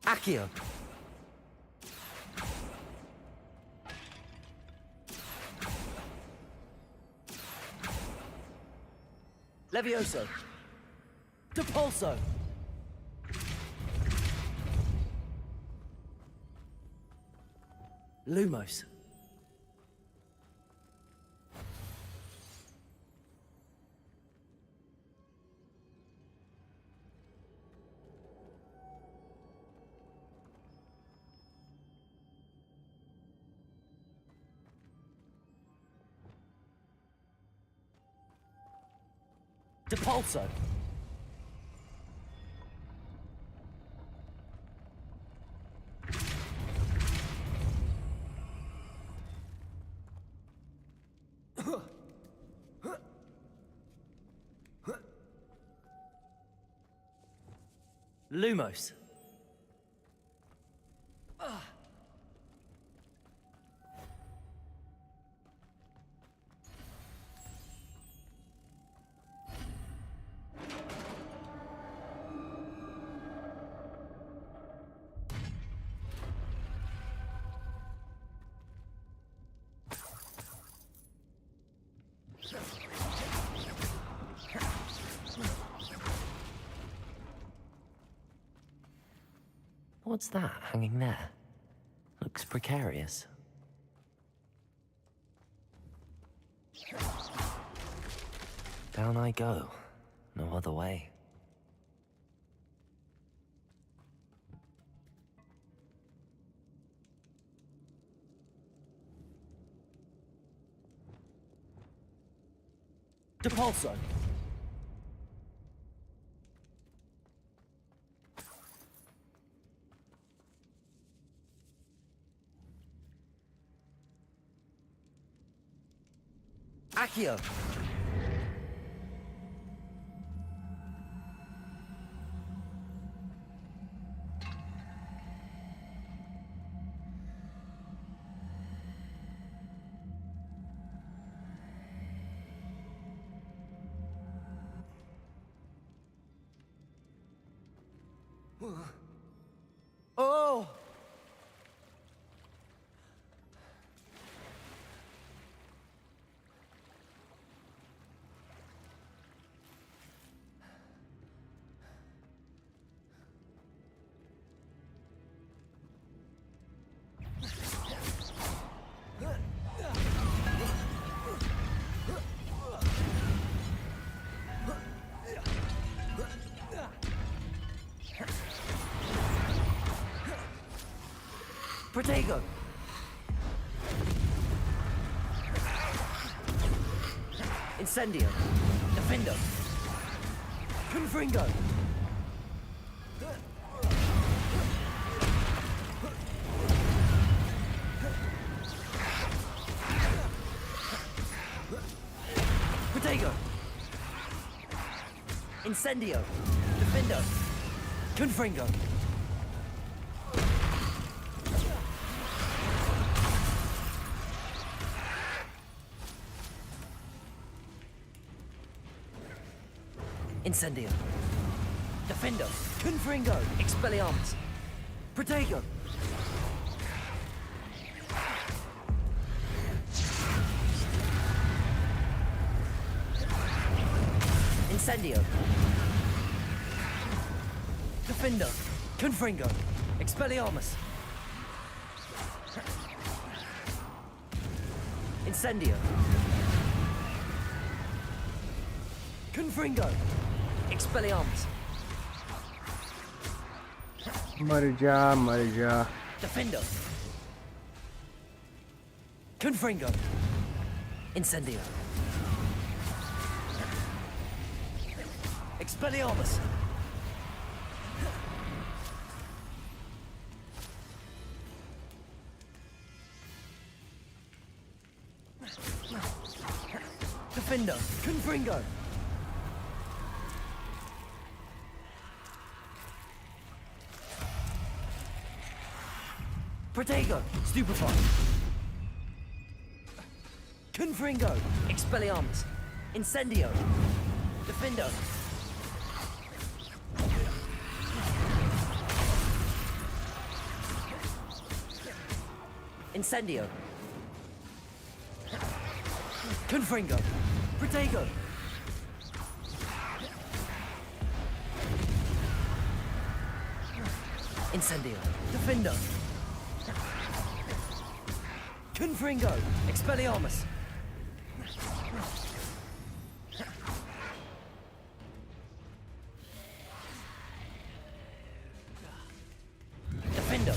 Accio. Levioso. Depulso. Lumos. Depulso. Lumos. What's that hanging there? Looks precarious. Down I go. No other way. Depulso. Accio. Oh! Protego! Incendio! Defendo! Confringo! Protego! Incendio! Defendo! Confringo! Incendio. Defendo. Confringo. Expelliarmus. Protego. Incendio. Defendo. Confringo. Expelliarmus. Incendio. Confringo. Expelliarmus. मर जा Defendo. Confringo. Incendio. Expelliarmus. Defender. Confringo. Protego. Stupefy. Confringo. Expelliarmus. Incendio. Defendo. Incendio. Confringo. Protego. Incendio. Defendo. Confringo. Expelliarmus. Defendo.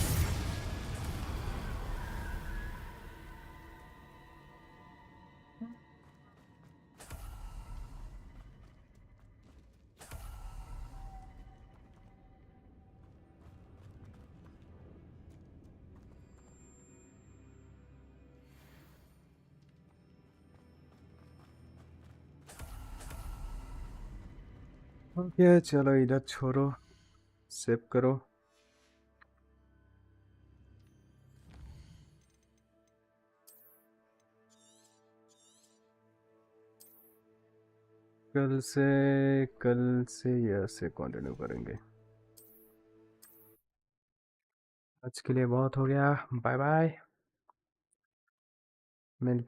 Okay चलो इधर छोड़ो save करो कल से ये से कंटिन्यू करेंगे आज के लिए बहुत हो गया बाय बाय मिलते